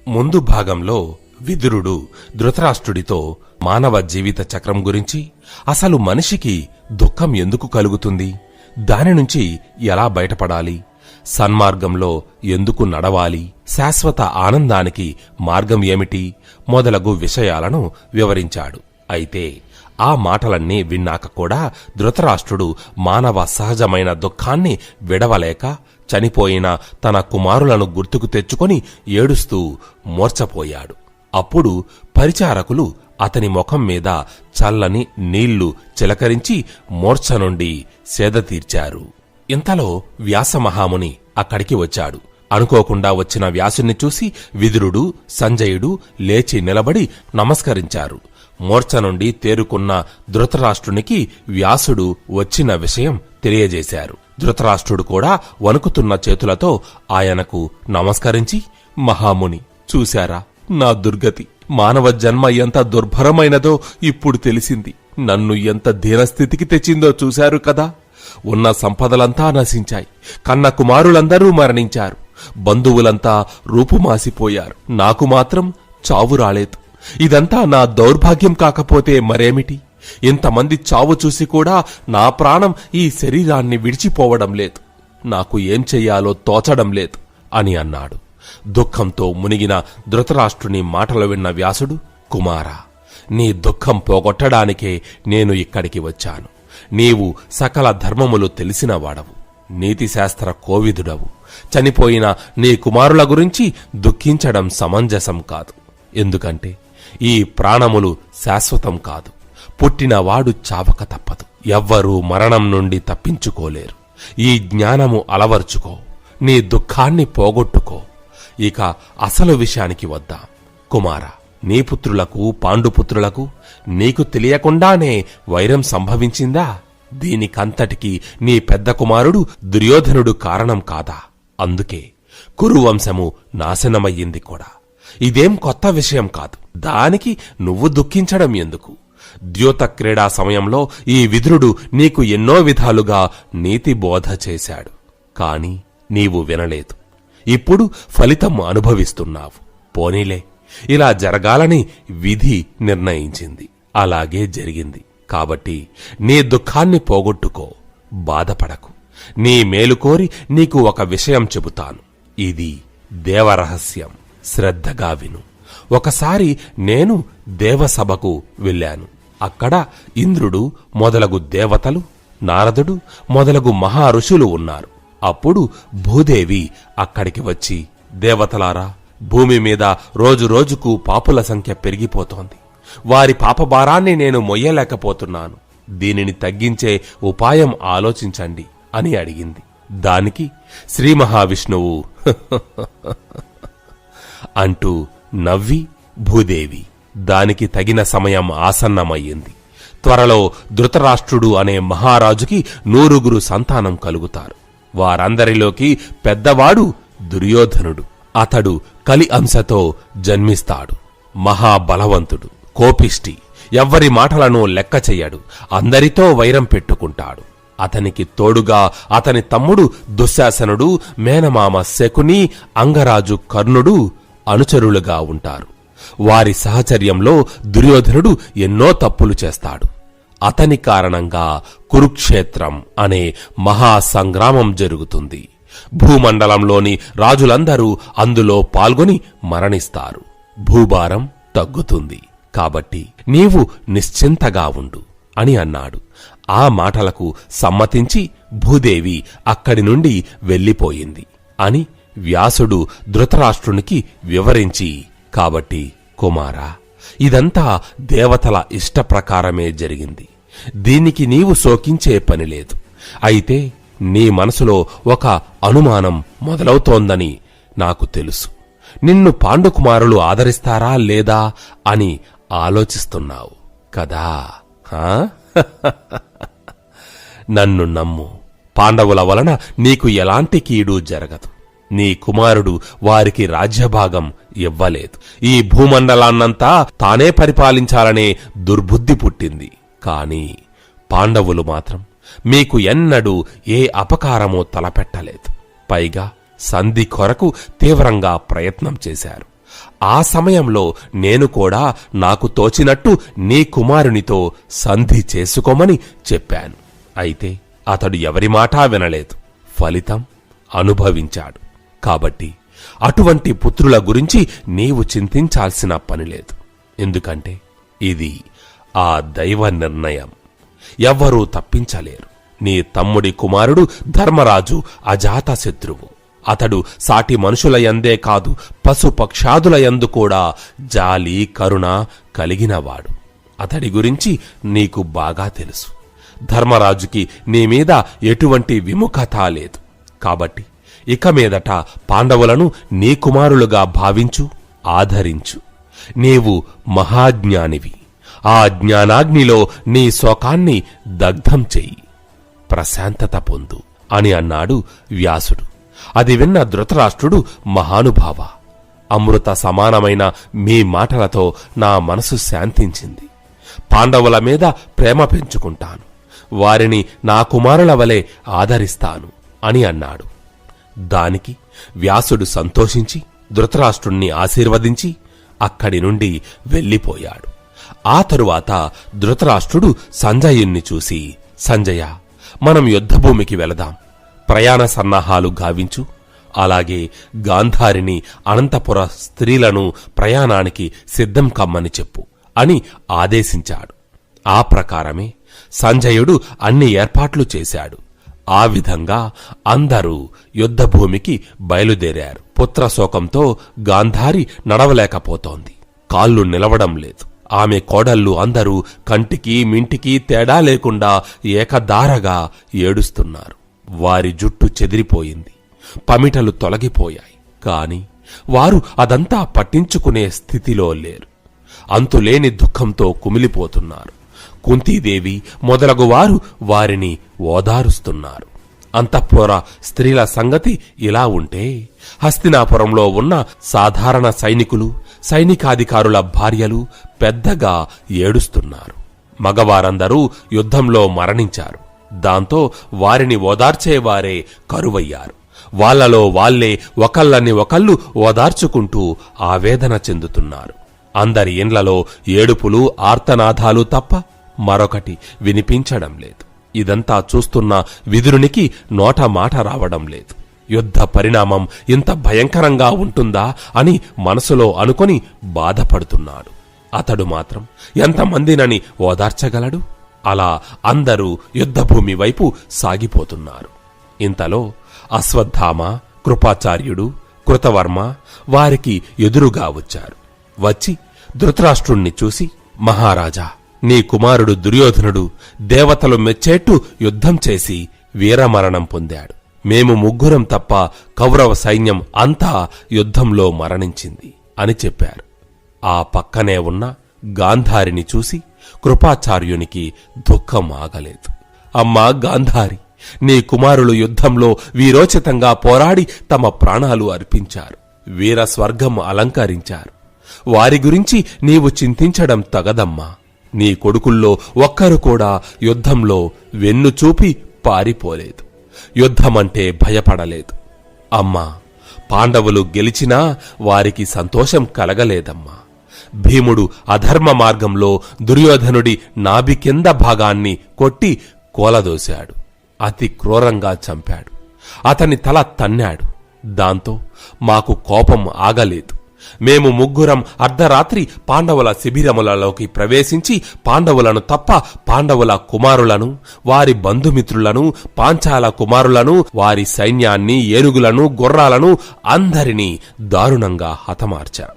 ముందు భాగంలో విదురుడు ధృతరాష్ట్రుడితో మానవ జీవిత చక్రం గురించి, అసలు మనిషికి దుఃఖం ఎందుకు కలుగుతుంది, దాని నుంచి ఎలా బయటపడాలి, సన్మార్గంలో ఎందుకు నడవాలి, శాశ్వత ఆనందానికి మార్గం ఏమిటి మొదలగు విషయాలను వివరించాడు. అయితే ఆ మాటలన్నీ విన్నాక కూడా ధృతరాష్ట్రుడు మానవ సహజమైన దుఃఖాన్ని విడవలేక చనిపోయిన తన కుమారులను గుర్తుకు తెచ్చుకొని ఏడుస్తూ మూర్ఛపోయాడు. అప్పుడు పరిచారకులు అతని ముఖం మీద చల్లని నీళ్లు చిలకరించి మూర్ఛ నుండి సేద తీర్చారు. ఇంతలో వ్యాసమహాముని అక్కడికి వచ్చాడు. అనుకోకుండా వచ్చిన వ్యాసుని చూసి విదురుడు, సంజయుడు లేచి నిలబడి నమస్కరించారు. మూర్ఛ నుండి తేరుకున్న ధృతరాష్ట్రునికి వ్యాసుడు వచ్చిన విషయం తెలియజేశారు. ధృతరాష్ట్రుడు కూడా వణుకుతున్న చేతులతో ఆయనకు నమస్కరించి, మహాముని, చూశారా నా దుర్గతి, మానవ జన్మ ఎంత దుర్భరమైనదో ఇప్పుడు తెలిసింది. నన్ను ఎంత దీనస్థితికి తెచ్చిందో చూశారు కదా. ఉన్న సంపదలంతా నశించాయి, కన్న కుమారులందరూ మరణించారు, బంధువులంతా రూపుమాసిపోయారు, నాకు మాత్రం చావు రాలేదు. ఇదంతా నా దౌర్భాగ్యం కాకపోతే మరేమిటి? ఇంతమంది చావు చూసి కూడా నా ప్రాణం ఈ శరీరాన్ని విడిచిపోవడం లేదు. నాకు ఏం చెయ్యాలో తోచడం లేదు అని అన్నాడు. దుఃఖంతో మునిగిన ధృతరాష్ట్రుని మాటలు విన్న వ్యాసుడు, కుమారా, నీ దుఃఖం పోగొట్టడానికే నేను ఇక్కడికి వచ్చాను. నీవు సకల ధర్మములు తెలిసినవాడవు, నీతిశాస్త్ర కోవిదుడవు. చనిపోయిన నీ కుమారుల గురించి దుఃఖించడం సమంజసం కాదు. ఎందుకంటే ఈ ప్రాణములు శాశ్వతం కాదు. పుట్టినవాడు చావక తప్పదు. ఎవ్వరూ మరణం నుండి తప్పించుకోలేరు. ఈ జ్ఞానము అలవర్చుకో, నీ దుఃఖాన్ని పోగొట్టుకో. ఇక అసలు విషయానికి వద్దాం. కుమారా, నీ పుత్రులకు, పాండుపుత్రులకు నీకు తెలియకుండానే వైరం సంభవించిందా? దీనికంతటికీ నీ పెద్ద కుమారుడు దుర్యోధనుడు కారణం కాదా? అందుకే కురువంశము నాశనమయ్యింది కూడా. ఇదేం కొత్త విషయం కాదు. దానికి నువ్వు దుఃఖించడం ఎందుకు? ద్యోత క్రీడా సమయంలో ఈ విదురుడు నీకు ఎన్నో విధాలుగా నీతి బోధ చేశాడు. కాని నీవు వినలేదు. ఇప్పుడు ఫలితం అనుభవిస్తున్నావు. పోనీలే, ఇలా జరగాలని విధి నిర్ణయించింది. అలాగే జరిగింది. కాబట్టి నీ దుఃఖాన్ని పోగొట్టుకో, బాధపడకు. నీ మేలుకోరి నీకు ఒక విషయం చెబుతాను. ఇది దేవరహస్యం. శ్రద్ధగా విను. ఒకసారి నేను దేవసభకు వెళ్ళాను. అక్కడ ఇంద్రుడు మొదలగు దేవతలు, నారదుడు మొదలగు మహారుషులు ఉన్నారు. అప్పుడు భూదేవి అక్కడికి వచ్చి, దేవతలారా, భూమి మీద రోజురోజుకు పాపుల సంఖ్య పెరిగిపోతోంది. వారి పాపభారాన్ని నేను మొయ్యలేకపోతున్నాను. దీనిని తగ్గించే ఉపాయం ఆలోచించండి అని అడిగింది. దానికి శ్రీ మహావిష్ణువు అంటూ నవ్వి, భూదేవి, దానికి తగిన సమయం ఆసన్నమయ్యింది. త్వరలో ధృతరాష్ట్రుడు అనే మహారాజుకి 100 సంతానం కలుగుతారు. వారందరిలోకి పెద్దవాడు దుర్యోధనుడు. అతడు కలి అంశతో జన్మిస్తాడు. మహాబలవంతుడు, కోపిష్టి, ఎవ్వరి మాటలను లెక్క చెయ్యడు. అందరితో వైరం పెట్టుకుంటాడు. అతనికి తోడుగా అతని తమ్ముడు దుశ్శాసనుడు, మేనమామ శకుని, అంగరాజు కర్ణుడు అనుచరులుగా ఉంటారు. వారి సహచర్యంలో దుర్యోధనుడు ఎన్నో తప్పులు చేస్తాడు. అతని కారణంగా కురుక్షేత్రం అనే మహాసంగ్రామం జరుగుతుంది. భూమండలంలోని రాజులందరూ అందులో పాల్గొని మరణిస్తారు. భూభారం తగ్గుతుంది. కాబట్టి నీవు నిశ్చింతగా ఉండు అని అన్నాడు. ఆ మాటలకు సమ్మతించి భూదేవి అక్కడి నుండి వెళ్ళిపోయింది అని వ్యాసుడు ధృతరాష్ట్రునికి వివరించి, కాబట్టి కుమారా, ఇదంతా దేవతల ఇష్టప్రకారమే జరిగింది. దీనికి నీవు శోకించే పనిలేదు. అయితే నీ మనసులో ఒక అనుమానం మొదలవుతోందని నాకు తెలుసు. నిన్ను పాండుకుమారులు ఆదరిస్తారా లేదా అని ఆలోచిస్తున్నావు కదా? నన్ను నమ్ము. పాండవుల వలన నీకు ఎలాంటి కీడు జరగదు. నీ కుమారుడు వారికి రాజ్యభాగం ఇవ్వలేదు. ఈ భూమండలాన్నంతా తానే పరిపాలించాలనే దుర్బుద్ధి పుట్టింది. కాని పాండవులు మాత్రం మీకు ఎన్నడూ ఏ అపకారమో తలపెట్టలేదు. పైగా సంధి కొరకు తీవ్రంగా ప్రయత్నం చేశారు. ఆ సమయంలో నేను కూడా నాకు తోచినట్టు నీ కుమారునితో సంధి చేసుకోమని చెప్పాను. అయితే అతడు ఎవరి మాటా వినలేదు. ఫలితం అనుభవించాడు. కాబట్టి అటువంటి పుత్రుల గురించి నీవు చింతించాల్సిన పనిలేదు. ఎందుకంటే ఇది ఆ దైవ నిర్ణయం. ఎవ్వరూ తప్పించలేరు. నీ తమ్ముడి కుమారుడు ధర్మరాజు అజాతశత్రువు. అతడు సాటి మనుషుల యందే కాదు, పశుపక్షాదుల యందు కూడా జాలి కరుణ కలిగినవాడు. అతడి గురించి నీకు బాగా తెలుసు. ధర్మరాజుకి నీ మీద ఎటువంటి విముఖత లేదు. కాబట్టి ఇక మీదట పాండవులను నీ కుమారులుగా భావించు, ఆదరించు. నీవు మహాజ్ఞానివి. ఆ జ్ఞానాగ్నిలో నీ శోకాన్ని దగ్ధం చెయ్యి, ప్రశాంతత పొందు అని అన్నాడు వ్యాసుడు. అది విన్న ధృతరాష్ట్రుడు, మహానుభావ, అమృత సమానమైన మీ మాటలతో నా మనసు శాంతించింది. పాండవుల మీద ప్రేమ పెంచుకుంటాను. వారిని నా కుమారుల వలె ఆదరిస్తాను అని అన్నాడు. దానికి వ్యాసుడు సంతోషించి ధృతరాష్ట్రుణ్ణి ఆశీర్వదించి అక్కడి నుండి వెళ్ళిపోయాడు. ఆ తరువాత ధృతరాష్ట్రుడు సంజయుణ్ణి చూసి, సంజయ, మనం యుద్ధభూమికి వెళదాం. ప్రయాణ సన్నాహాలు గావించు. అలాగే గాంధారిని, అనంతపుర స్త్రీలను ప్రయాణానికి సిద్ధం కమ్మని చెప్పు అని ఆదేశించాడు. ఆ ప్రకారమే సంజయుడు అన్ని ఏర్పాట్లు చేశాడు. ఆ విధంగా అందరూ యుద్ధభూమికి బయలుదేరారు. పుత్రశోకంతో గాంధారి నడవలేకపోతోంది. కాళ్ళు నిలవడం లేదు. ఆమె కోడళ్ళు అందరూ కంటికి మింటికి తేడా లేకుండా ఏకధారగా ఏడుస్తున్నారు. వారి జుట్టు చెదిరిపోయింది, పమిటలు తొలగిపోయాయి. కాని వారు అదంతా పట్టించుకునే స్థితిలో లేరు. అంతులేని దుఃఖంతో కుమిలిపోతున్నారు. కుంతీదేవి మొదలగువారు వారిని ఓదారుస్తున్నారు. అంతఃపుర స్త్రీల సంగతి ఇలా ఉంటే, హస్తినాపురంలో ఉన్న సాధారణ సైనికులు, సైనికాధికారుల భార్యలు పెద్దగా ఏడుస్తున్నారు. మగవారందరూ యుద్ధంలో మరణించారు. దాంతో వారిని ఓదార్చేవారే కరువయ్యారు. వాళ్లలో వాళ్లే ఒకళ్ళని ఒకళ్ళు ఓదార్చుకుంటూ ఆవేదన చెందుతున్నారు. అందరి ఇండ్లలో ఏడుపులు, ఆర్తనాదాలు తప్ప మరొకటి వినిపించడం లేదు. ఇదంతా చూస్తున్న విదురునికి నోట మాట రావడం లేదు. యుద్ధ పరిణామం ఇంత భయంకరంగా ఉంటుందా అని మనసులో అనుకొని బాధపడుతున్నాడు. అతడు మాత్రం ఎంతమందినని ఓదార్చగలడు? అలా అందరూ యుద్ధభూమి వైపు సాగిపోతున్నారు. ఇంతలో అశ్వత్థామ, కృపాచార్యుడు, కృతవర్మ వారికి ఎదురుగా వచ్చారు. వచ్చి ధృతరాష్ట్రుణ్ణి చూసి, మహారాజా, నీ కుమారుడు దుర్యోధనుడు దేవతలు మెచ్చేట్టు యుద్ధం చేసి వీరమరణం పొందాడు. మేము ముగ్గురం తప్ప కౌరవ సైన్యం అంతా యుద్ధంలో మరణించింది అని చెప్పారు. ఆ పక్కనే ఉన్న గాంధారిని చూసి కృపాచార్యునికి దుఃఖం ఆగలేదు. అమ్మా గాంధారి, నీ కుమారులు యుద్ధంలో వీరోచితంగా పోరాడి తమ ప్రాణాలు అర్పించారు. వీర స్వర్గం అలంకరించారు. వారి గురించి నీవు చింతించడం తగదమ్మా. నీ కొడుకుల్లో ఒక్కరు కూడా యుద్ధంలో వెన్ను చూపి పారిపోలేదు. యుద్ధమంటే భయపడలేదు. అమ్మా, పాండవులు గెలిచినా వారికి సంతోషం కలగలేదమ్మా. భీముడు అధర్మ మార్గంలో దుర్యోధనుడి నాభి కింద భాగాన్ని కొట్టి కూలదోశాడు. అతి క్రూరంగా చంపాడు. అతని తల తన్నాడు. దాంతో మాకు కోపం ఆగలేదు. మేము ముగ్గురం అర్ధరాత్రి పాండవుల శిబిరములలోకి ప్రవేశించి పాండవులను తప్ప పాండవుల కుమారులను, వారి బంధుమిత్రులను, పాంచాల కుమారులను, వారి సైన్యాన్ని, ఏనుగులను, గుర్రాలను అందరినీ దారుణంగా హతమార్చాం.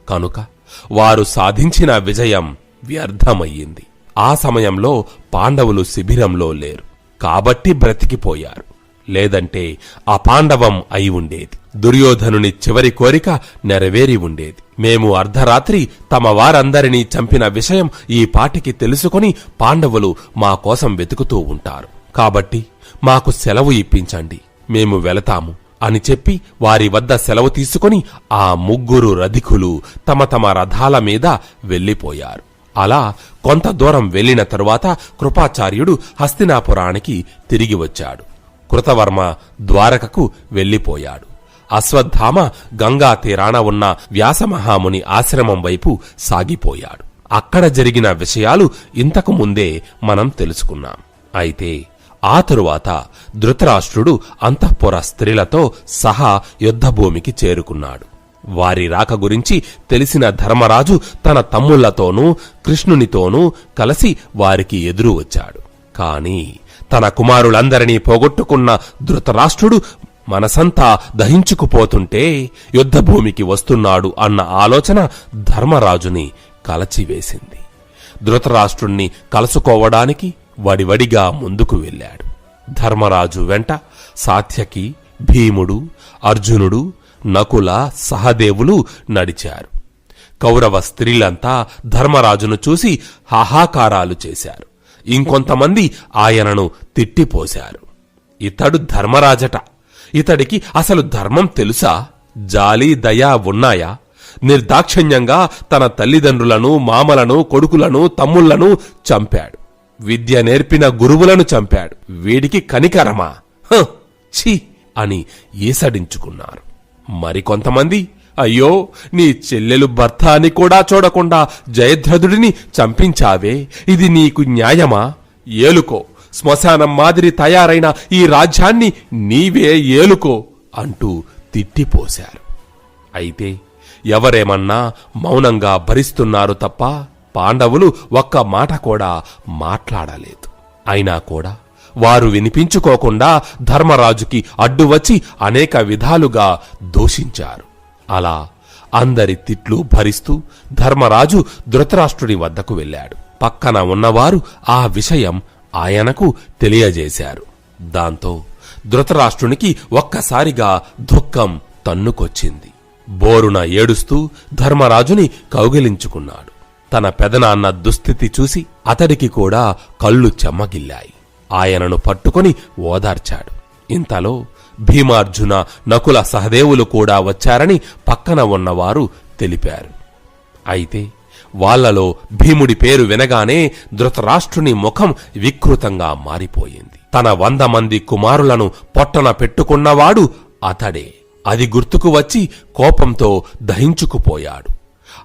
కనుక వారు సాధించిన విజయం వ్యర్థమయ్యింది. ఆ సమయంలో పాండవులు శిబిరంలో లేరు కాబట్టి బ్రతికిపోయారు. లేదంటే అపాండవం అయి ఉండేది. దుర్యోధనుని చివరి కోరిక నెరవేరి ఉండేది. మేము అర్ధరాత్రి తమ వారందరినీ చంపిన విషయం ఈ పాటికి తెలుసుకొని పాండవులు మా కోసం వెతుకుతూ ఉంటారు. కాబట్టి మాకు సెలవు ఇప్పించండి, మేము వెళతాము అని చెప్పి వారి వద్ద సెలవు తీసుకుని ఆ ముగ్గురు రథికులు తమ తమ రథాల మీద వెళ్లిపోయారు. అలా కొంత దూరం వెళ్లిన తరువాత కృపాచార్యుడు హస్తినాపురానికి తిరిగి వచ్చాడు. కృతవర్మ ద్వారకకు వెళ్లిపోయాడు. అశ్వత్థామ గంగా తీరాన ఉన్న వ్యాసమహాముని ఆశ్రమం వైపు సాగిపోయాడు. అక్కడ జరిగిన విషయాలు ఇంతకు ముందే మనం తెలుసుకున్నాం. అయితే ఆ తరువాత ధృతరాష్ట్రుడు అంతఃపుర స్త్రీలతో సహా యుద్ధభూమికి చేరుకున్నాడు. వారి రాక గురించి తెలిసిన ధర్మరాజు తన తమ్ముళ్లతోనూ కృష్ణునితోనూ కలిసి వారికి ఎదురు వచ్చాడు. కాని తన కుమారులందరినీ పోగొట్టుకున్న ధృతరాష్ట్రుడు మనసంతా దహించుకుపోతుంటే యుద్ధభూమికి వస్తున్నాడు అన్న ఆలోచన ధర్మరాజుని కలచివేసింది. ధృతరాష్ట్రుణ్ణి కలుసుకోవడానికి వడివడిగా ముందుకు వెళ్ళాడు. ధర్మరాజు వెంట సాత్యకి, భీముడు, అర్జునుడు, నకుల, సహదేవులు నడిచారు. కౌరవ స్త్రీలంతా ధర్మరాజును చూసి హాహాకారాలు చేశారు. ఇంకొంతమంది ఆయనను తిట్టిపోశారు. ఇతడు ధర్మరాజట, ఇతడికి అసలు ధర్మం తెలుసా? జాలి, దయ ఉన్నాయా? నిర్దాక్షిణ్యంగా తన తల్లిదండ్రులను, మామలను, కొడుకులను, తమ్ముళ్లను చంపాడు. విద్య నేర్పిన గురువులను చంపాడు. వీడికి కనికరమా? ఛీ అని ఈసడించుకున్నారు. మరికొంతమంది, అయ్యో, నీ చెల్లెలు భర్త అని కూడా చూడకుండా జయద్రథుడిని చంపించావే, ఇది నీకు న్యాయమా? ఏలుకో, శ్మశానం మాదిరి తయారైన ఈ రాజ్యాన్ని నీవే ఏలుకో అంటూ తిట్టిపోశారు. అయితే ఎవరేమన్నా మౌనంగా భరిస్తున్నారు తప్ప పాండవులు ఒక్క మాట కూడా మాట్లాడలేదు. అయినా కూడా వారు వినిపించుకోకుండా ధర్మరాజుకి అడ్డువచ్చి అనేక విధాలుగా దూషించారు. అలా అందరి తిట్లు భరిస్తూ ధర్మరాజు ధృతరాష్ట్రుడి వద్దకు వెళ్ళాడు. పక్కన ఉన్నవారు ఆ విషయం ఆయనకు తెలియజేశారు. దాంతో ధృతరాష్ట్రునికి ఒక్కసారిగా దుఃఖం తన్నుకొచ్చింది. బోరున ఏడుస్తూ ధర్మరాజుని కౌగిలించుకున్నాడు. తన పెదనాన్న దుస్థితి చూసి అతడికి కూడా కళ్ళు చెమ్మగిల్లాయి. ఆయనను పట్టుకొని ఓదార్చాడు. ఇంతలో భీమార్జున, నకుల, సహదేవులు కూడా వచ్చారని పక్కన ఉన్నవారు తెలిపారు. అయితే వాళ్లలో భీముడి పేరు వినగానే ధృతరాష్ట్రుని ముఖం వికృతంగా మారిపోయింది. తన 100 మంది కుమారులను పొట్టన పెట్టుకున్నవాడు అతడే. అది గుర్తుకు వచ్చి కోపంతో దహించుకుపోయాడు.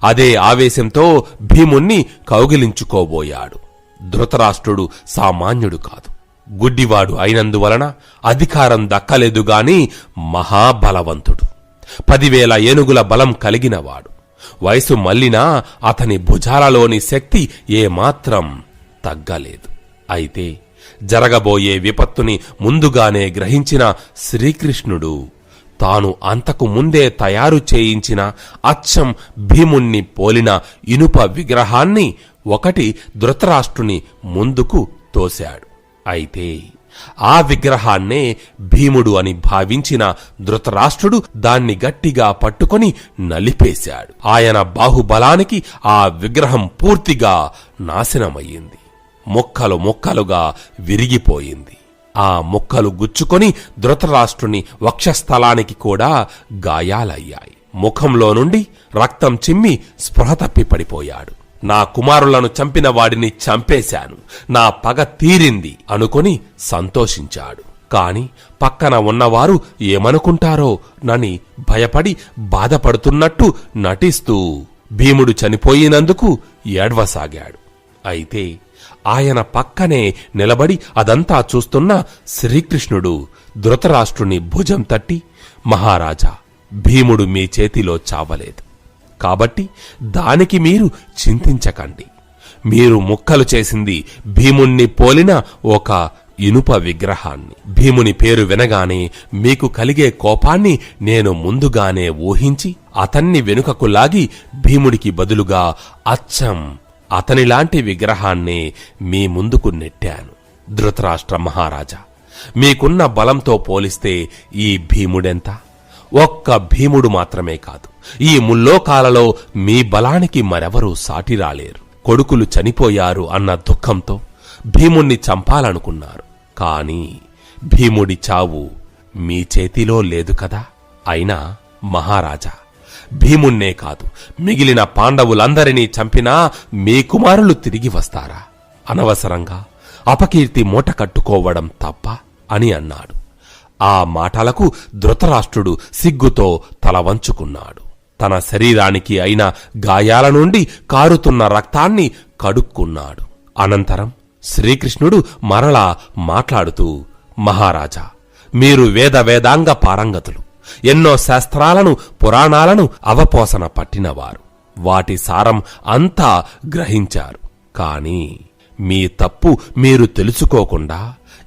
అదే ఆవేశంతో భీముణ్ణి కౌగిలించుకోబోయాడు. ధృతరాష్ట్రుడు సామాన్యుడు కాదు. గుడ్డివాడు అయినందువలన అధికారం దక్కలేదుగాని మహాబలవంతుడు. 10,000 ఏనుగుల బలం కలిగినవాడు. వయసు మళ్ళినా అతని భుజాలలోని శక్తి ఏమాత్రం తగ్గలేదు. అయితే జరగబోయే విపత్తుని ముందుగానే గ్రహించిన శ్రీకృష్ణుడు తాను అంతకు ముందే తయారు చేయించిన అచ్చం భీముణ్ణి పోలిన ఇనుప విగ్రహాన్ని ఒకటి ధృతరాష్ట్రుని ముందుకు తోశాడు. అయితే ఆ విగ్రహాన్నే భీముడు అని భావించిన ధృతరాష్ట్రుడు దాన్ని గట్టిగా పట్టుకొని నలిపేశాడు. ఆయన బాహుబలానికి ఆ విగ్రహం పూర్తిగా నాశనమయ్యింది. ముక్కలు ముక్కలుగా విరిగిపోయింది. ఆ ముక్కలు గుచ్చుకొని ధృతరాష్ట్రుని వక్షస్థలానికి కూడా గాయాలయ్యాయి. ముఖంలో నుండి రక్తం చిమ్మి స్పృహ తప్పి పడిపోయాడు. నా కుమారులను చంపిన వాడిని చంపేశాను, నా పగ తీరింది అనుకొని సంతోషించాడు. కాని పక్కన ఉన్నవారు ఏమనుకుంటారో నని భయపడి బాధపడుతున్నట్టు నటిస్తూ భీముడు చనిపోయినందుకు ఏడ్వసాగాడు. అయితే ఆయన పక్కనే నిలబడి అదంతా చూస్తున్న శ్రీకృష్ణుడు ధృతరాష్ట్రుని భుజం తట్టి, మహారాజా, భీముడు మీ చేతిలో చావలేదు కాబట్టి దానికి మీరు చింతించకండి. మీరు ముక్కలు చేసింది భీముణ్ణి పోలిన ఒక ఇనుప విగ్రహాన్ని. భీముని పేరు వినగానే మీకు కలిగే కోపాన్ని నేను ముందుగానే ఊహించి అతన్ని వెనుకకు లాగి భీముడికి బదులుగా అచ్చం అతనిలాంటి విగ్రహాన్నే మీ ముందుకు నెట్టాను. ధృతరాష్ట్ర మహారాజా, మీకున్న బలంతో పోలిస్తే ఈ భీముడెంత? ఒక్క భీముడు మాత్రమే కాదు, ఈ ముల్లోకాలలో మీ బలానికి మరెవరూ సాటిరాలేరు. కొడుకులు చనిపోయారు అన్న దుఃఖంతో భీముణ్ణి చంపాలనుకున్నారు. కాని భీముడి చావు మీ చేతిలో లేదు కదా. అయినా మహారాజా, భీముణ్ణే కాదు, మిగిలిన పాండవులందరినీ చంపినా మీ కుమారులు తిరిగి వస్తారా? అనవసరంగా అపకీర్తి మూట కట్టుకోవడం తప్ప అని అన్నాడు. ఆ మాటలకు ధృతరాష్ట్రుడు సిగ్గుతో తల వంచుకున్నాడు. తన శరీరానికి అయిన గాయాల నుండి కారుతున్న రక్తాన్ని కడుక్కున్నాడు. అనంతరం శ్రీకృష్ణుడు మరలా మాట్లాడుతూ, మహారాజా, మీరు వేదాంగ పారంగతులు, ఎన్నో శాస్త్రాలను పురాణాలను అవపోసన పట్టినవారు, వాటి సారం అంతా గ్రహించారు. కాని మీ తప్పు మీరు తెలుసుకోకుండా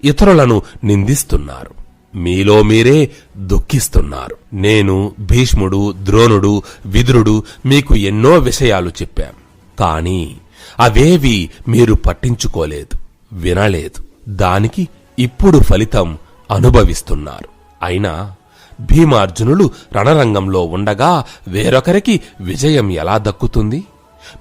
ఇతరులను నిందిస్తున్నారు, మీలో మీరే దుఃఖిస్తున్నారు. నేను, భీష్ముడు, ద్రోణుడు, విదురుడు మీకు ఎన్నో విషయాలు చెప్పాం. కాని అవేవి మీరు పట్టించుకోలేదు, వినలేదు. దానికి ఇప్పుడు ఫలితం అనుభవిస్తున్నారు. అయినా భీమార్జునులు రణరంగంలో ఉండగా వేరొకరికి విజయం ఎలా దక్కుతుంది?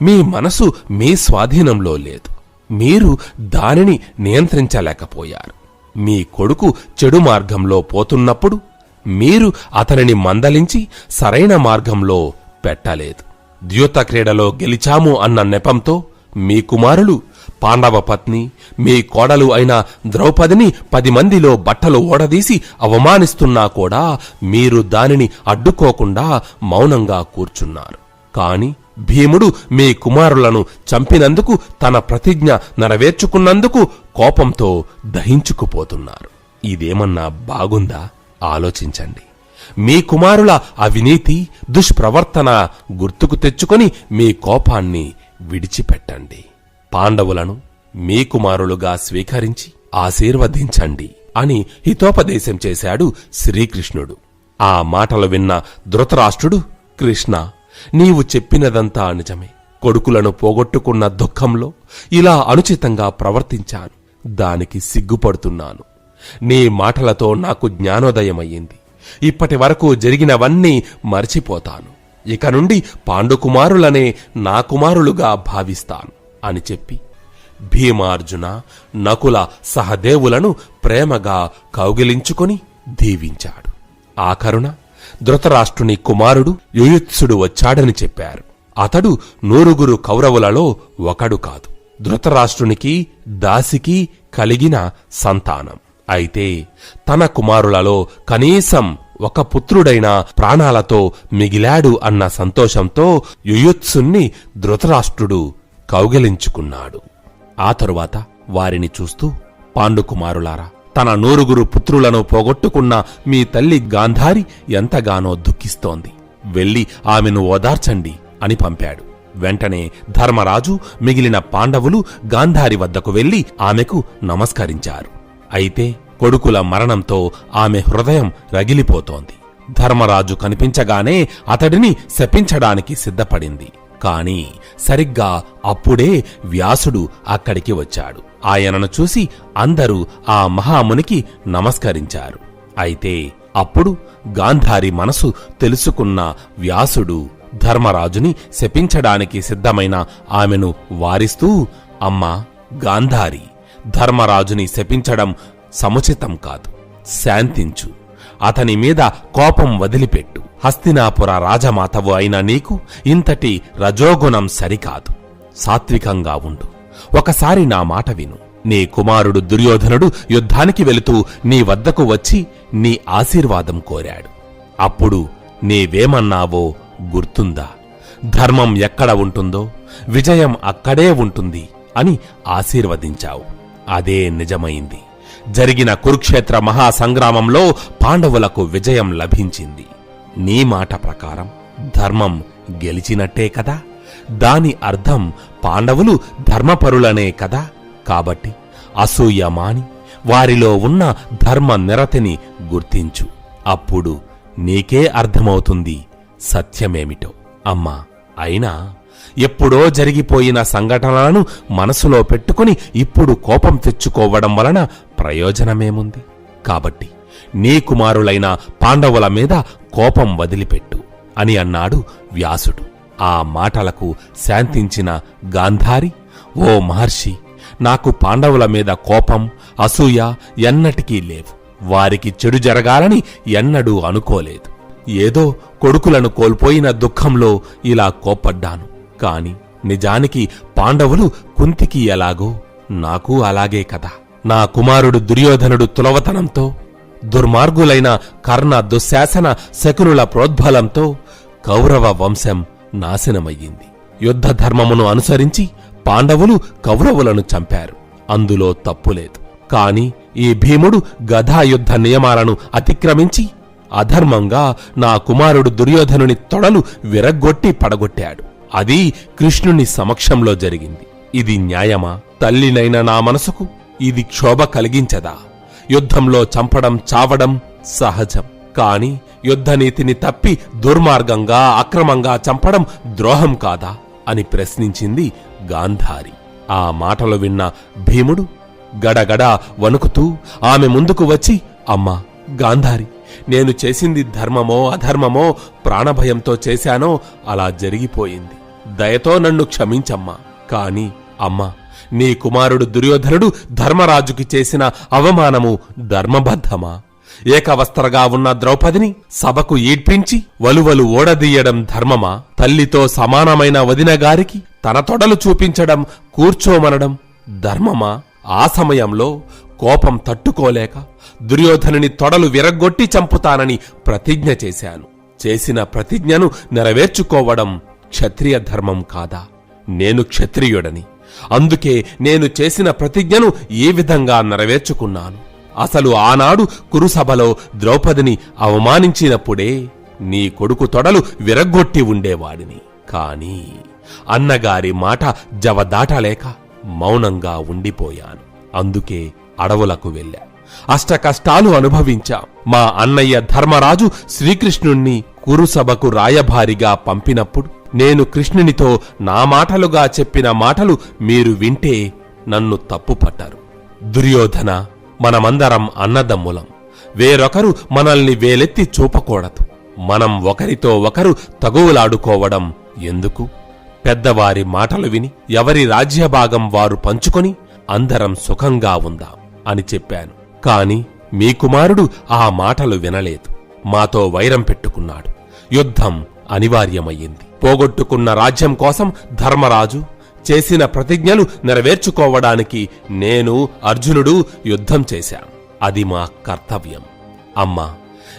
మీ మనసు మీ స్వాధీనంలో లేదు, మీరు దానిని నియంత్రించలేకపోయారు. మీ కొడుకు చెడు మార్గంలో పోతున్నప్పుడు మీరు అతనిని మందలించి సరైన మార్గంలో పెట్టలేదు. ద్యూత క్రీడలో గెలిచాము అన్న నెపంతో మీ కుమారులు పాండవ పత్ని, మీ కోడలు అయిన ద్రౌపదిని 10 మందిలో బట్టలు ఓడదీసి అవమానిస్తున్నా కూడా మీరు దానిని అడ్డుకోకుండా మౌనంగా కూర్చున్నారు. కాని భీముడు మీ కుమారులను చంపినందుకు, తన ప్రతిజ్ఞ నెరవేర్చుకున్నందుకు కోపంతో దహించుకుపోతున్నారు. ఇదేమన్నా బాగుందా? ఆలోచించండి. మీ కుమారుల అవినీతి, దుష్ప్రవర్తన గుర్తుకు తెచ్చుకొని మీ కోపాన్ని విడిచిపెట్టండి. పాండవులను మీ కుమారులుగా స్వీకరించి ఆశీర్వదించండి అని హితోపదేశం చేశాడు శ్రీకృష్ణుడు. ఆ మాటలు విన్న ధృతరాష్ట్రుడు, కృష్ణ, నీవు చెప్పినదంతా నిజమే. కొడుకులను పోగొట్టుకున్న దుఃఖంలో ఇలా అనుచితంగా ప్రవర్తించాను. దానికి సిగ్గుపడుతున్నాను. నీ మాటలతో నాకు జ్ఞానోదయమయ్యింది. ఇప్పటి వరకు జరిగినవన్నీ మర్చిపోతాను. ఇక నుండి పాండుకుమారులనే నా కుమారులుగా భావిస్తాను అని చెప్పి భీమార్జున, నకుల, సహదేవులను ప్రేమగా కౌగిలించుకొని దీవించాడు. ఆ కరుణ ధృతరాష్ట్రుని కుమారుడు యుయుత్సుడు వచ్చాడని చెప్పారు. అతడు 100 కౌరవులలో ఒకడు కాదు. ధృతరాష్ట్రునికి, దాసికి కలిగిన సంతానం. అయితే తన కుమారులలో కనీసం ఒక పుత్రుడైన ప్రాణాలతో మిగిలాడు అన్న సంతోషంతో యుయుత్సుని ధృతరాష్ట్రుడు కౌగిలించుకున్నాడు. ఆ తరువాత వారిని చూస్తూ, పాండుకుమారులారా, తన 100 పుత్రులను పోగొట్టుకున్న మీ తల్లి గాంధారి ఎంతగానో దుఃఖిస్తోంది. వెళ్లి ఆమెను ఓదార్చండి అని పంపాడు. వెంటనే ధర్మరాజు, మిగిలిన పాండవులు గాంధారి వద్దకు వెళ్లి ఆమెకు నమస్కరించారు. అయితే కొడుకుల మరణంతో ఆమె హృదయం రగిలిపోతోంది. ధర్మరాజు కనిపించగానే అతడిని శపించడానికి సిద్ధపడింది. కాని సరిగ్గా అప్పుడే వ్యాసుడు అక్కడికి వచ్చాడు. ఆయనను చూసి అందరూ ఆ మహామునికి నమస్కరించారు. అయితే అప్పుడు గాంధారి మనసు తెలుసుకున్న వ్యాసుడు ధర్మరాజుని శపించడానికి సిద్ధమైన ఆమెను వారిస్తూ, అమ్మా గాంధారి, ధర్మరాజుని శపించడం సముచితం కాదు. శాంతించు, అతని మీద కోపం వదిలిపెట్టు. హస్తినాపుర రాజమాతవు అయిన నీకు ఇంతటి రజోగుణం సరికాదు. సాత్వికంగా ఉండు. ఒకసారి నా మాట విను. నీ కుమారుడు దుర్యోధనుడు యుద్ధానికి వెళుతూ నీ వద్దకు వచ్చి నీ ఆశీర్వాదం కోరాడు. అప్పుడు నీవేమన్నావో గుర్తుందా? ధర్మం ఎక్కడ ఉంటుందో విజయం అక్కడే ఉంటుంది అని ఆశీర్వదించావు. అదే నిజమైంది. జరిగిన కురుక్షేత్ర మహాసంగ్రామంలో పాండవులకు విజయం లభించింది. నీ మాట ప్రకారం ధర్మం గెలిచినట్టే కదా? దాని అర్థం పాండవులు ధర్మపరులనే కదా? కాబట్టి అసూయ మాని వారిలో ఉన్న ధర్మ నిరతిని గుర్తించు. అప్పుడు నీకే అర్థమవుతుంది సత్యమేమిటో. అమ్మా, అయినా ఎప్పుడో జరిగిపోయిన సంఘటనలను మనసులో పెట్టుకుని ఇప్పుడు కోపం తెచ్చుకోవడం వలన ప్రయోజనమేముంది? కాబట్టి నీ కుమారులైన పాండవుల మీద కోపం వదిలిపెట్టు అని అన్నాడు వ్యాసుడు. ఆ మాటలకు శాంతించిన గాంధారి, ఓ మహర్షి, నాకు పాండవుల మీద కోపం, అసూయ ఎన్నటికీ లేవు. వారికి చెడు జరగాలని ఎన్నడూ అనుకోలేదు. ఏదో కొడుకులను కోల్పోయిన దుఃఖంలో ఇలా కోప్పడ్డాను. కాని నిజానికి పాండవులు కుంతికి ఎలాగో నాకు అలాగే కదా. నా కుమారుడు దుర్యోధనుడు తులవతనంతో దుర్మార్గులైన కర్ణ, దుశ్శాసన, శకునుల ప్రోద్బలంతో కౌరవ వంశం నాశనమయ్యింది. యుద్ధ ధర్మమును అనుసరించి పాండవులు కౌరవులను చంపారు. అందులో తప్పులేదు. కాని ఈ భీముడు గదాయుద్ధ నియమాలను అతిక్రమించి అధర్మంగా నా కుమారుడు దుర్యోధనుని తొడలు విరగ్గొట్టి పడగొట్టాడు. అది కృష్ణుని సమక్షంలో జరిగింది. ఇది న్యాయమా? తల్లినైన నా మనసుకు ఇది క్షోభ కలిగించదా? యుద్ధంలో చంపడం, చావడం సహజం. కాని యుద్ధనీతిని తప్పి దుర్మార్గంగా, అక్రమంగా చంపడం ద్రోహం కాదా అని ప్రశ్నించింది గాంధారి. ఆ మాటలు విన్న భీముడు గడగడ వణుకుతూ ఆమె ముందుకు వచ్చి, అమ్మా గాంధారి, నేను చేసింది ధర్మమో అధర్మమో, ప్రాణభయంతో చేశానో అలా జరిగిపోయింది. దయతో నన్ను క్షమించమ్మా. కాని అమ్మా, నీ కుమారుడు దుర్యోధనుడు ధర్మరాజుకి చేసిన అవమానము ధర్మబద్ధమా? ఏకవస్త్రగా ఉన్న ద్రౌపదిని సభకు ఈడ్పించి వలువలు ఓడదీయడం ధర్మమా? తల్లితో సమానమైన వదినగారికి తన తొడలు చూపించడం, కూర్చోమనడం ధర్మమా? ఆ సమయంలో కోపం తట్టుకోలేక దుర్యోధనుని తొడలు విరగ్గొట్టి చంపుతానని ప్రతిజ్ఞ చేశాను. చేసిన ప్రతిజ్ఞను నెరవేర్చుకోవడం క్షత్రియ ధర్మం కాదా? నేను క్షత్రియుడని, అందుకే నేను చేసిన ప్రతిజ్ఞను ఈ విధంగా నెరవేర్చుకున్నాను. అసలు ఆనాడు కురుసభలో ద్రౌపదిని అవమానించినప్పుడే నీ కొడుకు తొడలు విరగ్గొట్టి ఉండేవాడిని. కాని అన్నగారి మాట జవదాటలేక మౌనంగా ఉండిపోయాను. అందుకే అడవులకు వెళ్ళా. అష్టకష్టాలు అనుభవించాం. మా అన్నయ్య ధర్మరాజు శ్రీకృష్ణుణ్ణి కురుసభకు రాయభారిగా పంపినప్పుడు నేను కృష్ణునితో నా మాటలుగా చెప్పిన మాటలు మీరు వింటే నన్ను తప్పుపట్టారు. దుర్యోధన, మనమందరం అన్నదమ్ములం. వేరొకరు మనల్ని వేలెత్తి చూపకూడదు. మనం ఒకరితో ఒకరు తగువులాడుకోవడం ఎందుకు? పెద్దవారి మాటలు విని ఎవరి రాజ్యభాగం వారు పంచుకొని అందరం సుఖంగా ఉందాం అని చెప్పాను. కాని మీ కుమారుడు ఆ మాటలు వినలేదు. మాతో వైరం పెట్టుకున్నాడు. యుద్ధం అనివార్యమయ్యింది. పోగొట్టుకున్న రాజ్యం కోసం ధర్మరాజు చేసిన ప్రతిజ్ఞలు నెరవేర్చుకోవడానికి నేను, అర్జునుడు యుద్ధం చేశాం. అది మా కర్తవ్యం. అమ్మా,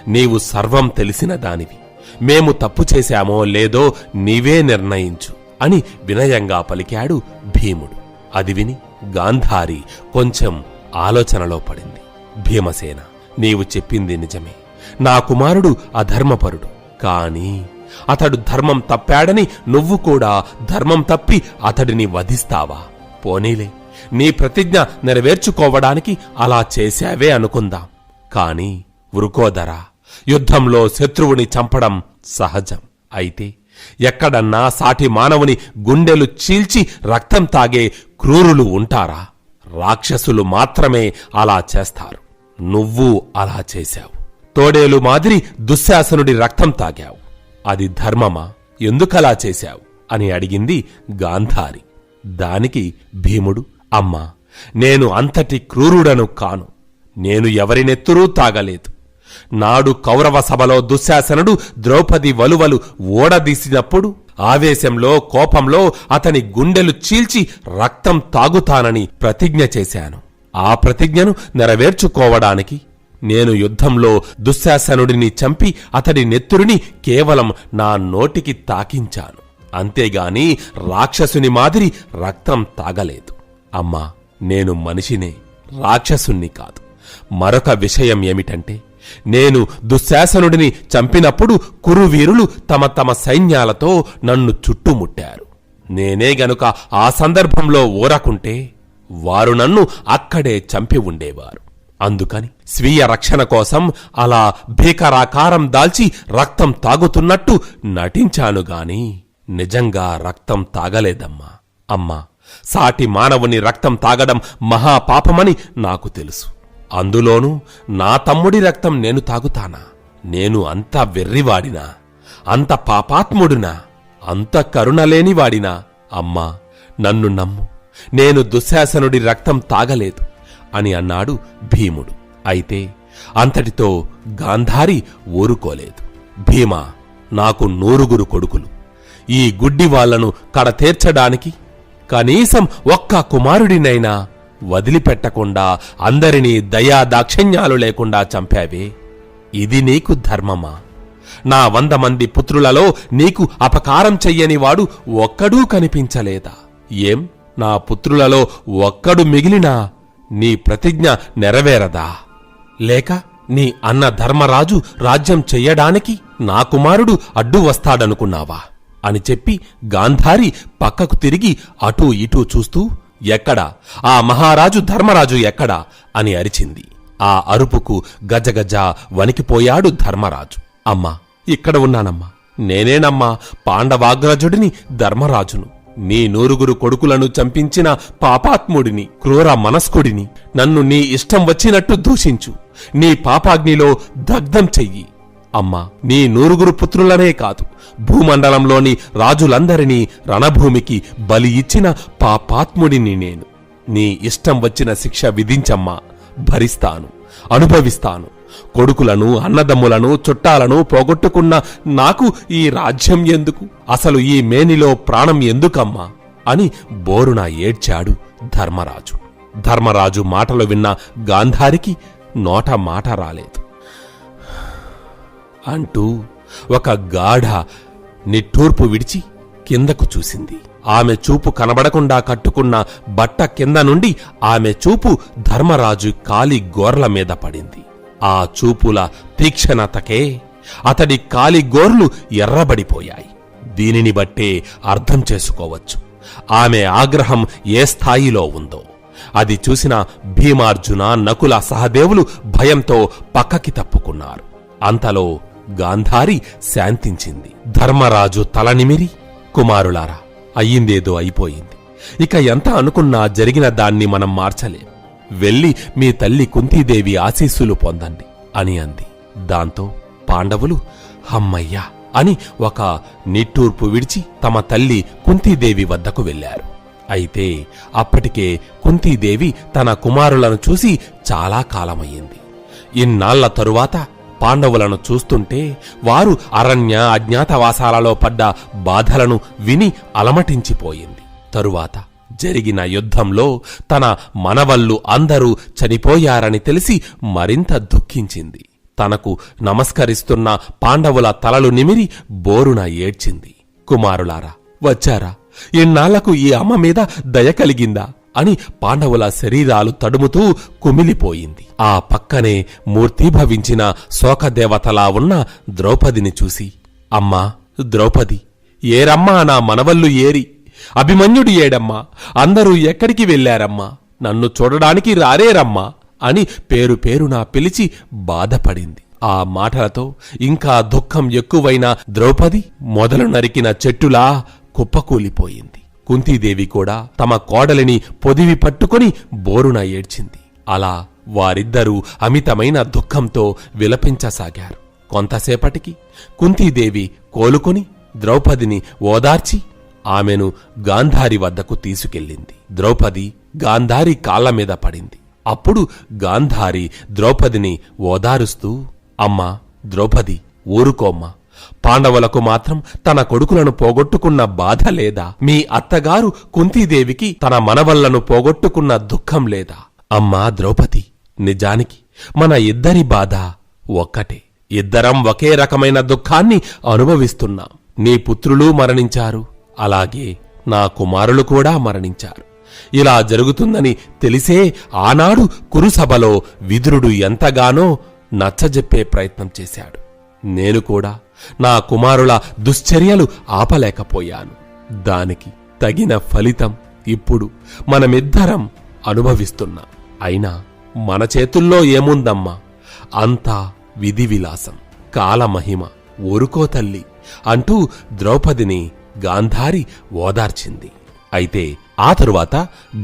నీవు సర్వం తెలిసిన దానివి. మేము తప్పు చేశామో లేదో నీవే నిర్ణయించు అని వినయంగా పలికాడు భీముడు. అది విని గాంధారి కొంచెం ఆలోచనలో పడింది. భీమసేన, నీవు చెప్పింది నిజమే. నా కుమారుడు అధర్మపరుడు. కాని అతడు ధర్మం తప్పాడని నువ్వు కూడా ధర్మం తప్పి అతడిని వధిస్తావా? పోనీలే, నీ ప్రతిజ్ఞ నెరవేర్చుకోవడానికి అలా చేశావే అనుకుందాం. కాని వృకోదరా, యుద్ధంలో శత్రువుని చంపడం సహజం. అయితే ఎక్కడన్నా సాటి మానవుని గుండెలు చీల్చి రక్తం తాగే క్రూరులు ఉంటారా? రాక్షసులు మాత్రమే అలా చేస్తారు. నువ్వు అలా చేశావు. తోడేలు మాదిరి దుశ్శాసనుడి రక్తం తాగావు. అది ధర్మమా? ఎందుకలా చేశావు అని అడిగింది గాంధారి. దానికి భీముడు, అమ్మా, నేను అంతటి క్రూరుడను కాను. నేను ఎవరినెత్తురూ తాగలేదు. నాడు కౌరవ సభలో దుశ్శాసనుడు ద్రౌపది వలువలు ఓడదీసినప్పుడు ఆవేశంలో, కోపంలో అతని గుండెలు చీల్చి రక్తం తాగుతానని ప్రతిజ్ఞ చేశాను. ఆ ప్రతిజ్ఞను నెరవేర్చుకోవడానికి నేను యుద్ధంలో దుశ్శాసనుడిని చంపి అతడి నెత్తురిని కేవలం నా నోటికి తాకించాను. అంతేగాని రాక్షసుని మాదిరి రక్తం తాగలేదు. అమ్మా, నేను మనిషినే, రాక్షసుణ్ణి కాదు. మరొక విషయం ఏమిటంటే, నేను దుశ్శాసనుడిని చంపినప్పుడు కురువీరులు తమ తమ సైన్యాలతో నన్ను చుట్టుముట్టారు. నేనే గనుక ఆ సందర్భంలో ఊరకుంటే వారు నన్ను అక్కడే చంపి ఉండేవారు. అందుకని స్వీయ రక్షణ కోసం అలా భీకరాకారం దాల్చి రక్తం తాగుతున్నట్టు నటించానుగాని నిజంగా రక్తం తాగలేదమ్మా. అమ్మా, సాటి మానవుని రక్తం తాగడం మహాపాపమని నాకు తెలుసు. అందులోనూ నా తమ్ముడి రక్తం నేను తాగుతానా? నేను అంత వెర్రివాడినా? అంత పాపాత్ముడినా? అంత కరుణలేనివాడినా? అమ్మా, నన్ను నమ్ము, నేను దుశ్శాసనుడి రక్తం తాగలేదు అని అన్నాడు భీముడు. అయితే అంతటితో గాంధారి ఊరుకోలేదు. భీమా, నాకు 9 కొడుకులు. ఈ గుడ్డి వాళ్లను కడతేర్చడానికి కనీసం ఒక్క కుమారుడినైనా వదిలిపెట్టకుండా అందరినీ దయాదాక్షిణ్యాలు లేకుండా చంపావే, ఇది నీకు ధర్మమా? నా 100 మంది పుత్రులలో నీకు అపకారం చెయ్యనివాడు ఒక్కడూ కనిపించలేదా? ఏం, నా పుత్రులలో ఒక్కడు మిగిలినా నీ ప్రతిజ్ఞ నెరవేరదా? లేక నీ అన్న ధర్మరాజు రాజ్యం చెయ్యడానికి నా కుమారుడు అడ్డు వస్తాడనుకున్నావా? అని చెప్పి గాంధారి పక్కకు తిరిగి అటూ ఇటూ చూస్తూ, ఎక్కడా ఆ మహారాజు ధర్మరాజు ఎక్కడా అని అరిచింది. ఆ అరుపుకు గజగజ వణికిపోయాడు ధర్మరాజు. అమ్మా, ఇక్కడ ఉన్నానమ్మా, నేనేనమ్మా పాండవాగ్రజుడిని, ధర్మరాజును. నీ 9 కొడుకులను చంపించిన పాపాత్ముడిని, క్రూర మనస్కుడిని. నన్ను నీ ఇష్టం వచ్చినట్టు దూషించు, నీ పాపాగ్నిలో దగ్ధం చెయ్యి. అమ్మా, నీ 9 పుత్రులనే కాదు, భూమండలంలోని రాజులందరినీ రణభూమికి బలి ఇచ్చిన పాపాత్ముడిని నేను. నీ ఇష్టం వచ్చిన శిక్ష విధించమ్మా, భరిస్తాను, అనుభవిస్తాను. కొడుకులను, అన్నదమ్ములను, చుట్టాలను పోగొట్టుకున్న నాకు ఈ రాజ్యం ఎందుకు? అసలు ఈ మేనిలో ప్రాణం ఎందుకమ్మా అని బోరున ఏడ్చాడు ధర్మరాజు. ధర్మరాజు మాటలు విన్న గాంధారికి నోట మాట రాలేదు. అంటూ ఒక గాఢ నిట్టూర్పు విడిచి కిందకు చూసింది. ఆమె చూపు కనబడకుండా కట్టుకున్న బట్ట కింద నుండి ఆమె చూపు ధర్మరాజు కాలి గోర్ల మీద పడింది. ఆ చూపుల తీక్షణతకే అతడి కాలి గోర్లు ఎర్రబడిపోయాయి. దీనిని బట్టే అర్థం చేసుకోవచ్చు ఆమె ఆగ్రహం ఏ స్థాయిలో ఉందో. అది చూసిన భీమార్జున, నకుల, సహదేవులు భయంతో పక్కకి తప్పుకున్నారు. అంతలో గాంధారి శాంతించింది. ధర్మరాజు తలనిమిరి, కుమారులారా, అయ్యిందేదో అయిపోయింది. ఇక ఎంత అనుకున్నా జరిగిన దాన్ని మనం మార్చలేం. వెళ్ళి మీ తల్లి కుంతీదేవి ఆశీస్సులు పొందండి అని అంది. దాంతో పాండవులు హమ్మయ్యా అని ఒక నిట్టూర్పు విడిచి తమ తల్లి కుంతీదేవి వద్దకు వెళ్లారు. అయితే అప్పటికే కుంతీదేవి తన కుమారులను చూసి చాలా కాలమయ్యింది. ఇన్నాళ్ల తరువాత పాండవులను చూస్తుంటే వారు అరణ్య అజ్ఞాతవాసాలలో పడ్డ బాధలను విని అలమటించిపోయింది. తరువాత జరిగిన యుద్ధంలో తన మనవళ్ళు అందరూ చనిపోయారని తెలిసి మరింత దుఃఖించింది. తనకు నమస్కరిస్తున్న పాండవుల తలలు నిమిరి బోరున ఏడ్చింది. కుమారులారా, వచ్చారా? ఇన్నాళ్లకు ఈ అమ్మ మీద దయ కలిగిందా అని పాండవుల శరీరాలు తడుముతూ కుమిలిపోయింది. ఆ పక్కనే మూర్తీభవించిన శోకదేవతలా ఉన్న ద్రౌపదిని చూసి, అమ్మా ద్రౌపది, ఏరమ్మా నా మనవళ్ళు ఏరి? అభిమన్యుడు ఏడమ్మా? అందరూ ఎక్కడికి వెళ్లారమ్మా? నన్ను చూడడానికి రారేరమ్మా అని పేరు పేరునా పిలిచి బాధపడింది. ఆ మాటలతో ఇంకా దుఃఖం ఎక్కువైన ద్రౌపది మొదలు నరికిన చెట్టులా కుప్పకూలిపోయింది. కుంతీదేవి కూడా తమ కోడలిని పొదివి పట్టుకుని బోరున ఏడ్చింది. అలా వారిద్దరూ అమితమైన దుఃఖంతో విలపించసాగారు. కొంతసేపటికి కుంతీదేవి కోలుకొని ద్రౌపదిని ఓదార్చి ఆమెను గాంధారి వద్దకు తీసుకెళ్ళింది. ద్రౌపది గాంధారి కాళ్లమీద పడింది. అప్పుడు గాంధారి ద్రౌపదిని ఓదారుస్తూ, అమ్మా ద్రౌపది, ఊరుకోమ్మా. పాండవులకు మాత్రం తన కొడుకులను పోగొట్టుకున్న బాధ లేదా? మీ అత్తగారు కుంతీదేవికి తన మనవళ్లను పోగొట్టుకున్న దుఃఖం లేదా? అమ్మా ద్రౌపది, నిజానికి మన ఇద్దరి బాధ ఒక్కటే. ఇద్దరం ఒకే రకమైన దుఃఖాన్ని అనుభవిస్తున్నాం. నీ పుత్రులు మరణించారు, అలాగే నా కుమారులు కూడా మరణించారు. ఇలా జరుగుతుందని తెలిసే ఆనాడు కురుసభలో విదురుడు ఎంతగానో నచ్చజెప్పే ప్రయత్నం చేశాడు. నేను కూడా నా కుమారుల దుశ్చర్యలు ఆపలేకపోయాను. దానికి తగిన ఫలితం ఇప్పుడు మనమిద్దరం అనుభవిస్తున్నాం. అయినా మన చేతుల్లో ఏముందమ్మా? అంతా విధి విలాసం, కాలమహిమ. ఊరుకో తల్లి అంటూ ద్రౌపదిని గాంధారి ఓదార్చింది. అయితే ఆ తరువాత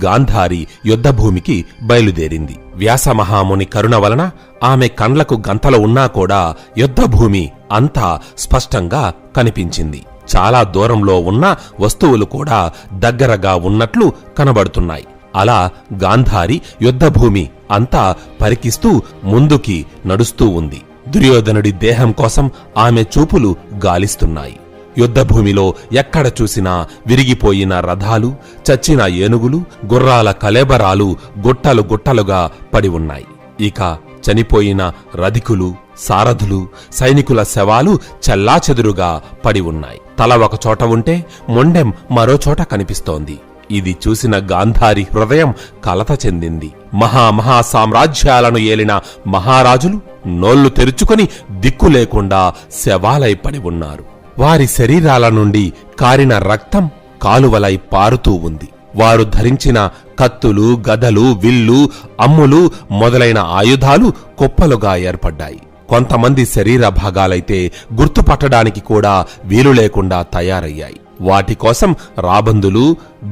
గాంధారి యుద్ధభూమికి బయలుదేరింది. వ్యాసమహాముని కరుణ వలన ఆమె కండ్లకు గంతలు ఉన్నా కూడా యుద్ధభూమి అంతా స్పష్టంగా కనిపించింది. చాలా దూరంలో ఉన్న వస్తువులు కూడా దగ్గరగా ఉన్నట్లు కనబడుతున్నాయి. అలా గాంధారి యుద్ధభూమి అంతా పరికిస్తూ ముందుకి నడుస్తూ ఉంది. దుర్యోధనుడి దేహం కోసం ఆమె చూపులు గాలిస్తున్నాయి. యుద్ధభూమిలో ఎక్కడ చూసినా విరిగిపోయిన రథాలు, చచ్చిన ఏనుగులు, గుర్రాల కళేబరాలు గుట్టలు గుట్టలుగా పడి ఉన్నాయి. ఇక చనిపోయిన రధికులు, సారథులు, సైనికుల శవాలు చెల్లాచెదురుగా పడి ఉన్నాయి. తల ఒకచోట ఉంటే మొండెం మరోచోట కనిపిస్తోంది. ఇది చూసిన గాంధారి హృదయం కలత చెందింది. మహా సామ్రాజ్యాలను ఏలిన మహారాజులు నోళ్లు తెరుచుకొని దిక్కు లేకుండా శవాలై పడి ఉన్నారు. వారి శరీరాల నుండి కారిన రక్తం కాలువలై పారుతూ ఉంది. వారు ధరించిన కత్తులు, గదలు, విల్లు, అమ్ములు మొదలైన ఆయుధాలు కుప్పలుగా ఏర్పడ్డాయి. కొంతమంది శరీర భాగాలైతే గుర్తుపట్టడానికి కూడా వీలు లేకుండా తయారయ్యాయి. వాటి కోసం రాబందులు,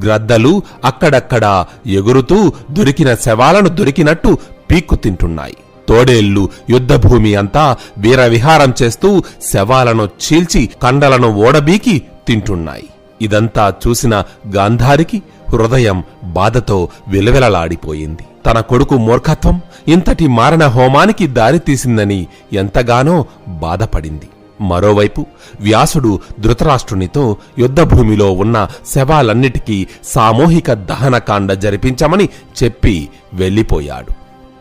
గ్రద్దలు అక్కడక్కడా ఎగురుతూ దొరికిన శవాలను దొరికినట్టు పీక్కు తింటున్నాయి. తోడేళ్లు యుద్ధభూమి అంతా వీరవిహారం చేస్తూ శవాలను చీల్చి కండలను ఓడబీకి తింటున్నాయి. ఇదంతా చూసిన గాంధారికి హృదయం బాధతో విలవిలలాడిపోయింది. తన కొడుకు మూర్ఖత్వం ఇంతటి మారణ హోమానికి దారితీసిందని ఎంతగానో బాధపడింది. మరోవైపు వ్యాసుడు ధృతరాష్ట్రునితో యుద్ధభూమిలో ఉన్న శవాలన్నిటికీ సామూహిక దహనకాండ జరిపించమని చెప్పి వెళ్ళిపోయాడు.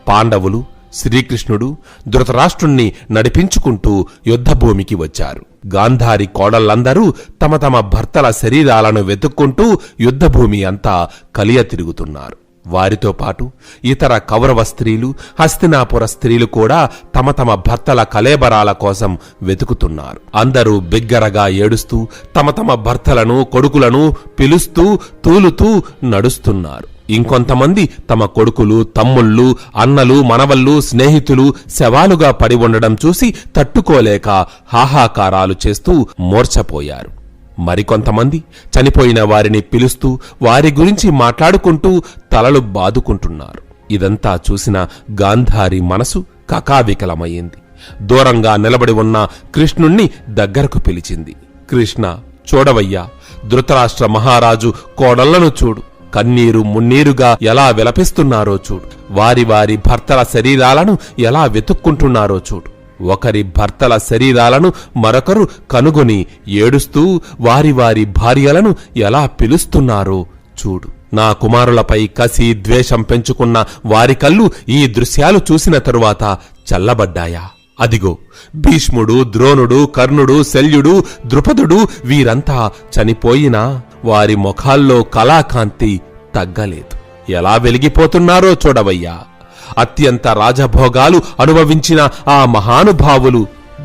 పాండవులు, శ్రీకృష్ణుడు ధృతరాష్ట్రుణ్ణి నడిపించుకుంటూ యుద్ధభూమికి వచ్చారు. గాంధారి కోడళ్లందరూ తమ తమ భర్తల శరీరాలను వెతుక్కుంటూ యుద్ధభూమి అంతా కలియ తిరుగుతున్నారు. వారితో పాటు ఇతర కౌరవ స్త్రీలు, హస్తినాపుర స్త్రీలు కూడా తమ తమ భర్తల కళేబరాల కోసం వెతుకుతున్నారు. అందరూ బిగ్గరగా ఏడుస్తూ తమ తమ భర్తలను, కొడుకులను పిలుస్తూ తూలుతూ నడుస్తున్నారు. ఇంకొంతమంది తమ కొడుకులు, తమ్ముళ్ళు, అన్నలు, మనవళ్ళు, స్నేహితులు శవాలుగా పడి ఉండడం చూసి తట్టుకోలేక హాహాకారాలు చేస్తూ మూర్ఛపోయారు. మరికొంతమంది చనిపోయిన వారిని పిలుస్తూ వారి గురించి మాట్లాడుకుంటూ తలలు బాదుకుంటున్నారు. ఇదంతా చూసిన గాంధారి మనసు కకావికలమయ్యింది. దూరంగా నిలబడి ఉన్న కృష్ణుణ్ణి దగ్గరకు పిలిచింది. కృష్ణ, చూడవయ్యా, ధృతరాష్ట్ర మహారాజు కోడళ్లను చూడు. కన్నీరు మున్నీరుగా ఎలా విలపిస్తున్నారో చూడు. వారి వారి భర్తల శరీరాలను ఎలా వెతుక్కుంటున్నారో చూడు. ఒకరి భర్తల శరీరాలను మరొకరు కనుగొని ఏడుస్తూ వారి వారి భార్యలను ఎలా పిలుస్తున్నారో చూడు. నా కుమారులపై కసి, ద్వేషం పెంచుకున్న వారి కళ్ళు ఈ దృశ్యాలు చూసిన తరువాత చల్లబడ్డాయా? అదిగో భీష్ముడు, ద్రోణుడు, కర్ణుడు, శల్యుడు, ద్రుపదుడు వీరంతా చనిపోయినా వారి ముఖాల్లో కళాకాంతి తగ్గలేదు. ఎలా వెలిగిపోతున్నారో చూడవయ్యా. అత్యంత రాజభోగాలు అనుభవించిన ఆ మహానుభావులు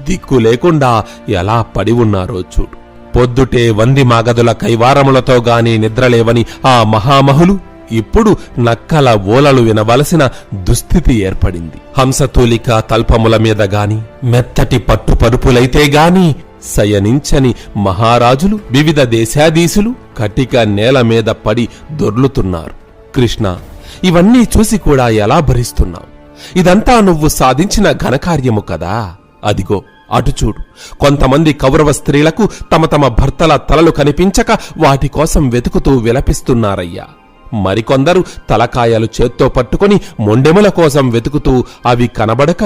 దిక్కు లేకుండా ఎలా పడి ఉన్నారో చూడు. పొద్దుటే వంది మాగదుల కైవారములతో గాని నిద్రలేవని ఆ మహామహులు ఇప్పుడు నక్కల ఓలలు వినవలసిన దుస్థితి ఏర్పడింది. హంసతూలిక తల్పముల మీద గాని, మెత్తటి పట్టు పరుపులైతే గాని శయనించని మహారాజులు, వివిధ దేశాధీశులు కటిక నేల మీద పడి దొర్లుతున్నారు. కృష్ణ, ఇవన్నీ చూసి కూడా ఎలా భరిస్తున్నావు? ఇదంతా నువ్వు సాధించిన ఘనకార్యము కదా. అదిగో అటు చూడు, కొంతమంది కౌరవ స్త్రీలకు తమ తమ భర్తల తలలు కనిపించక వాటి కోసం వెతుకుతూ విలపిస్తున్నారయ్యా. మరికొందరు తలకాయలు చేత్తో పట్టుకొని మొండెముల కోసం వెతుకుతూ అవి కనబడక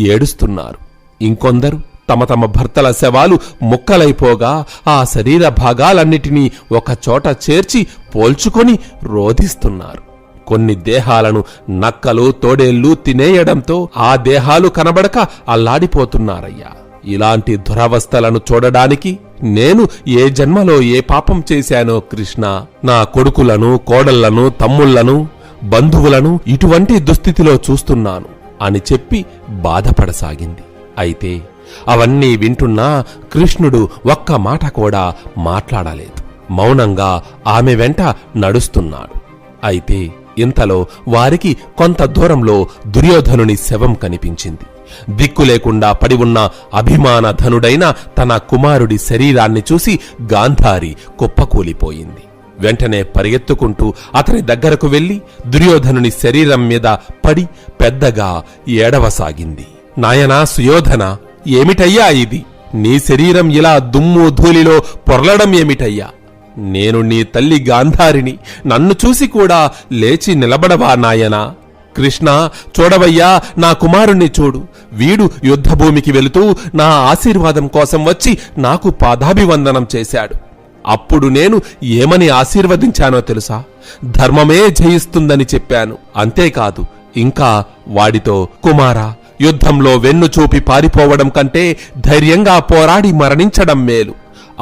ఏడుస్తున్నారు. ఇంకొందరు తమ తమ భర్తల శవాలు ముక్కలైపోగా ఆ శరీర భాగాలన్నిటినీ ఒకచోట చేర్చి పోల్చుకొని రోధిస్తున్నారు. కొన్ని దేహాలను నక్కలు, తోడేళ్లు తినేయడంతో ఆ దేహాలు కనబడక అల్లాడిపోతున్నారయ్యా. ఇలాంటి దురవస్థలను చూడడానికి నేను ఏ జన్మలో ఏ పాపం చేశానో కృష్ణ. నా కొడుకులను, కోడళ్లను, తమ్ముళ్లను, బంధువులను ఇటువంటి దుస్థితిలో చూస్తున్నాను అని చెప్పి బాధపడసాగింది. అయితే అవన్నీ వింటున్నా కృష్ణుడు ఒక్క మాట కూడా మాట్లాడలేదు. మౌనంగా ఆమె వెంట నడుస్తున్నాడు. అయితే ఇంతలో వారికి కొంత దూరంలో దుర్యోధనుని శవం కనిపించింది. దిక్కులేకుండా పడి ఉన్న అభిమానధనుడైన తన కుమారుడి శరీరాన్ని చూసి గాంధారి కుప్పకూలిపోయింది. వెంటనే పరిగెత్తుకుంటూ అతని దగ్గరకు వెళ్లి దుర్యోధనుని శరీరం మీద పడి పెద్దగా ఏడవసాగింది. నాయనా సుయోధన, ఏమిటయ్యా ఇది? నీ శరీరం ఇలా దుమ్ము ధూళిలో పొర్లడం ఏమిటయ్యా? నేను నీ తల్లి గాంధారిని. నన్ను చూసి కూడా లేచి నిలబడవా నాయనా? కృష్ణ, చూడవయ్యా, నా కుమారుణ్ణి చూడు. వీడు యుద్ధభూమికి వెళుతూ నా ఆశీర్వాదం కోసం వచ్చి నాకు పాదాభివందనం చేశాడు. అప్పుడు నేను ఏమని ఆశీర్వదించానో తెలుసా? ధర్మమే జయిస్తుందని చెప్పాను. అంతేకాదు, ఇంకా వాడితో, కుమారా, యుద్ధంలో వెన్ను చూపి పారిపోవడం కంటే ధైర్యంగా పోరాడి మరణించడం మేలు.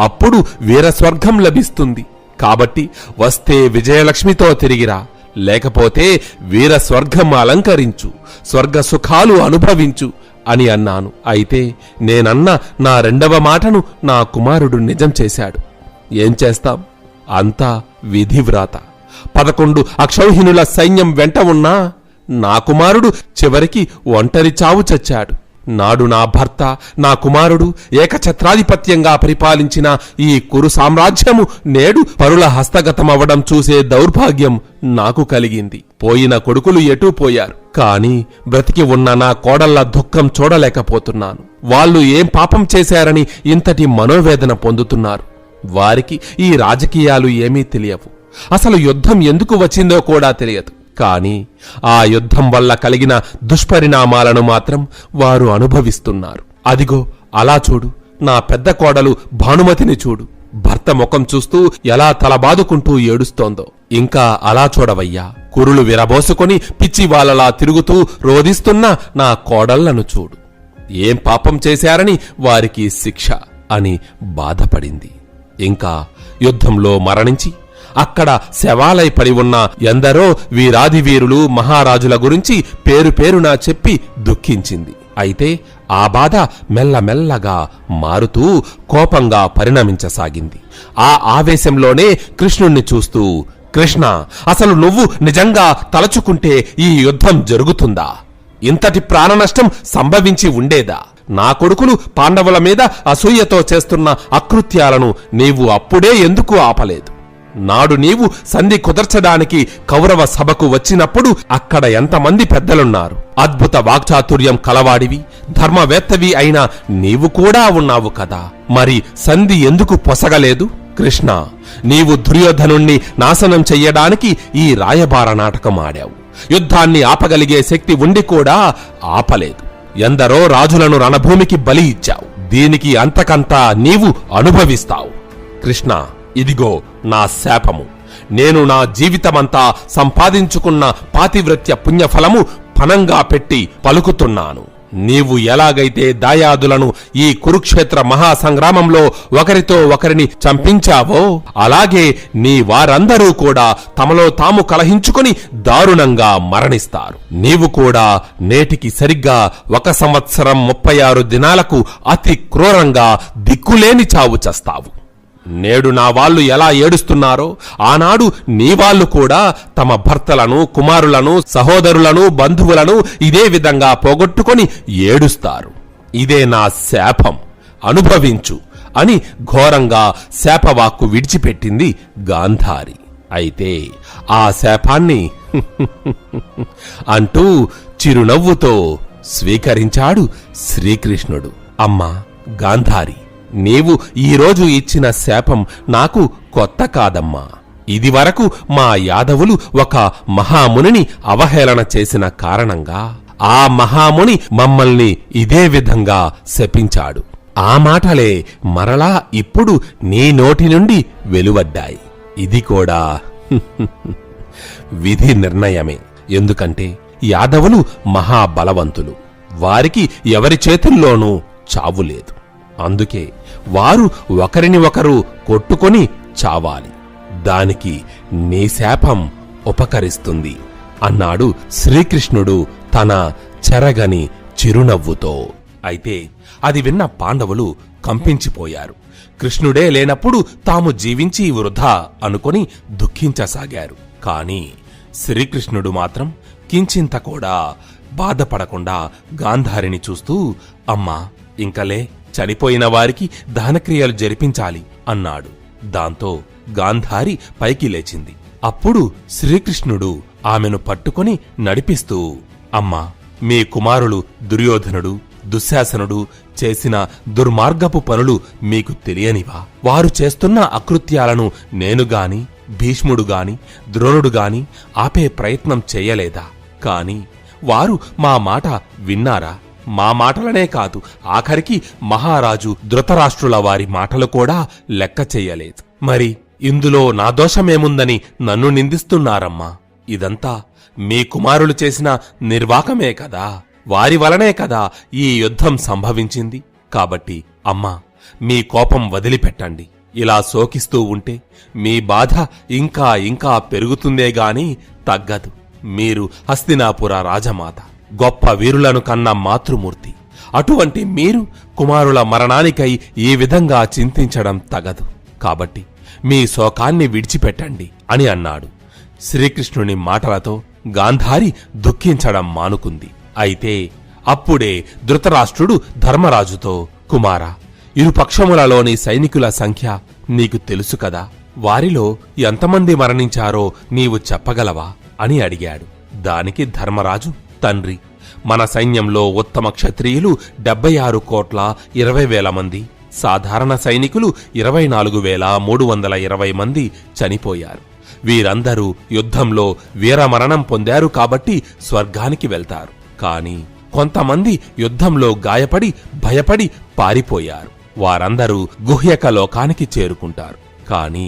అప్పుడు వీరస్వర్గం లభిస్తుంది. కాబట్టి వస్తే విజయలక్ష్మితో తిరిగిరా, లేకపోతే వీరస్వర్గం అలంకరించు, స్వర్గ సుఖాలు అనుభవించు అని అన్నాను. అయితే నేనన్న నా రెండవ మాటను నా కుమారుడు నిజం చేశాడు. ఏం చేస్తాం, అంతా విధివ్రాత. 11 అక్షౌహిణుల సైన్యం వెంట ఉన్నా నా కుమారుడు చివరికి ఒంటరి చావు చచ్చాడు. నాడు నా భర్త, నా కుమారుడు ఏకఛత్రాధిపత్యంగా పరిపాలించిన ఈ కురు సామ్రాజ్యము నేడు పరుల హస్తగతమవ్వడం చూసే దౌర్భాగ్యం నాకు కలిగింది. పోయిన కొడుకులు ఎటూ పోయారు, కాని బ్రతికి ఉన్న నా కోడళ్ల దుఃఖం చూడలేకపోతున్నాను. వాళ్ళు ఏం పాపం చేశారని ఇంతటి మనోవేదన పొందుతున్నారు? వారికి ఈ రాజకీయాలు ఏమీ తెలియవు. అసలు యుద్ధం ఎందుకు వచ్చిందో కూడా తెలియదు. కాని ఆ యుద్ధం వల్ల కలిగిన దుష్పరిణామాలను మాత్రం వారు అనుభవిస్తున్నారు. అదిగో అలా చూడు, నా పెద్ద కోడలు భానుమతిని చూడు. భర్త ముఖం చూస్తూ ఎలా తలబాదుకుంటూ ఏడుస్తోందో. ఇంకా అలా చూడవయ్యా, కురులు విరబోసుకొని పిచ్చి వాళ్ళలా తిరుగుతూ రోదిస్తున్న నా కోడళ్లను చూడు. ఏం పాపం చేశారని వారికి శిక్ష అని బాధపడింది. ఇంకా యుద్ధంలో మరణించి అక్కడ శవాలై పడి ఉన్న ఎందరో వీరాధివీరులు, మహారాజుల గురించి పేరు పేరునా చెప్పి దుఃఖించింది. అయితే ఆ బాధ మెల్లమెల్లగా మారుతూ కోపంగా పరిణమించసాగింది. ఆ ఆవేశంలోనే కృష్ణుణ్ణి చూస్తూ, కృష్ణ, అసలు నువ్వు నిజంగా తలచుకుంటే ఈ యుద్ధం జరుగుతుందా? ఇంతటి ప్రాణనష్టం సంభవించి ఉండేదా? నా కొడుకులు పాండవుల మీద అసూయతో చేస్తున్న అకృత్యాలను నీవు అప్పుడే ఎందుకు ఆపలేదు? నాడు నీవు సంధి కుదర్చడానికి కౌరవ సభకు వచ్చినప్పుడు అక్కడ ఎంతమంది పెద్దలున్నారు? అద్భుత వాక్చాతుర్యం కలవాడివి, ధర్మవేత్తవి అయిన నీవు కూడా ఉన్నావు కదా. మరి సంధి ఎందుకు పొసగలేదు? కృష్ణ, నీవు దుర్యోధనుణ్ణి నాశనం చెయ్యడానికి ఈ రాయబార నాటకం ఆడావు. యుద్ధాన్ని ఆపగలిగే శక్తి ఉండి కూడా ఆపలేదు. ఎందరో రాజులను రణభూమికి బలి ఇచ్చావు. దీనికి అంతకంతా నీవు అనుభవిస్తావు. కృష్ణ, ఇదిగో నా శాపము. నేను నా జీవితమంతా సంపాదించుకున్న పాతివ్రత్య పుణ్యఫలము పనంగా పెట్టి పలుకుతున్నాను. నీవు ఎలాగైతే దాయాదులను ఈ కురుక్షేత్ర మహాసంగ్రామంలో ఒకరితో ఒకరిని చంపించావో అలాగే నీ వారందరూ కూడా తమలో తాము కలహించుకుని దారుణంగా మరణిస్తారు. నీవు కూడా నేటికి సరిగ్గా 1 సంవత్సరం 36 దినాలకు అతి క్రూరంగా దిక్కులేని చావు చస్తావు. నేడు నా వాళ్ళు ఎలా ఏడుస్తున్నారో ఆనాడు నీ వాళ్ళు కూడా తమ భర్తలను, కుమారులను, సహోదరులను, బంధువులను ఇదే విధంగా పోగొట్టుకొని ఏడుస్తారు. ఇదే నా శాపం, అనుభవించు అని ఘోరంగా శాపవాక్కు విడిచిపెట్టింది గాంధారి. అయితే ఆ శాపాన్ని అంటూ చిరునవ్వుతో స్వీకరించాడు శ్రీకృష్ణుడు. అమ్మా గాంధారి, నీవు ఈరోజు ఇచ్చిన శాపం నాకు కొత్త కాదమ్మా. ఇదివరకు మా యాదవులు ఒక మహామునిని అవహేళన చేసిన కారణంగా ఆ మహాముని మమ్మల్ని ఇదే విధంగా శపించాడు. ఆ మాటలే మరలా ఇప్పుడు నీ నోటి నుండి వెలువడ్డాయి. ఇది కూడా విధి నిర్ణయమే. ఎందుకంటే యాదవులు మహాబలవంతులు. వారికి ఎవరి చేతుల్లోనూ చావులేదు. అందుకే వారు ఒకరిని ఒకరు కొట్టుకొని చావాలి. దానికి నీ శాపం ఉపకరిస్తుంది అన్నాడు శ్రీకృష్ణుడు తన చెరగని చిరునవ్వుతో. అయితే అది విన్న పాండవులు కంపించిపోయారు. కృష్ణుడే లేనప్పుడు తాము జీవించి వృధా అనుకొని దుఃఖించసాగారు. కాని శ్రీకృష్ణుడు మాత్రం కించింత కూడా బాధపడకుండా గాంధారిని చూస్తూ, అమ్మా, ఇంకలే, చనిపోయిన వారికి దహనక్రియలు జరిపించాలి అన్నాడు. దాంతో గాంధారి పైకి లేచింది. అప్పుడు శ్రీకృష్ణుడు ఆమెను పట్టుకొని నడిపిస్తూ, అమ్మా, మీ కుమారులు దుర్యోధనుడు, దుశ్శాసనుడు చేసిన దుర్మార్గపు పనులు మీకు తెలియనివా? వారు చేస్తున్న అకృత్యాలను నేనుగాని, భీష్ముడుగాని, ద్రోణుడుగాని ఆపే ప్రయత్నం చెయ్యలేదా? కాని వారు మా మాట విన్నారా? మా మాటలనే కాదు, ఆఖరికి మహారాజు ధృతరాష్ట్రుల వారి మాటలు కూడా లెక్క చెయ్యలేదు. మరి ఇందులో నా దోషమేముందని నన్ను నిందిస్తున్నారమ్మా? ఇదంతా మీ కుమారులు చేసిన నిర్వాకమే కదా, వారి వలనే కదా ఈ యుద్ధం సంభవించింది. కాబట్టి అమ్మా, మీ కోపం వదిలిపెట్టండి. ఇలా శోకిస్తూ ఉంటే మీ బాధ ఇంకా ఇంకా పెరుగుతుందేగాని తగ్గదు. మీరు హస్తినాపుర రాజమాత, గొప్ప వీరులను కన్న మాతృమూర్తి. అటువంటి మీరు కుమారుల మరణానికై ఈ విధంగా చింతించడం తగదు. కాబట్టి మీ శోకాన్ని విడిచిపెట్టండి అని అన్నాడు. శ్రీకృష్ణుని మాటలతో గాంధారి దుఃఖించడం మానుకుంది. అయితే అప్పుడే ధృతరాష్ట్రుడు ధర్మరాజుతో, కుమారా, ఇరుపక్షములలోని సైనికుల సంఖ్య నీకు తెలుసు కదా, వారిలో ఎంతమంది మరణించారో నీవు చెప్పగలవా అని అడిగాడు. దానికి ధర్మరాజు, తండ్రి, మన సైన్యంలో ఉత్తమ క్షత్రియులు 76,20,000 మంది, సాధారణ సైనికులు 24,320 మంది చనిపోయారు. వీరందరూ యుద్ధంలో వీరమరణం పొందారు కాబట్టి స్వర్గానికి వెళ్తారు. కాని కొంతమంది యుద్ధంలో గాయపడి భయపడి పారిపోయారు. వారందరూ గుహ్యక లోకానికి చేరుకుంటారు. కాని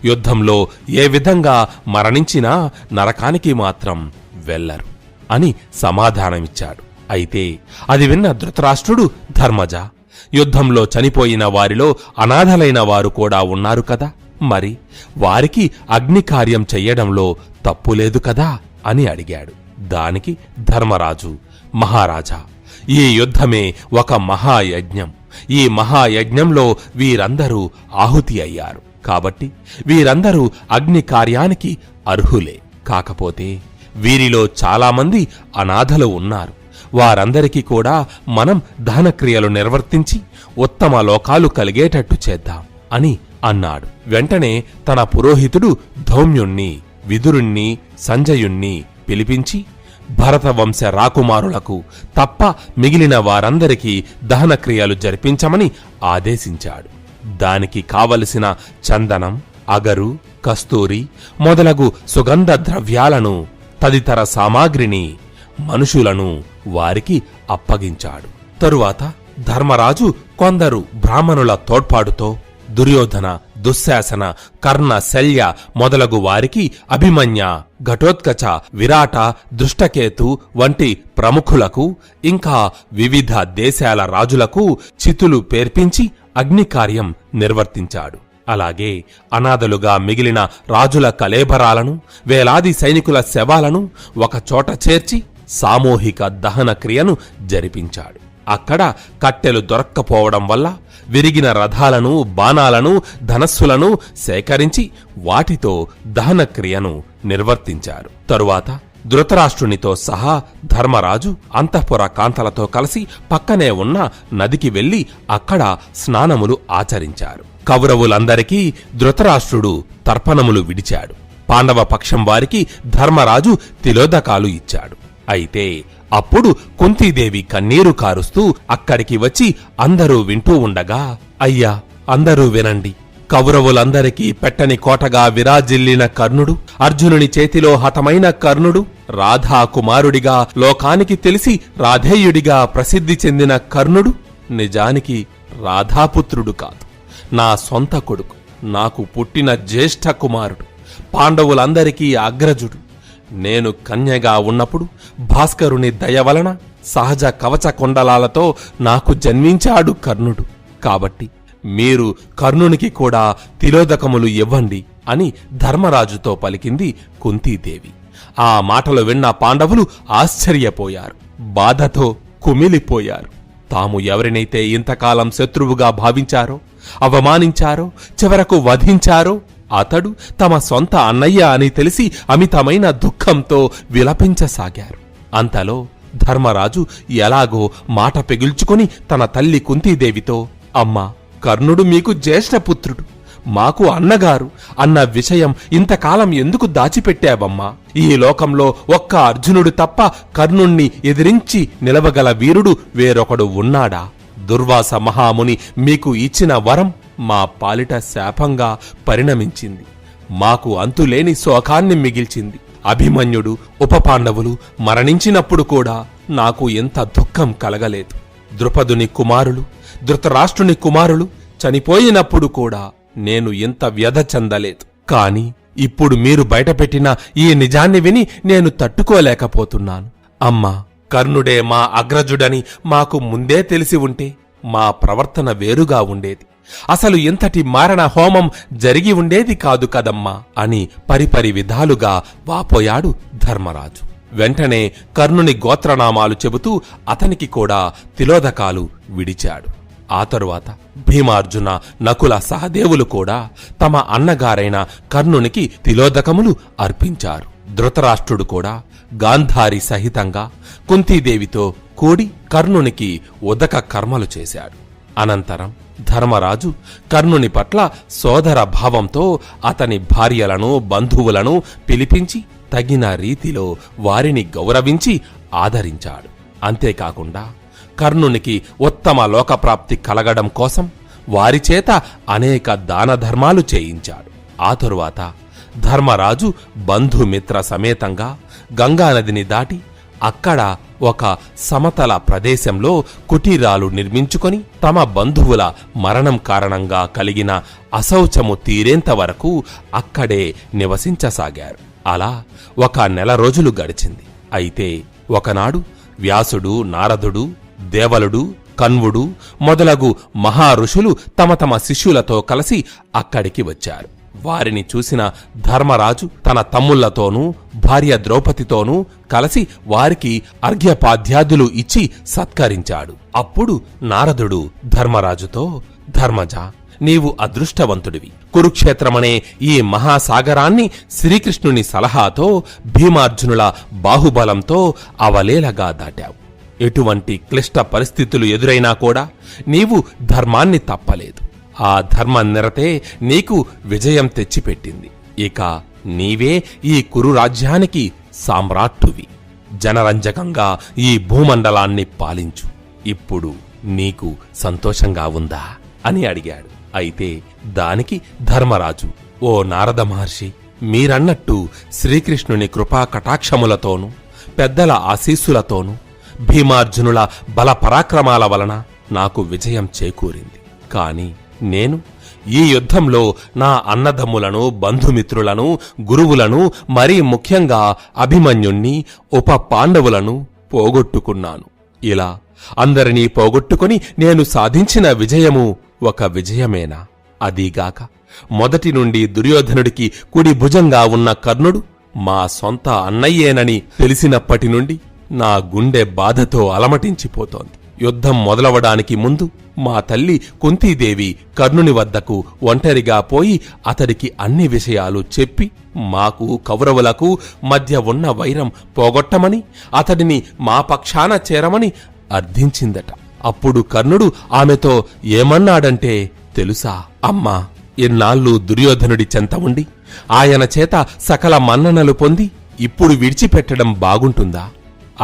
యుద్ధంలో ఏ విధంగా మరణించినా నరకానికి మాత్రం వెళ్లరు అని సమాధానమిచ్చాడు. అయితే అది విన్న ధృతరాష్ట్రుడు, ధర్మజ, యుద్ధంలో చనిపోయిన వారిలో అనాథలైన వారు కూడా ఉన్నారు కదా, మరి వారికి అగ్నికార్యం చెయ్యడంలో తప్పులేదు కదా అని అడిగాడు. దానికి ధర్మరాజు, మహారాజా, ఈ యుద్ధమే ఒక మహాయజ్ఞం. ఈ మహాయజ్ఞంలో వీరందరూ ఆహుతి అయ్యారు. కాబట్టి వీరందరూ అగ్ని కార్యానికి అర్హులే. కాకపోతే వీరిలో చాలామంది అనాథలు ఉన్నారు. వారందరికీ కూడా మనం దహనక్రియలు నిర్వర్తించి ఉత్తమ లోకాలు కలిగేటట్టు చేద్దాం అని అన్నాడు. వెంటనే తన పురోహితుడు ధౌమ్యుణ్ణి, విదురుణ్ణి, సంజయుణ్ణి పిలిపించి భరతవంశ రాకుమారులకు తప్ప మిగిలిన వారందరికీ దహనక్రియలు జరిపించమని ఆదేశించాడు. దానికి కావలసిన చందనం, అగరు, కస్తూరి మొదలగు సుగంధ ద్రవ్యాలను, తదితర సామాగ్రిని, మనుషులను వారికి అప్పగించాడు. తరువాత ధర్మరాజు కొందరు బ్రాహ్మణుల తోడ్పాటుతో దుర్యోధన, దుశ్శాసన, కర్ణ, శల్య మొదలగు వారికి అభిమన్య, ఘటోత్కచ, విరాట, దృష్టకేతు వంటి ప్రముఖులకు, ఇంకా వివిధ దేశాల రాజులకు చితులు పేర్పించి అగ్నికార్యం నిర్వర్తించాడు. అలాగే అనాథలుగా మిగిలిన రాజుల కళేబరాలను, వేలాది సైనికుల శవాలను ఒకచోట చేర్చి సామూహిక దహన క్రియను జరిపించాడు. అక్కడ కట్టెలు దొరక్కపోవడం వల్ల విరిగిన రథాలను, బాణాలను, ధనస్సులను సేకరించి వాటితో దహనక్రియను నిర్వర్తించారు. తరువాత ధృతరాష్ట్రునితో సహా ధర్మరాజు అంతఃపుర కాంతలతో కలిసి పక్కనే ఉన్న నదికి వెళ్లి అక్కడ స్నానములు ఆచరించారు. కౌరవులందరికీ ధృతరాష్ట్రుడు తర్పణములు విడిచాడు. పాండవ పక్షం వారికి ధర్మరాజు తిలోదకాలు ఇచ్చాడు. అయితే అప్పుడు కుంతీదేవి కన్నీరు కారుస్తూ అక్కడికి వచ్చి అందరూ వింటూ ఉండగా, అయ్యా, అందరూ వినండి. కౌరవులందరికీ పెట్టని కోటగా విరాజిల్లిన కర్ణుడు, అర్జునుని చేతిలో హతమైన కర్ణుడు, రాధా కుమారుడిగా లోకానికి తెలిసి రాధేయుడిగా ప్రసిద్ధి చెందిన కర్ణుడు నిజానికి రాధాపుత్రుడు కాదు, నా సొంత కొడుకు, నాకు పుట్టిన జ్యేష్ఠ కుమారుడు, పాండవులందరికీ అగ్రజుడు. నేను కన్యగా ఉన్నప్పుడు భాస్కరుని దయ వలన సహజ కవచ కొండలాలతో నాకు జన్మించాడు కర్ణుడు. కాబట్టి మీరు కర్ణునికి కూడా తిలోదకములు ఇవ్వండి అని ధర్మరాజుతో పలికింది కుంతీదేవి. ఆ మాటలు విన్న పాండవులు ఆశ్చర్యపోయారు, బాధతో కుమిలిపోయారు. తాము ఎవరినైతే ఇంతకాలం శత్రువుగా భావించారో, అవమానించారో, చివరకు వధించారో అతడు తమ సొంత అన్నయ్య అని తెలిసి అమితమైన దుఃఖంతో విలపించసాగారు. అంతలో ధర్మరాజు ఎలాగో మాట పెగిల్చుకుని తన తల్లి కుంతీదేవితో, అమ్మా, కర్ణుడు మీకు జ్యేష్ఠపుత్రుడు, మాకు అన్నగారు అన్న విషయం ఇంతకాలం ఎందుకు దాచిపెట్టావమ్మా? ఈ లోకంలో ఒక్క అర్జునుడు తప్ప కర్ణుణ్ణి ఎదిరించి నిలవగల వీరుడు వేరొకడు ఉన్నాడా? దుర్వాస మహాముని మీకు ఇచ్చిన వరం మా పాలిట శాపంగా పరిణమించింది. మాకు అంతులేని శోకాన్ని మిగిల్చింది. అభిమన్యుడు, ఉపపాండవులు మరణించినప్పుడు కూడా నాకు ఎంత దుఃఖం కలగలేదు. ద్రుపదుని కుమారులు, ధృతరాష్ట్రుని కుమారులు చనిపోయినప్పుడు కూడా నేను ఇంత వ్యధ చెందలేదు. కాని ఇప్పుడు మీరు బయటపెట్టిన ఈ నిజాన్ని విని నేను తట్టుకోలేకపోతున్నాను. అమ్మా, కర్ణుడే మా అగ్రజుడని మాకు ముందే తెలిసి ఉంటే మా ప్రవర్తన వేరుగా ఉండేది. అసలు ఇంతటి మారణ హోమం జరిగి ఉండేది కాదు కదమ్మా అని పరిపరి విధాలుగా వాపోయాడు ధర్మరాజు. వెంటనే కర్ణుని గోత్రనామాలు చెబుతూ అతనికి కూడా తిలోదకాలు విడిచాడు. ఆ తరువాత భీమార్జున, నకుల, సహదేవులు కూడా తమ అన్నగారైన కర్ణునికి తిలోదకములు అర్పించారు. ధృతరాష్ట్రుడు కూడా గాంధారి సహితంగా కుంతీదేవితో కూడి కర్ణునికి ఉదక కర్మలు చేశాడు. అనంతరం ధర్మరాజు కర్ణుని పట్ల సోదర భావంతో అతని భార్యలను, బంధువులను పిలిపించి తగిన రీతిలో వారిని గౌరవించి ఆదరించాడు. అంతేకాకుండా కర్ణునికి ఉత్తమ లోకప్రాప్తి కలగడం కోసం వారిచేత అనేక దానధర్మాలు చేయించాడు. ఆ తరువాత ధర్మరాజు బంధుమిత్ర సమేతంగా గంగానదిని దాటి అక్కడ ఒక సమతల ప్రదేశంలో కుటీరాలు నిర్మించుకొని తమ బంధువుల మరణం కారణంగా కలిగిన అశౌచము తీరేంత వరకు అక్కడే నివసించసాగారు. అలా 1 నెల రోజులు గడిచింది. అయితే ఒకనాడు వ్యాసుడు, నారదుడు, దేవలుడు, కన్వుడు మొదలగు మహారుషులు తమ తమ శిష్యులతో కలిసి అక్కడికి వచ్చారు. వారిని చూసిన ధర్మరాజు తన తమ్ముళ్లతోనూ భార్య ద్రౌపదితోనూ కలిసి వారికి అర్ఘ్యపాద్యాదులు ఇచ్చి సత్కరించాడు. అప్పుడు నారదుడు ధర్మరాజుతో, ధర్మజా, నీవు అదృష్టవంతుడివి. కురుక్షేత్రమనే ఈ మహాసాగరాన్ని శ్రీకృష్ణుని సలహాతో భీమార్జునుల బాహుబలంతో అవలేలగా దాటావు. ఎటువంటి క్లిష్ట పరిస్థితులు ఎదురైనా కూడా నీవు ధర్మాన్ని తప్పలేదు. ఆ ధర్మనిరతే నీకు విజయం తెచ్చిపెట్టింది. ఇక నీవే ఈ కురు రాజ్యానికి సామ్రాట్టువి. జనరంజకంగా ఈ భూమండలాన్ని పాలించు. ఇప్పుడు నీకు సంతోషంగా ఉందా అని అడిగాడు. అయితే దానికి ధర్మరాజు, ఓ నారద మహర్షి, మీరన్నట్టు శ్రీకృష్ణుని కృపా కటాక్షములతోనూ పెద్దల ఆశీస్సులతోనూ భీమార్జునుల బల పరాక్రమాల వలన నాకు విజయం చేకూరింది. కాని నేను ఈ యుద్ధంలో నా అన్నదమ్ములను, బంధుమిత్రులను, గురువులను, మరీ ముఖ్యంగా అభిమన్యుణ్ణి, ఉప పాండవులను పోగొట్టుకున్నాను. ఇలా అందరినీ పోగొట్టుకుని నేను సాధించిన విజయము ఒక విజయమేనా? అదీగాక మొదటి నుండి దుర్యోధనుడికి కుడి భుజంగా ఉన్న కర్ణుడు మా సొంత అన్నయ్యేనని తెలిసినప్పటి నుండి నా గుండె బాధతో అలమటించిపోతోంది. యుద్ధం మొదలవడానికి ముందు మా తల్లి కుంతీదేవి కర్ణుని వద్దకు ఒంటరిగా పోయి అతడికి అన్ని విషయాలు చెప్పి మాకు కౌరవులకు మధ్య ఉన్న వైరం పోగొట్టమని, అతడిని మా పక్షాన చేరమని అర్థించిందట. అప్పుడు కర్ణుడు ఆమెతో ఏమన్నాడంటే తెలుసా? అమ్మా, ఇన్నాళ్ళు దుర్యోధనుడి చెంత ఉండి ఆయన చేత సకల మన్ననలు పొంది ఇప్పుడు విడిచిపెట్టడం బాగుంటుందా?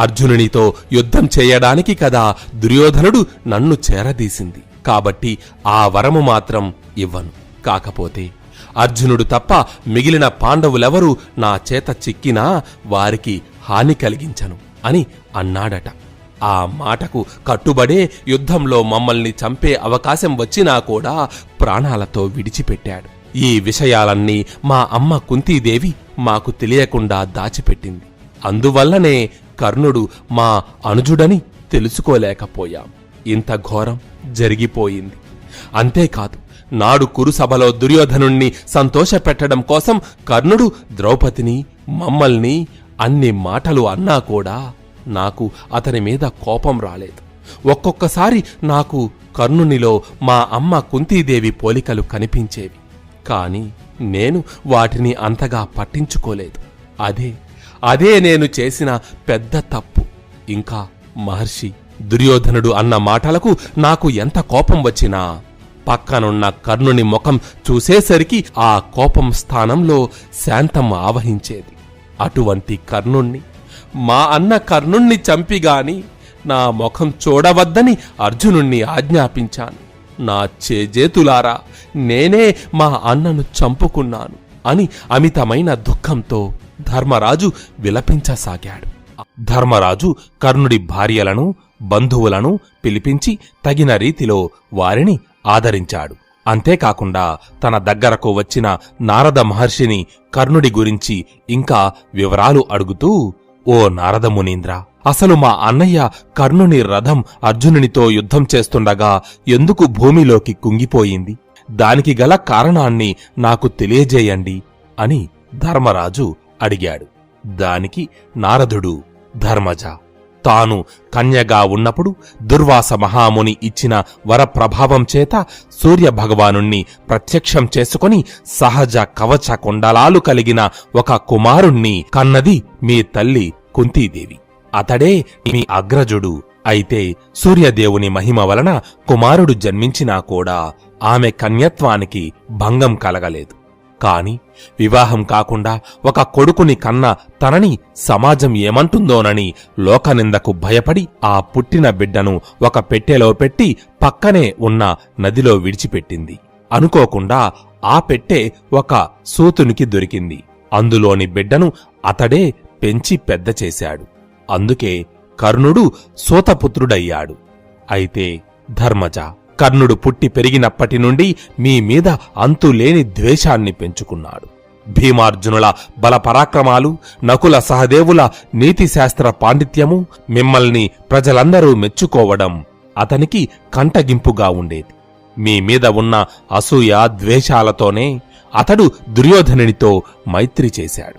అర్జునునితో యుద్ధం చేయడానికి కదా దుర్యోధనుడు నన్ను చేరదీసింది. కాబట్టి ఆ వరము మాత్రం ఇవ్వను. కాకపోతే అర్జునుడు తప్ప మిగిలిన పాండవులెవరూ నా చేత చిక్కినా వారికి హాని కలిగించను అని అన్నాడట. ఆ మాటకు కట్టుబడే యుద్ధంలో మమ్మల్ని చంపే అవకాశం వచ్చినా కూడా ప్రాణాలతో విడిచిపెట్టాడు. ఈ విషయాలన్నీ మా అమ్మ కుంతీదేవి మాకు తెలియకుండా దాచిపెట్టింది. అందువల్లనే కర్ణుడు మా అనుజుడని తెలుసుకోలేకపోయాం. ఇంత ఘోరం జరిగిపోయింది. అంతేకాదు, నాడు కురుసభలో దుర్యోధనుణ్ణి సంతోషపెట్టడం కోసం కర్ణుడు ద్రౌపదిని, మమ్మల్ని అన్ని మాటలు అన్నా కూడా నాకు అతని మీద కోపం రాలేదు. ఒక్కొక్కసారి నాకు కర్ణునిలో మా అమ్మ కుంతీదేవి పోలికలు కనిపించేవి. కాని నేను వాటిని అంతగా పట్టించుకోలేదు. అదే నేను చేసిన పెద్ద తప్పు. ఇంకా మహర్షి, దుర్యోధనుడు అన్న మాటలకు నాకు ఎంత కోపం వచ్చినా పక్కనున్న కర్ణుని ముఖం చూసేసరికి ఆ కోపం స్థానంలో శాంతం ఆవహించేది. అటువంటి కర్ణుణ్ణి, మా అన్న కర్ణుణ్ణి చంపిగాని నా ముఖం చూడవద్దని అర్జునుణ్ణి ఆజ్ఞాపించాను. నా చేజేతులారా నేనే మా అన్నను చంపుకున్నాను అని అమితమైన దుఃఖంతో ధర్మరాజు విలపించసాగాడు. ధర్మరాజు కర్ణుడి భార్యలను బంధువులను పిలిపించి తగిన రీతిలో వారిని ఆదరించాడు. అంతేకాకుండా తన దగ్గరకు వచ్చిన నారద మహర్షిని కర్ణుడి గురించి ఇంకా వివరాలు అడుగుతూ, ఓ నారద మునీంద్ర, అసలు మా అన్నయ్య కర్ణుని రథం అర్జునునితో యుద్ధం చేస్తుండగా ఎందుకు భూమిలోకి కుంగిపోయింది? దానికి గల కారణాన్ని నాకు తెలియజేయండి అని ధర్మరాజు అడిగాడు. దానికి నారదుడు, ధర్మజ, తాను కన్యగా ఉన్నప్పుడు దుర్వాస మహాముని ఇచ్చిన వరప్రభావం చేత సూర్యభగవానుణ్ణి ప్రత్యక్షం చేసుకుని సహజ కవచ కుండలాలు కలిగిన ఒక కుమారుణ్ణి కన్నది మీ తల్లి కుంతీదేవి. అతడే మీ అగ్రజుడు. అయితే సూర్యదేవుని మహిమ వలన కుమారుడు జన్మించినా కూడా ఆమె కన్యత్వానికి భంగం కలగలేదు. కాని వివాహం కాకుండా ఒక కొడుకుని కన్న తనని సమాజం ఏమంటుందోనని లోకనిందకు భయపడి ఆ పుట్టిన బిడ్డను ఒక పెట్టెలో పెట్టి పక్కనే ఉన్న నదిలో విడిచిపెట్టింది. అనుకోకుండా ఆ పెట్టె ఒక సూతునికి దొరికింది. అందులోని బిడ్డను అతడే పెంచి పెద్ద చేశాడు. అందుకే కర్ణుడు సూతపుత్రుడయ్యాడు. అయితే ధర్మజ, కర్ణుడు పుట్టి పెరిగినప్పటి నుండి మీ మీద అంతులేని ద్వేషాన్ని పెంచుకున్నాడు. భీమార్జునుల బలపరాక్రమాలు, నకుల సహదేవుల నీతిశాస్త్ర పాండిత్యము, మిమ్మల్ని ప్రజలందరూ మెచ్చుకోవడం అతనికి కంటగింపుగా ఉండేది. మీ మీద ఉన్న అసూయ ద్వేషాలతోనే అతడు దుర్యోధనునితో మైత్రి చేశాడు.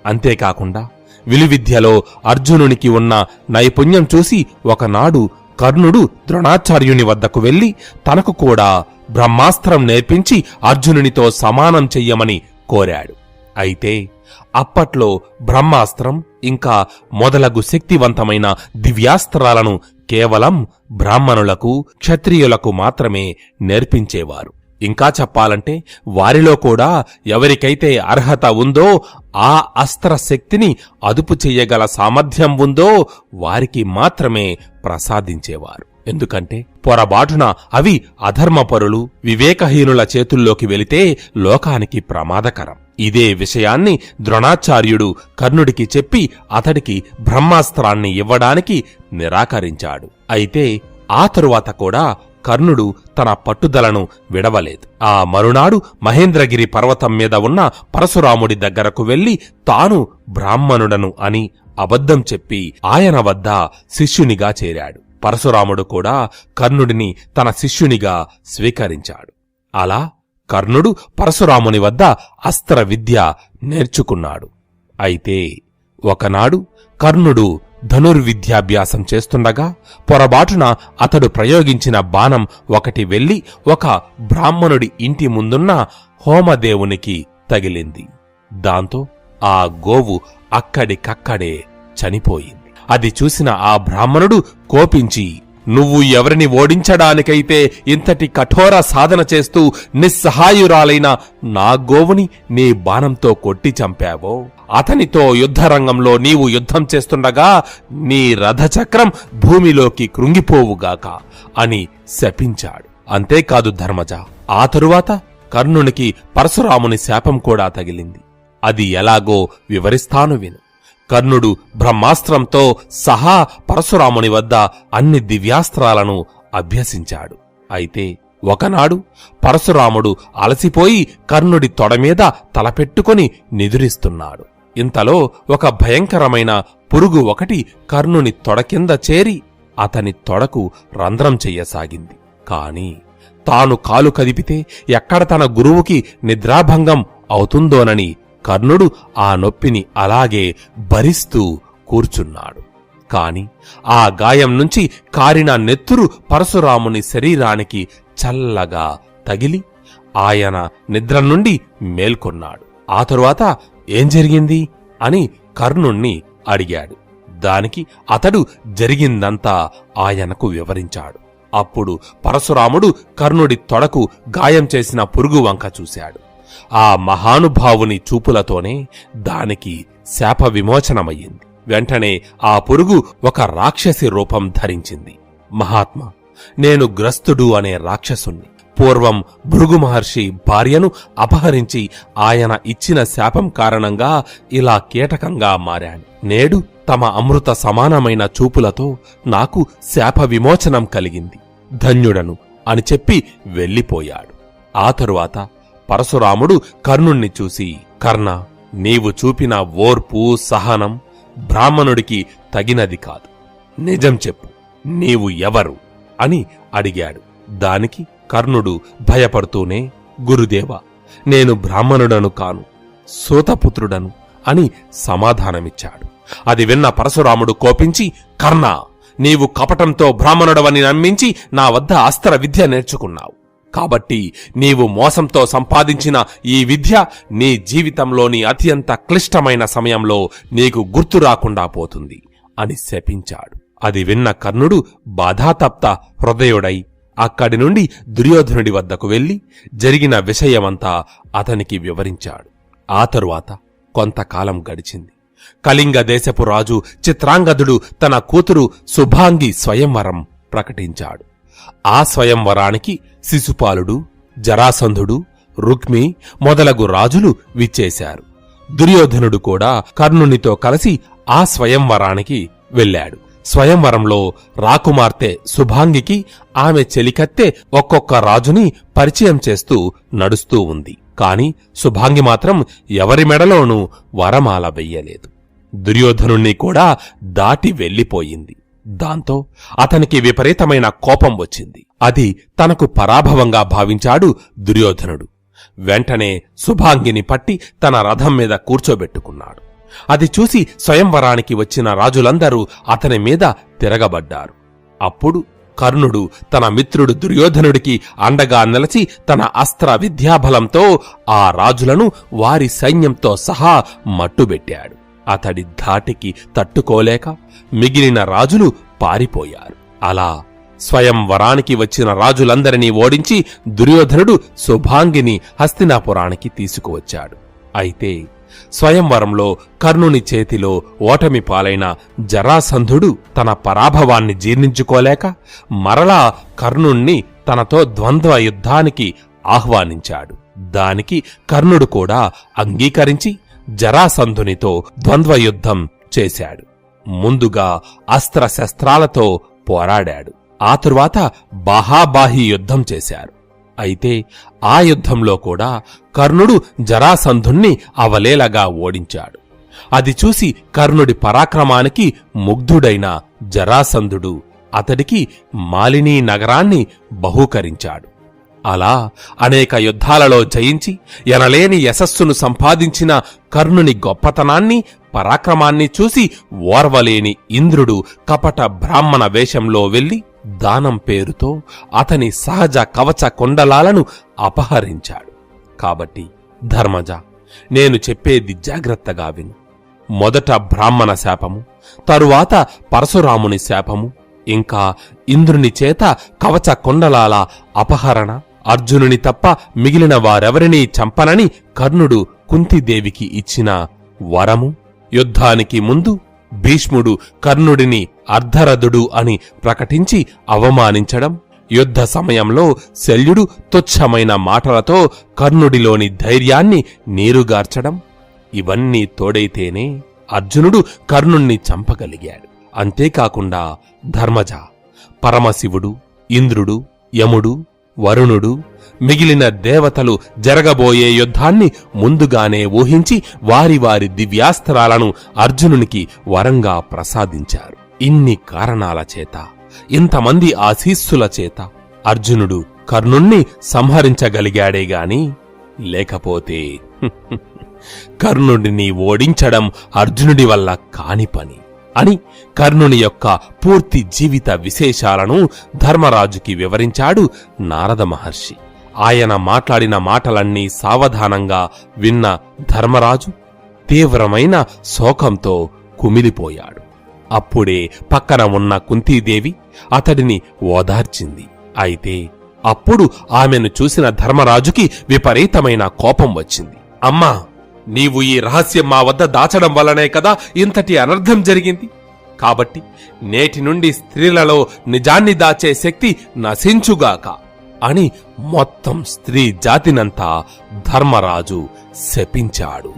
అంతేకాకుండా విలువిద్యలో అర్జునునికి ఉన్న నైపుణ్యం చూసి ఒకనాడు కర్ణుడు ద్రోణాచార్యుని వద్దకు వెళ్లి తనకు కూడా బ్రహ్మాస్త్రం నేర్పించి అర్జునునితో సమానం చెయ్యమని కోరాడు. అయితే అప్పట్లో బ్రహ్మాస్త్రం ఇంకా మొదలగు శక్తివంతమైన దివ్యాస్త్రాలను కేవలం బ్రాహ్మణులకు, క్షత్రియులకు మాత్రమే నేర్పించేవారు. ఇంకా చెప్పాలంటే వారిలో కూడా ఎవరికైతే అర్హత ఉందో, ఆ అస్త్ర శక్తిని అదుపు చెయ్యగల సామర్థ్యం ఉందో వారికి మాత్రమే ప్రసాదించేవారు. ఎందుకంటే పొరబాటున అవి అధర్మపరులు, వివేకహీనుల చేతుల్లోకి వెళితే లోకానికి ప్రమాదకరం. ఇదే విషయాన్ని ద్రోణాచార్యుడు కర్ణుడికి చెప్పి అతడికి బ్రహ్మాస్త్రాన్ని ఇవ్వడానికి నిరాకరించాడు. అయితే ఆ తరువాత కూడా కర్ణుడు తన పట్టుదలను విడవలేదు. ఆ మరునాడు మహేంద్రగిరి పర్వతం మీద ఉన్న పరశురాముడి దగ్గరకు వెళ్లి తాను బ్రాహ్మణుడను అని అబద్ధం చెప్పి ఆయన వద్ద శిష్యునిగా చేరాడు. పరశురాముడు కూడా కర్ణుడిని తన శిష్యునిగా స్వీకరించాడు. అలా కర్ణుడు పరశురాముని వద్ద అస్త్ర విద్య నేర్చుకున్నాడు. అయితే ఒకనాడు కర్ణుడు ధనుర్విద్యాభ్యాసం చేస్తుండగా పొరబాటున అతడు ప్రయోగించిన బాణం ఒకటి వెళ్లి ఒక బ్రాహ్మణుడి ఇంటి ముందున్న హోమదేవునికి తగిలింది. దాంతో ఆ గోవు అక్కడికక్కడే చనిపోయింది. అది చూసిన ఆ బ్రాహ్మణుడు కోపించి, నువ్వు ఎవరిని ఓడించడానికైతే ఇంతటి కఠోర సాధన చేస్తూ నిస్సహాయురాలైన నా గోవుని నీ బాణంతో కొట్టి చంపావో, అతనితో యుద్ధరంగంలో నీవు యుద్ధం చేస్తుండగా నీ రథచక్రం భూమిలోకి కృంగిపోవుగాక అని శపించాడు. అంతేకాదు ధర్మజ, ఆ తరువాత కర్ణునికి పరశురాముని శాపం కూడా తగిలింది. అది ఎలాగో వివరిస్తాను విను. కర్ణుడు బ్రహ్మాస్త్రంతో సహా పరశురాముని వద్ద అన్ని దివ్యాస్త్రాలను అభ్యసించాడు. అయితే ఒకనాడు పరశురాముడు అలసిపోయి కర్ణుడి తొడమీద తలపెట్టుకుని నిదురిస్తున్నాడు. ఇంతలో ఒక భయంకరమైన పురుగు ఒకటి కర్ణుని తొడ కింద చేరి అతని తొడకు రంధ్రం చెయ్యసాగింది. కాని తాను కాలు కదిపితే ఎక్కడ తన గురువుకి నిద్రాభంగం అవుతుందోనని కర్ణుడు ఆ నొప్పిని అలాగే భరిస్తూ కూర్చున్నాడు. కాని ఆ గాయం నుంచి కారిన నెత్తురు పరశురాముని శరీరానికి చల్లగా తగిలి ఆయన నిద్ర నుండి మేల్కొన్నాడు. ఆ తరువాత ఏం జరిగింది అని కర్ణుణ్ణి అడిగాడు. దానికి అతడు జరిగిందంతా ఆయనకు వివరించాడు. అప్పుడు పరశురాముడు కర్ణుడి తొడకు గాయం చేసిన పురుగు వంక చూశాడు. ఆ మహానుభావుని చూపులతోనే దానికి శాప విమోచనమయ్యింది. వెంటనే ఆ పురుగు ఒక రాక్షసి రూపం ధరించింది. మహాత్మా, నేను గ్రస్తుడు అనే రాక్షసుణ్ణి. పూర్వం భృగు మహర్షి భార్యను అపహరించి ఆయన ఇచ్చిన శాపం కారణంగా ఇలా కీటకంగా మారాను. నేడు తమ అమృత సమానమైన చూపులతో నాకు శాప విమోచనం కలిగింది, ధన్యుడను అని చెప్పి వెళ్ళిపోయాడు. ఆ తరువాత పరశురాముడు కర్ణుణ్ణి చూసి, కర్ణ, నీవు చూపిన ఓర్పు సహనం బ్రాహ్మణుడికి తగినది కాదు. నిజం చెప్పు, నీవు ఎవరు అని అడిగాడు. దానికి కర్ణుడు భయపడుతూనే, గురుదేవా, నేను బ్రాహ్మణుడను కాను, సూతపుత్రుడను అని సమాధానమిచ్చాడు. అది విన్న పరశురాముడు కోపించి, కర్ణ, నీవు కపటంతో బ్రాహ్మణుడవని నమ్మించి నా వద్ద అస్త్ర విద్య నేర్చుకున్నావు. కాబట్టి నీవు మోసంతో సంపాదించిన ఈ విద్య నీ జీవితంలోని అత్యంత క్లిష్టమైన సమయంలో నీకు గుర్తు రాకుండా పోతుంది అని శపించాడు. అది విన్న కర్ణుడు బాధాతప్త హృదయుడై అక్కడి నుండి దుర్యోధనుడి వద్దకు వెళ్లి జరిగిన విషయమంతా అతనికి వివరించాడు. ఆ తరువాత కొంతకాలం గడిచింది. కళింగ దేశపు రాజు చిత్రాంగదుడు తన కూతురు శుభాంగి స్వయంవరం ప్రకటించాడు. ఆ స్వయంవరానికి శిశుపాలుడు, జరాసంధుడు, రుక్మి మొదలగు రాజులు విచ్చేశారు. దుర్యోధనుడు కూడా కర్ణునితో కలిసి ఆ స్వయంవరానికి వెళ్ళాడు. స్వయంవరంలో రాకుమార్తె శుభాంగికి ఆమె చెలికత్తె ఒక్కొక్క రాజుని పరిచయం చేస్తూ నడుస్తూ ఉంది. కాని శుభాంగి మాత్రం ఎవరి మెడలోనూ వరమాల వెయ్యలేదు. దుర్యోధనుణ్ణి కూడా దాటి వెళ్ళిపోయింది. దాంతో అతనికి విపరీతమైన కోపం వచ్చింది. అది తనకు పరాభవంగా భావించాడు దుర్యోధనుడు. వెంటనే శుభాంగిని పట్టి తన రథం మీద కూర్చోబెట్టుకున్నాడు. అది చూసి స్వయంవరానికి వచ్చిన రాజులందరూ అతని మీద తిరగబడ్డారు. అప్పుడు కర్ణుడు తన మిత్రుడు దుర్యోధనుడికి అండగా నిలచి తన అస్త్ర విద్యాబలంతో ఆ రాజులను వారి సైన్యంతో సహా మట్టుబెట్టాడు. అతడి ధాటికి తట్టుకోలేక మిగిలిన రాజులు పారిపోయారు. అలా స్వయంవరానికి వచ్చిన రాజులందరినీ ఓడించి దుర్యోధనుడు శుభాంగిని హస్తినాపురానికి తీసుకువచ్చాడు. అయితే స్వయంవరంలో కర్ణుని చేతిలో ఓటమి పాలైన జరాసంధుడు తన పరాభవాన్ని జీర్ణించుకోలేక మరలా కర్ణుణ్ణి తనతో ద్వంద్వ యుద్ధానికి ఆహ్వానించాడు. దానికి కర్ణుడు కూడా అంగీకరించి జరాసంధునితో ద్వంద్వయుద్ధం చేశాడు. ముందుగా అస్త్రశస్త్రాలతో పోరాడాడు. ఆ తరువాత బాహాబాహి యుద్ధం చేశారు. అయితే ఆ యుద్ధంలో కూడా కర్ణుడు జరాసంధుణ్ణి అవలేలగా ఓడించాడు. అది చూసి కర్ణుడి పరాక్రమానికి ముగ్ధుడైన జరాసంధుడు అతడికి మాలినీ నగరాన్ని బహూకరించాడు. అలా అనేక యుద్ధాలలో జయించి ఎనలేని యశస్సును సంపాదించిన కర్ణుని గొప్పతనాన్ని పరాక్రమాన్ని చూసి ఓర్వలేని ఇంద్రుడు కపట బ్రాహ్మణ వేషంలో వెళ్లి దానం పేరుతో అతని సహజ కవచ కుండలాలను అపహరించాడు. కాబట్టి ధర్మజ, నేను చెప్పేది జాగ్రత్తగా విను. మొదట బ్రాహ్మణ శాపము, తరువాత పరశురాముని శాపము, ఇంకా ఇంద్రుని చేత కవచ కుండలాల అపహరణ, అర్జునుని తప్ప మిగిలిన వారెవరినీ చంపనని కర్ణుడు కుంతిదేవికి ఇచ్చిన వరము, యుద్ధానికి ముందు భీష్ముడు కర్ణుడిని అర్ధరథుడు అని ప్రకటించి అవమానించడం, యుద్ధ సమయంలో శల్యుడు తుచ్చమైన మాటలతో కర్ణుడిలోని ధైర్యాన్ని నీరుగార్చడం, ఇవన్నీ తోడైతేనే అర్జునుడు కర్ణుణ్ణి చంపగలిగాడు. అంతేకాకుండా ధర్మజ, పరమశివుడు, ఇంద్రుడు, యముడు, వరుణుడు, మిగిలిన దేవతలు జరగబోయే యుద్ధాన్ని ముందుగానే ఊహించి వారి వారి దివ్యాస్త్రాలను అర్జునునికి వరంగా ప్రసాదించారు. ఇన్ని కారణాల చేత, ఇంతమంది ఆశీస్సుల చేత అర్జునుడు కర్ణుణ్ణి సంహరించగలిగాడేగాని లేకపోతే కర్ణుడిని ఓడించడం అర్జునుడి వల్ల కాని పని అని కర్ణుని యొక్క పూర్తి జీవిత విశేషాలను ధర్మరాజుకి వివరించాడు నారద మహర్షి. ఆయన మాట్లాడిన మాటలన్నీ సావధానంగా విన్న ధర్మరాజు తీవ్రమైన శోకంతో కుమిలిపోయాడు. అప్పుడే పక్కన ఉన్న కుంతీదేవి అతడిని ఓదార్చింది. అయితే అప్పుడు ఆమెను చూసిన ధర్మరాజుకి విపరీతమైన కోపం వచ్చింది. అమ్మా, నీవు ఈ రహస్యం మా వద్ద దాచడం వల్లనే కదా ఇంతటి అనర్థం జరిగింది. కాబట్టి నేటి నుండి స్త్రీలలో నిజాన్ని దాచే శక్తి నశించుగాక అని మొత్తం స్త్రీ జాతినంతా ధర్మరాజు శపించాడు.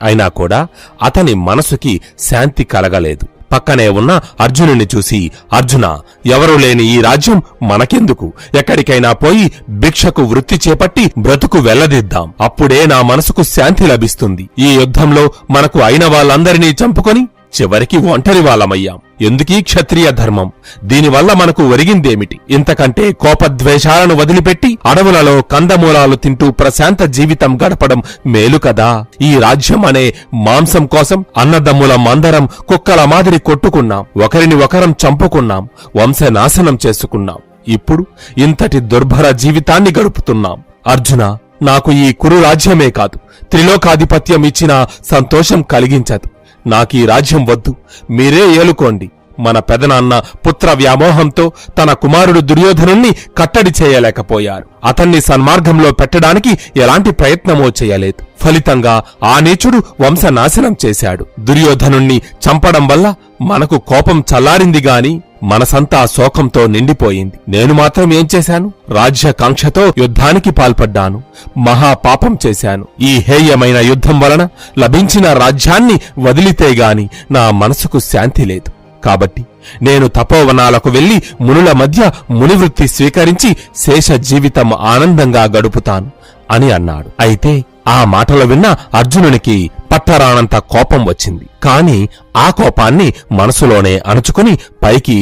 అయినా కూడా అతని మనసుకి శాంతి కలగలేదు. పక్కనే ఉన్న అర్జునుని చూసి, అర్జున, ఎవరూ లేని ఈ రాజ్యం మనకెందుకు? ఎక్కడికైనా పోయి భిక్షకు వృత్తి చేపట్టి బ్రతుకు వెళ్లదిద్దాం. అప్పుడే నా మనసుకు శాంతి లభిస్తుంది. ఈ యుద్ధంలో మనకు అయిన వాళ్ళందరినీ చంపుకొని చివరికి ఒంటరి వాళ్ళమయ్యాం. ఎందుకీ క్షత్రియ ధర్మం? దీనివల్ల మనకు ఒరిగిందేమిటి? ఇంతకంటే కోపద్వేషాలను వదిలిపెట్టి అడవులలో కందమూలాలు తింటూ ప్రశాంత జీవితం గడపడం మేలు కదా. ఈ రాజ్యం అనే మాంసం కోసం అన్నదమ్ములం అందరం కుక్కల మాదిరి కొట్టుకున్నాం, ఒకరిని ఒకరం చంపుకున్నాం, వంశనాశనం చేసుకున్నాం. ఇప్పుడు ఇంతటి దుర్భర జీవితాన్ని గడుపుతున్నాం. అర్జున, నాకు ఈ కురు రాజ్యమే కాదు, త్రిలోకాధిపత్యం ఇచ్చినా సంతోషం కలిగించదు. నాకీ రాజ్యం వద్దు, మీరే ఏలుకోండి. మన పెదనాన్న పుత్ర వ్యామోహంతో తన కుమారుడు దుర్యోధనుణ్ణి కట్టడి చేయలేకపోయారు. అతన్ని సన్మార్గంలో పెట్టడానికి ఎలాంటి ప్రయత్నమో చేయలేదు. ఫలితంగా ఆ నీచుడు వంశనాశనం చేశాడు. దుర్యోధనుణ్ణి చంపడం వల్ల మనకు కోపం చల్లారిందిగాని మనసంతా శోకంతో నిండిపోయింది. నేను మాత్రం ఏం చేశాను? రాజ్యకాంక్షతో యుద్ధానికి పాల్పడ్డాను, మహాపాపం చేశాను. ఈ హేయమైన యుద్ధం వలన లభించిన రాజ్యాన్ని వదిలితేగాని నా మనసుకు శాంతి లేదు. కాబట్టి నేను తపోవనాలకు వెళ్లి మునుల మధ్య మునివృత్తి స్వీకరించి శేష జీవితం ఆనందంగా గడుపుతాను అని అన్నాడు. అయితే ఆ మాటలు విన్న అర్జునునికి పట్టరానంత కోపం వచ్చింది. కాని ఆ కోపాన్ని మనసులోనే అణుచుకుని పైకి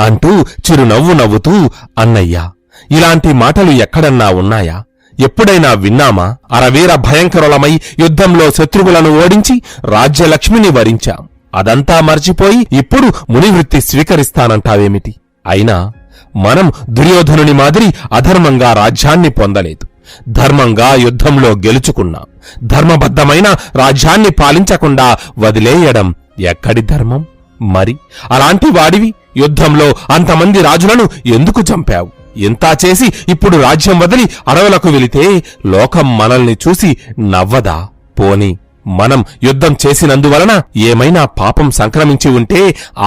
అంటూ చిరునవ్వు నవ్వుతూ, అన్నయ్యా, ఇలాంటి మాటలు ఎక్కడన్నా ఉన్నాయా? ఎప్పుడైనా విన్నామా? అరవీర భయంకరులమై యుద్ధంలో శత్రువులను ఓడించి రాజ్యలక్ష్మిని వరించాం. అదంతా మర్చిపోయి ఇప్పుడు మునివృత్తి స్వీకరిస్తానంటావేమిటి? అయినా మనం దుర్యోధనుని మాదిరి అధర్మంగా రాజ్యాన్ని పొందలేదు. ధర్మంగా యుద్ధంలో గెలుచుకున్నాం. ధర్మబద్ధమైన రాజ్యాన్ని పాలించకుండా వదిలేయడం ఎక్కడి ధర్మం? మరి అలాంటి వాడివి యుద్ధంలో అంతమంది రాజులను ఎందుకు చంపావు? ఇంతా చేసి ఇప్పుడు రాజ్యం వదిలి అడవులకు వెళితే లోకం మనల్ని చూసి నవ్వదా? పోనీ మనం యుద్ధం చేసినందువలన ఏమైనా పాపం సంక్రమించి ఉంటే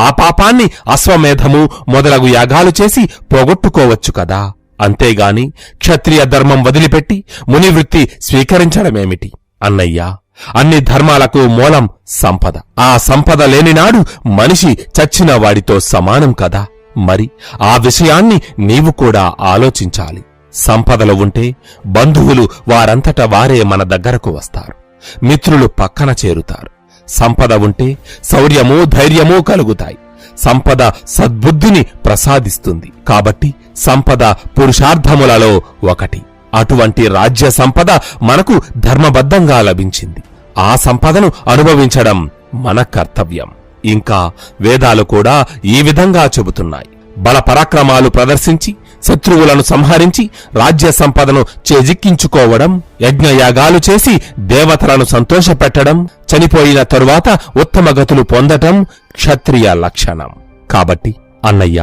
ఆ పాపాన్ని అశ్వమేధము మొదలగు యాగాలు చేసి పోగొట్టుకోవచ్చు కదా. అంతేగాని క్షత్రియ ధర్మం వదిలిపెట్టి మునివృత్తి స్వీకరించడమేమిటి? అన్నయ్యా, అన్ని ధర్మాలకు మూలం సంపద. ఆ సంపద లేనినాడు మనిషి చచ్చిన వాడితో సమానం కదా. మరి ఆ విషయాన్ని నీవు కూడా ఆలోచించాలి. సంపదలు ఉంటే బంధువులు వారంతట వారే మన దగ్గరకు వస్తారు, మిత్రులు పక్కన చేరుతారు. సంపద ఉంటే శౌర్యమూ ధైర్యమూ కలుగుతాయి. సంపద సద్బుద్ధిని ప్రసాదిస్తుంది. కాబట్టి సంపద పురుషార్థములలో ఒకటి. అటువంటి రాజ్య సంపద మనకు ధర్మబద్ధంగా లభించింది. ఆ సంపదను అనుభవించడం మన కర్తవ్యం. ఇంకా వేదాలు కూడా ఈ విధంగా చెబుతున్నాయి. బలపరాక్రమాలు ప్రదర్శించి శత్రువులను సంహరించి రాజ్య సంపదను చేజిక్కించుకోవడం, యజ్ఞయాగాలు చేసి దేవతలను సంతోషపెట్టడం, చనిపోయిన తరువాత ఉత్తమగతులు పొందటం క్షత్రియ లక్షణం. కాబట్టి అన్నయ్య,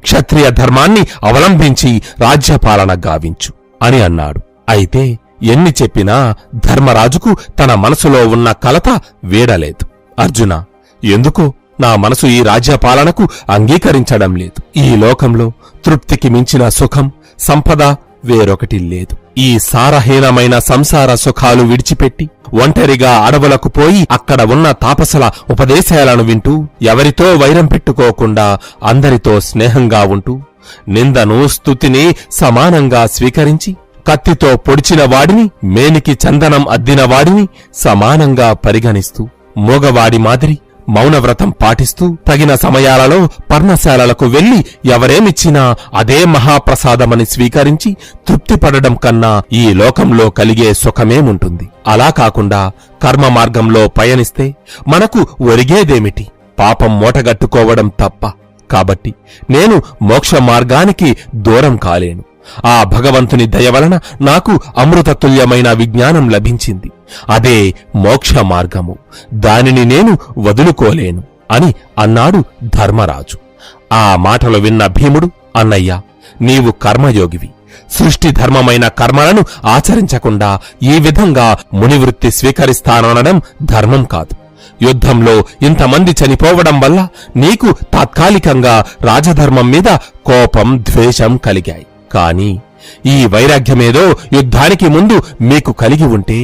క్షత్రియ ధర్మాన్ని అవలంబించి రాజ్యపాలన గావించు అని అన్నాడు. అయితే ఎన్ని చెప్పినా ధర్మరాజుకు తన మనసులో ఉన్న కలత వీడలేదు. అర్జున, ఎందుకో నా మనసు ఈ రాజ్యపాలనకు అంగీకరించడం లేదు. ఈ లోకంలో తృప్తికి మించిన సుఖం, సంపద వేరొకటి లేదు. ఈ సారహీనమైన సంసార సుఖాలు విడిచిపెట్టి ఒంటరిగా అడవులకు పోయి అక్కడ ఉన్న తాపసల ఉపదేశాలను వింటూ, ఎవరితో వైరం పెట్టుకోకుండా అందరితో స్నేహంగా ఉంటూ, నిందను స్తుతిని సమానంగా స్వీకరించి, కత్తితో పొడిచిన వాడిని, మేనికి చందనం అద్దిన వాడిని సమానంగా పరిగణిస్తూ, మూగవాడి మాదిరి మౌనవ్రతం పాటిస్తూ, తగిన సమయాలలో పర్ణశాలలకు వెళ్లి ఎవరేమిచ్చినా అదే మహాప్రసాదమని స్వీకరించి తృప్తిపడడం కన్నా ఈ లోకంలో కలిగే సుఖమేముంటుంది? అలా కాకుండా కర్మ మార్గంలో పయనిస్తే మనకు ఒరిగేదేమిటి? పాపం మూటగట్టుకోవడం తప్ప. కాబట్టి నేను మోక్ష మార్గానికి దూరం కాలేను. ఆ భగవంతుని దయవలన నాకు అమృతతుల్యమైన విజ్ఞానం లభించింది. అదే మోక్ష మార్గము. దానిని నేను వదులుకోలేను అని అన్నాడు ధర్మరాజు. ఆ మాటలు విన్న భీముడు, అన్నయ్య, నీవు కర్మయోగివి. సృష్టి ధర్మమైన కర్మలను ఆచరించకుండా ఈ విధంగా మునివృత్తి స్వీకరిస్తాననడం ధర్మం కాదు. యుద్ధంలో ఇంతమంది చనిపోవడం వల్ల నీకు తాత్కాలికంగా రాజధర్మం మీద కోపం, ద్వేషం కలిగాయి. కాని ఈ వైరాగ్యమేదో యుద్ధానికి ముందు మీకు కలిగి ఉంటే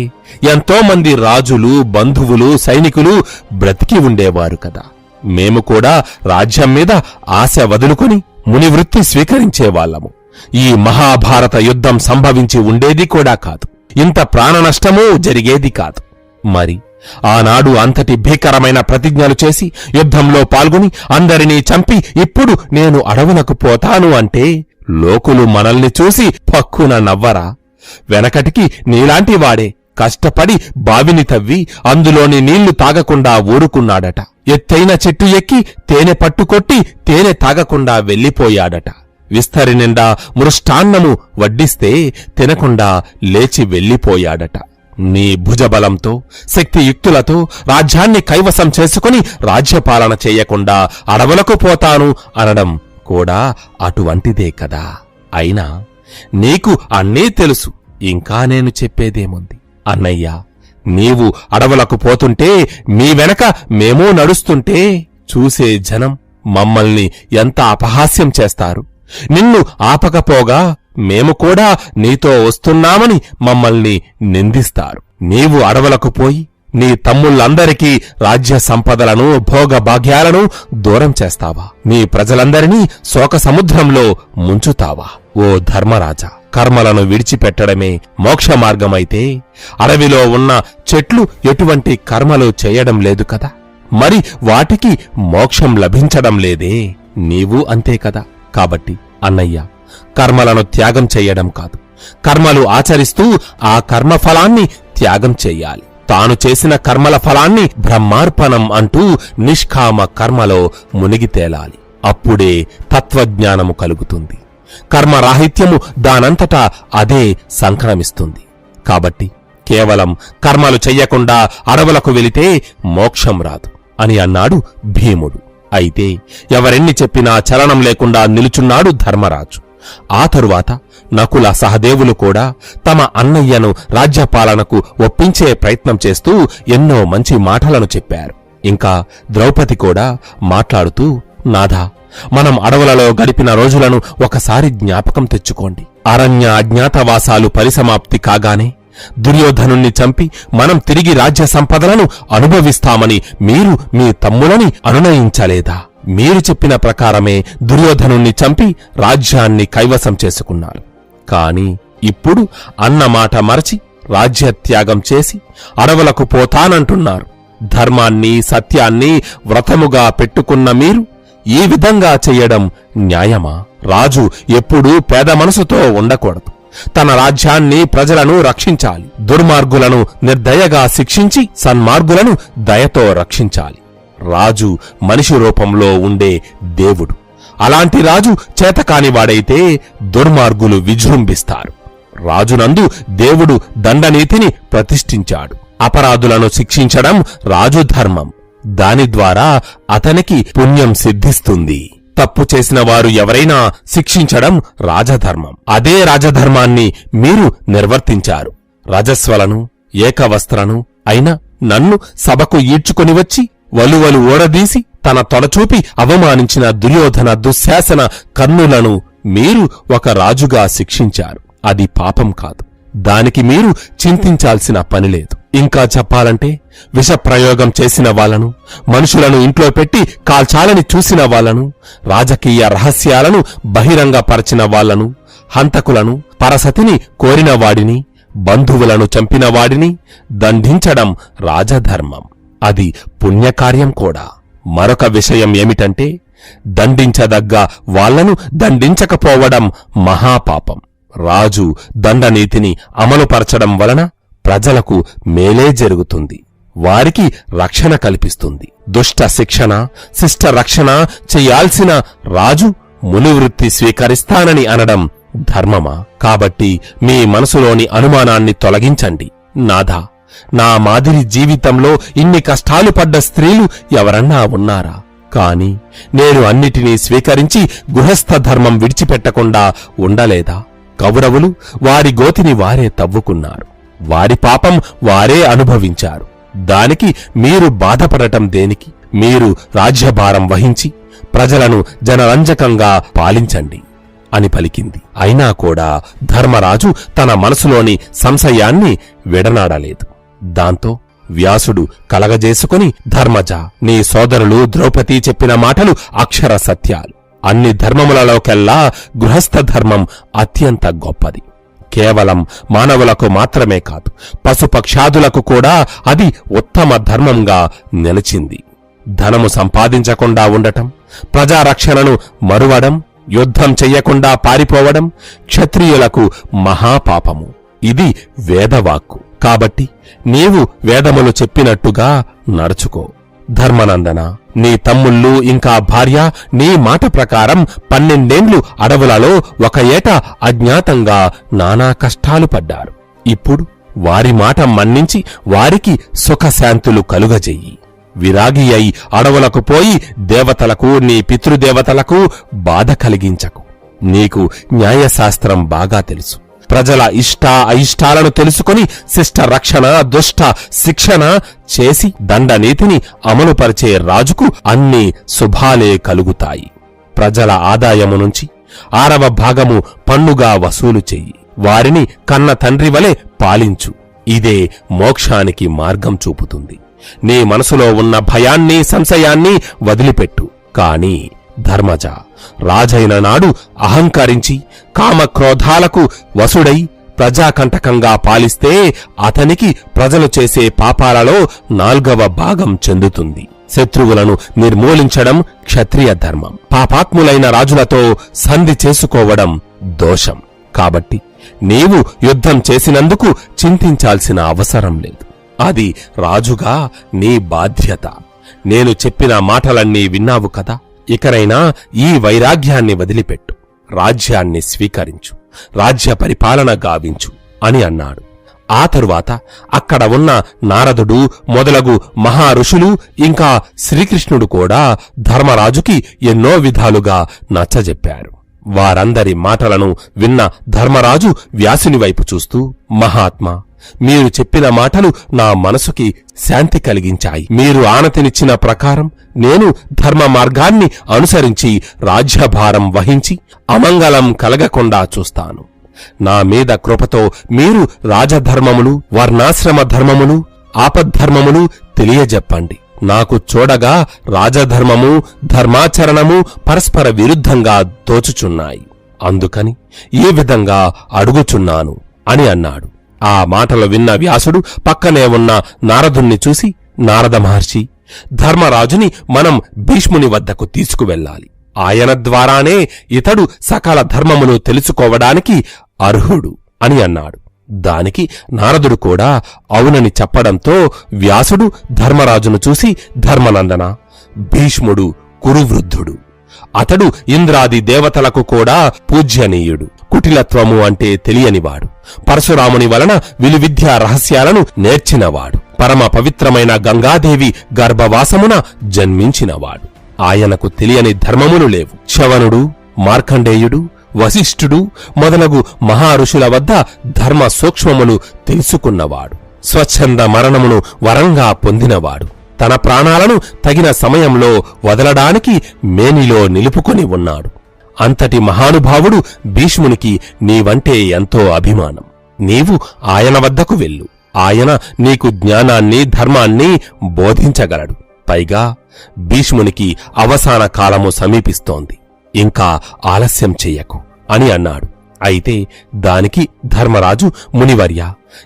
ఎంతో మంది రాజులు, బంధువులు, సైనికులు బ్రతికి ఉండేవారు కదా. మేము కూడా రాజ్యం మీద ఆశ వదులుకొని మునివృత్తి స్వీకరించేవాళ్లము. ఈ మహాభారత యుద్ధం సంభవించి ఉండేది కూడా కాదు. ఇంత ప్రాణనష్టమూ జరిగేది కాదు. మరి ఆనాడు అంతటి భీకరమైన ప్రతిజ్ఞలు చేసి యుద్ధంలో పాల్గొని అందరినీ చంపి ఇప్పుడు నేను అడవులకు పోతాను అంటే లోకులు మనల్ని చూసి పక్కున నవ్వరా? వెనకటికి నీలాంటి వాడే కష్టపడి బావిని తవ్వి అందులోని నీళ్లు తాగకుండా ఊరుకున్నాడట. ఎత్తైన చెట్టు ఎక్కి తేనె పట్టుకొట్టి తేనె తాగకుండా వెళ్ళిపోయాడట. విస్తరి నిండా మృష్టాన్నము వడ్డిస్తే తినకుండా లేచి వెళ్ళిపోయాడట. నీ భుజబలంతో, శక్తియుక్తులతో రాజ్యాన్ని కైవసం చేసుకుని రాజ్యపాలన చేయకుండా అడవులకు పోతాను అనడం కూడా అటువంటిదే కదా. అయినా నీకు అన్నీ తెలుసు, ఇంకా నేను చెప్పేదేముంది? అన్నయ్యా, నీవు అడవులకు పోతుంటే మీ వెనక మేము నడుస్తుంటే చూసే జనం మమ్మల్ని ఎంత అపహాస్యం చేస్తారు. నిన్ను ఆపకపోగా మేము కూడా నీతో వస్తున్నామని మమ్మల్ని నిందిస్తారు. నీవు అడవులకు పోయి నీ తమ్ముళ్ళందరికీ రాజ్య సంపదలను, భోగభాగ్యాలను దూరం చేస్తావా? నీ ప్రజలందరినీ శోక సముద్రంలో ముంచుతావా? ఓ ధర్మరాజా, కర్మలను విడిచిపెట్టడమే మోక్ష మార్గమైతే అడవిలో ఉన్న చెట్లు ఎటువంటి కర్మలు చేయడం లేదు కదా. మరి వాటికి మోక్షం లభించడం లేదే. నీవు అంతే కదా. కాబట్టి అన్నయ్య, కర్మలను త్యాగం చెయ్యడం కాదు, కర్మలు ఆచరిస్తూ ఆ కర్మఫలాన్ని త్యాగం చెయ్యాలి. తాను చేసిన కర్మల ఫలాన్ని బ్రహ్మార్పణం అంటూ నిష్కామ కర్మలో మునిగి తేలాలి. అప్పుడే తత్వజ్ఞానము కలుగుతుంది. కర్మరాహిత్యము దానంతటా అదే సంక్రమిస్తుంది. కాబట్టి కేవలం కర్మలు చెయ్యకుండా అడవులకు వెళితే మోక్షం రాదు అని అన్నాడు భీముడు. అయితే ఎవరెన్ని చెప్పినా చలనం లేకుండా నిలుచున్నాడు ధర్మరాజు. ఆ తరువాత నకుల, సహదేవులు కూడా తమ అన్నయ్యను రాజ్యపాలనకు ఒప్పించే ప్రయత్నం చేస్తూ ఎన్నో మంచి మాటలను చెప్పారు. ఇంకా ద్రౌపది కూడా మాట్లాడుతూ, నాథా, మనం అడవులలో గడిపిన రోజులను ఒకసారి జ్ఞాపకం తెచ్చుకోండి. అరణ్య అజ్ఞాతవాసాలు పరిసమాప్తి కాగానే దుర్యోధనుణ్ణి చంపి మనం తిరిగి రాజ్య సంపదలను అనుభవిస్తామని మీరు మీ తమ్ములని అనునయించలేదా? మీరు చెప్పిన ప్రకారమే దుర్యోధనుణ్ణి చంపి రాజ్యాన్ని కైవసం చేసుకున్నారు. కాని ఇప్పుడు అన్నమాట మరచి రాజ్యత్యాగం చేసి అడవులకు పోతానంటున్నారు. ధర్మాన్ని, సత్యాన్ని వ్రతముగా పెట్టుకున్న మీరు ఈ విధంగా చెయ్యడం న్యాయమా? రాజు ఎప్పుడూ పేద మనసుతో ఉండకూడదు. తన రాజ్యాన్ని, ప్రజలను రక్షించాలి. దుర్మార్గులను నిర్దయగా శిక్షించి సన్మార్గులను దయతో రక్షించాలి. రాజు మనిషి రూపంలో ఉండే దేవుడు. అలాంటి రాజు చేతకానివాడైతే దుర్మార్గులు విజృంభిస్తారు. రాజునందు దేవుడు దండనీతిని ప్రతిష్ఠించాడు. అపరాధులను శిక్షించడం రాజు ధర్మం. దాని ద్వారా అతనికి పుణ్యం సిద్ధిస్తుంది. తప్పు చేసిన వారు ఎవరైనా శిక్షించడం రాజధర్మం. అదే రాజధర్మాన్ని మీరు నిర్వర్తించారు. రజస్వలను, ఏకవస్త్రను అయిన నన్ను సభకు ఈడ్చుకొని వచ్చి వలువలు ఓడదీసి తన తొడచూపి అవమానించిన దుర్యోధన, దుశ్శాసన, కర్ణులను మీరు ఒక రాజుగా శిక్షించారు. అది పాపం కాదు. దానికి మీరు చింతించాల్సిన పనిలేదు. ఇంకా చెప్పాలంటే విషప్రయోగం చేసిన వాళ్లను, మనుషులను ఇంట్లో పెట్టి కాల్చాలని చూసిన వాళ్లను, రాజకీయ రహస్యాలను బహిరంగపరచిన వాళ్లను, హంతకులను, పరసతిని కోరినవాడిని, బంధువులను చంపినవాడిని దండించడం రాజధర్మం. అది పుణ్యకార్యం కూడా. మరొక విషయం ఏమిటంటే దండించదగ్గ వాళ్లను దండించకపోవడం మహాపాపం. రాజు దండనీతిని అమలుపరచడం వలన ప్రజలకు మేలే జరుగుతుంది. వారికి రక్షణ కల్పిస్తుంది. దుష్ట శిక్షణ, శిష్ట రక్షణ చెయ్యాల్సిన రాజు మునివృత్తి స్వీకరిస్తానని అనడం ధర్మమా? కాబట్టి మీ మనసులోని అనుమానాన్ని తొలగించండి. నాథా, నా మాదిరి జీవితంలో ఇన్ని కష్టాలు పడ్డ స్త్రీలు ఎవరన్నా ఉన్నారా? కాని నేను అన్నిటినీ స్వీకరించి గృహస్థ ధర్మం విడిచిపెట్టకుండా ఉండలేదా? కౌరవులు వారి గోతిని వారే తవ్వుకున్నారు. వారి పాపం వారే అనుభవించారు. దానికి మీరు బాధపడటం దేనికి? మీరు రాజ్యభారం వహించి ప్రజలను జనరంజకంగా పాలించండి. అని పలికింది. అయినా కూడా ధర్మరాజు తన మనసులోని సంశయాన్ని విడనాడలేదు. దాంతో వ్యాసుడు కలగజేసుకుని, ధర్మజ, నీ సోదరులు ద్రౌపది చెప్పిన మాటలు అక్షర సత్యాలు. అన్ని ధర్మములలోకెల్లా గృహస్థ ధర్మం అత్యంత గొప్పది. కేవలం మానవులకు మాత్రమే కాదు, పశుపక్షాదులకు కూడా అది ఉత్తమ ధర్మంగా నిలిచింది. ధనము సంపాదించకుండా ఉండటం, ప్రజారక్షణను మరువడం, యుద్ధం చెయ్యకుండా పారిపోవడం క్షత్రియులకు మహాపాపము. ఇది వేదవాక్కు. కాబట్టి నీవు వేదములు చెప్పినట్టుగా నడుచుకో. ధర్మనందన, నీ తమ్ముళ్ళు ఇంకా భార్య నీ మాట ప్రకారం 12 అడవులలో ఒక ఏట అజ్ఞాతంగా నానా కష్టాలు పడ్డారు. ఇప్పుడు వారి మాట మన్నించి వారికి సుఖశాంతులు కలుగజెయ్యి. విరాగి అయి అడవులకు పోయి దేవతలకు, నీ పితృదేవతలకు బాధ కలిగించకు. నీకు న్యాయశాస్త్రం బాగా తెలుసు. ప్రజల ఇష్ట అయిష్టాలను తెలుసుకుని శిష్ట రక్షణ, దుష్ట శిక్షణ చేసి దండనీతిని అమలుపరిచే రాజుకు అన్ని శుభాలే కలుగుతాయి. ప్రజల ఆదాయము నుంచి 6వ భాగము పన్నుగా వసూలు చెయ్యి. వారిని కన్న తండ్రి వలె పాలించు. ఇదే మోక్షానికి మార్గం చూపుతుంది. నీ మనసులో ఉన్న భయాన్ని, సంశయాన్ని వదిలిపెట్టు. కాని ధర్మజ, రాజైన నాడు అహంకరించి కామక్రోధాలకు వసుడై ప్రజాకంటకంగా పాలిస్తే అతనికి ప్రజలు చేసే పాపాలలో 4వ భాగం చెందుతుంది. శత్రువులను నిర్మూలించడం క్షత్రియ ధర్మం. పాపాత్ములైన రాజులతో సంధి చేసుకోవడం దోషం. కాబట్టి నీవు యుద్ధం చేసినందుకు చింతించాల్సిన అవసరం లేదు. అది రాజుగా నీ బాధ్యత. నేను చెప్పిన మాటలన్నీ విన్నావు కదా. ఇకనైనా ఈ వైరాగ్యాన్ని వదిలిపెట్టు. రాజ్యాన్ని స్వీకరించు. రాజ్య పరిపాలన గావించు అని అన్నాడు. ఆ తరువాత అక్కడ ఉన్న నారదుడు మొదలగు మహారుషులు ఇంకా శ్రీకృష్ణుడు కూడా ధర్మరాజుకి ఎన్నో విధాలుగా నచ్చజెప్పారు. వారందరి మాటలను విన్న ధర్మరాజు వ్యాసుని వైపు చూస్తూ, మహాత్మా, మీరు చెప్పిన మాటలు నా మనసుకి శాంతి కలిగించాయి. మీరు ఆనతినిచ్చిన ప్రకారం నేను ధర్మ మార్గాన్ని అనుసరించి రాజ్యభారం వహించి అమంగళం కలగకుండా చూస్తాను. నా మీద కృపతో మీరు రాజధర్మములు, వర్ణాశ్రమ ధర్మములు, ఆపద్ధర్మములు తెలియజెప్పండి. నాకు చూడగా రాజధర్మము, ధర్మాచరణము పరస్పర విరుద్ధంగా తోచుచున్నాయి. అందుకని ఈ విధంగా అడుగుచున్నాను అని అన్నాడు. ఆ మాటలు విన్న వ్యాసుడు పక్కనే ఉన్న నారదుణ్ణి చూసి, నారద మహర్షి, ధర్మరాజుని మనం భీష్ముని వద్దకు తీసుకువెళ్ళాలి. ఆయన ద్వారానే ఇతడు సకల ధర్మములు తెలుసుకోవడానికి అర్హుడు అని అన్నాడు. దానికి నారదుడు కూడా అవునని చెప్పడంతో వ్యాసుడు ధర్మరాజును చూసి, ధర్మనందన, భీష్ముడు కురువృద్ధుడు. అతడు ఇంద్రాది దేవతలకు కూడా పూజ్యనీయుడు. కుటిలత్వము అంటే తెలియనివాడు. పరశురాముని వలన విలువిద్యా రహస్యాలను నేర్చినవాడు. పరమ పవిత్రమైన గంగాదేవి గర్భవాసమున జన్మించినవాడు. ఆయనకు తెలియని ధర్మములు లేవు. శవనుడు, మార్కండేయుడు, వశిష్ఠుడు మొదలగు మహారుషుల వద్ద ధర్మ సూక్ష్మములు తెలుసుకున్నవాడు. స్వచ్ఛంద మరణమును వరంగా పొందినవాడు. తన ప్రాణాలను తగిన సమయంలో వదలడానికి మేనిలో నిలుపుకొని ఉన్నాడు. అంతటి మహానుభావుడు భీష్మునికి నీవంటే ఎంతో అభిమానం. నీవు ఆయన వద్దకు వెళ్ళు. ఆయన నీకు జ్ఞానాన్ని, ధర్మాన్ని బోధించగలడు. పైగా భీష్మునికి అవసాన కాలము సమీపిస్తోంది. ఇంకా ఆలస్యం చెయ్యకు అని అన్నాడు. అయితే దానికి ధర్మరాజు, మునివర్య,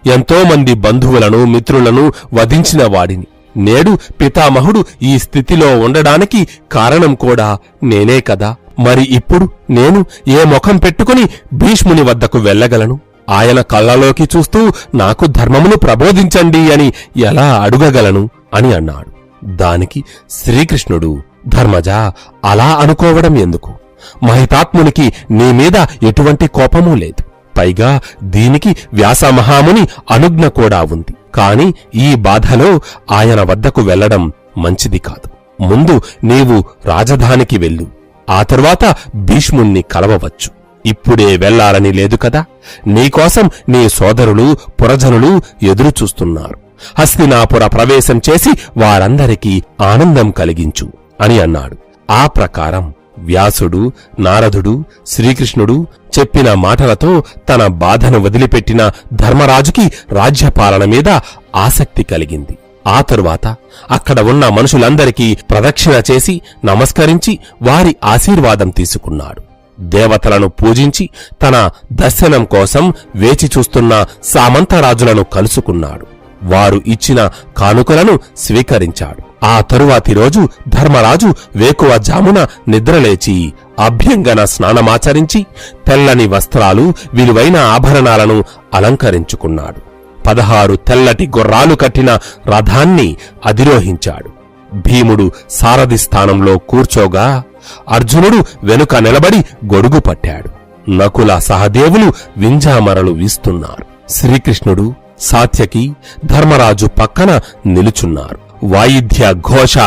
ఎంతోమంది బంధువులను, మిత్రులను వధించిన వాడిని. నేడు పితామహుడు ఈ స్థితిలో ఉండడానికి కారణం కూడా నేనే కదా. మరి ఇప్పుడు నేను ఏ ముఖం పెట్టుకుని భీష్ముని వద్దకు వెళ్ళగలను? ఆయన కళ్ళలోకి చూస్తూ నాకు ధర్మమును ప్రబోధించండి అని ఎలా అడుగగలను అని అన్నాడు. దానికి శ్రీకృష్ణుడు, ధర్మజా, అలా అనుకోవడం ఎందుకు? మహితాత్మునికి నీ మీద ఎటువంటి కోపమూ లేదు. పైగా దీనికి వ్యాసమహాముని అనుజ్ఞ కూడా ఉంది. కాని ఈ బాధలో ఆయన వద్దకు వెళ్లడం మంచిది కాదు. ముందు నీవు రాజధానికి వెళ్ళు. ఆ తరువాత భీష్ముణ్ణి కలవవచ్చు. ఇప్పుడే వెళ్లాలని లేదు కదా. నీకోసం నీ సోదరులు, పురజనులు ఎదురుచూస్తున్నారు. హస్తినాపుర ప్రవేశం చేసి వారందరికీ ఆనందం కలిగించు అని అన్నాడు. ఆ ప్రకారం వ్యాసుడు, నారదుడు, శ్రీకృష్ణుడు చెప్పిన మాటలతో తన బాధను వదిలిపెట్టిన ధర్మరాజుకి రాజ్యపాలన మీద ఆసక్తి కలిగింది. ఆ తరువాత అక్కడ ఉన్న మనుషులందరికీ ప్రదక్షిణ చేసి నమస్కరించి వారి ఆశీర్వాదం తీసుకున్నాడు. దేవతలను పూజించి తన దర్శనం కోసం వేచి చూస్తున్న సామంతరాజులను కలుసుకున్నాడు. వారు ఇచ్చిన కానుకలను స్వీకరించాడు. ఆ తరువాతి రోజు ధర్మరాజు వేకువజామున నిద్రలేచి అభ్యంగన స్నానమాచరించి తెల్లని వస్త్రాలు, విలువైన ఆభరణాలను అలంకరించుకున్నాడు. 16 తెల్లటి గుర్రాలు కట్టిన రథాన్ని అధిరోహించాడు. భీముడు సారథి స్థానంలో కూర్చోగా అర్జునుడు వెనుక నిలబడి గొడుగు పట్టాడు. నకుల సహదేవులు వింజామరలు వీస్తున్నారు. శ్రీకృష్ణుడు, సాత్యకి ధర్మరాజు పక్కన నిలుచున్నారు. వాయిద్య ఘోష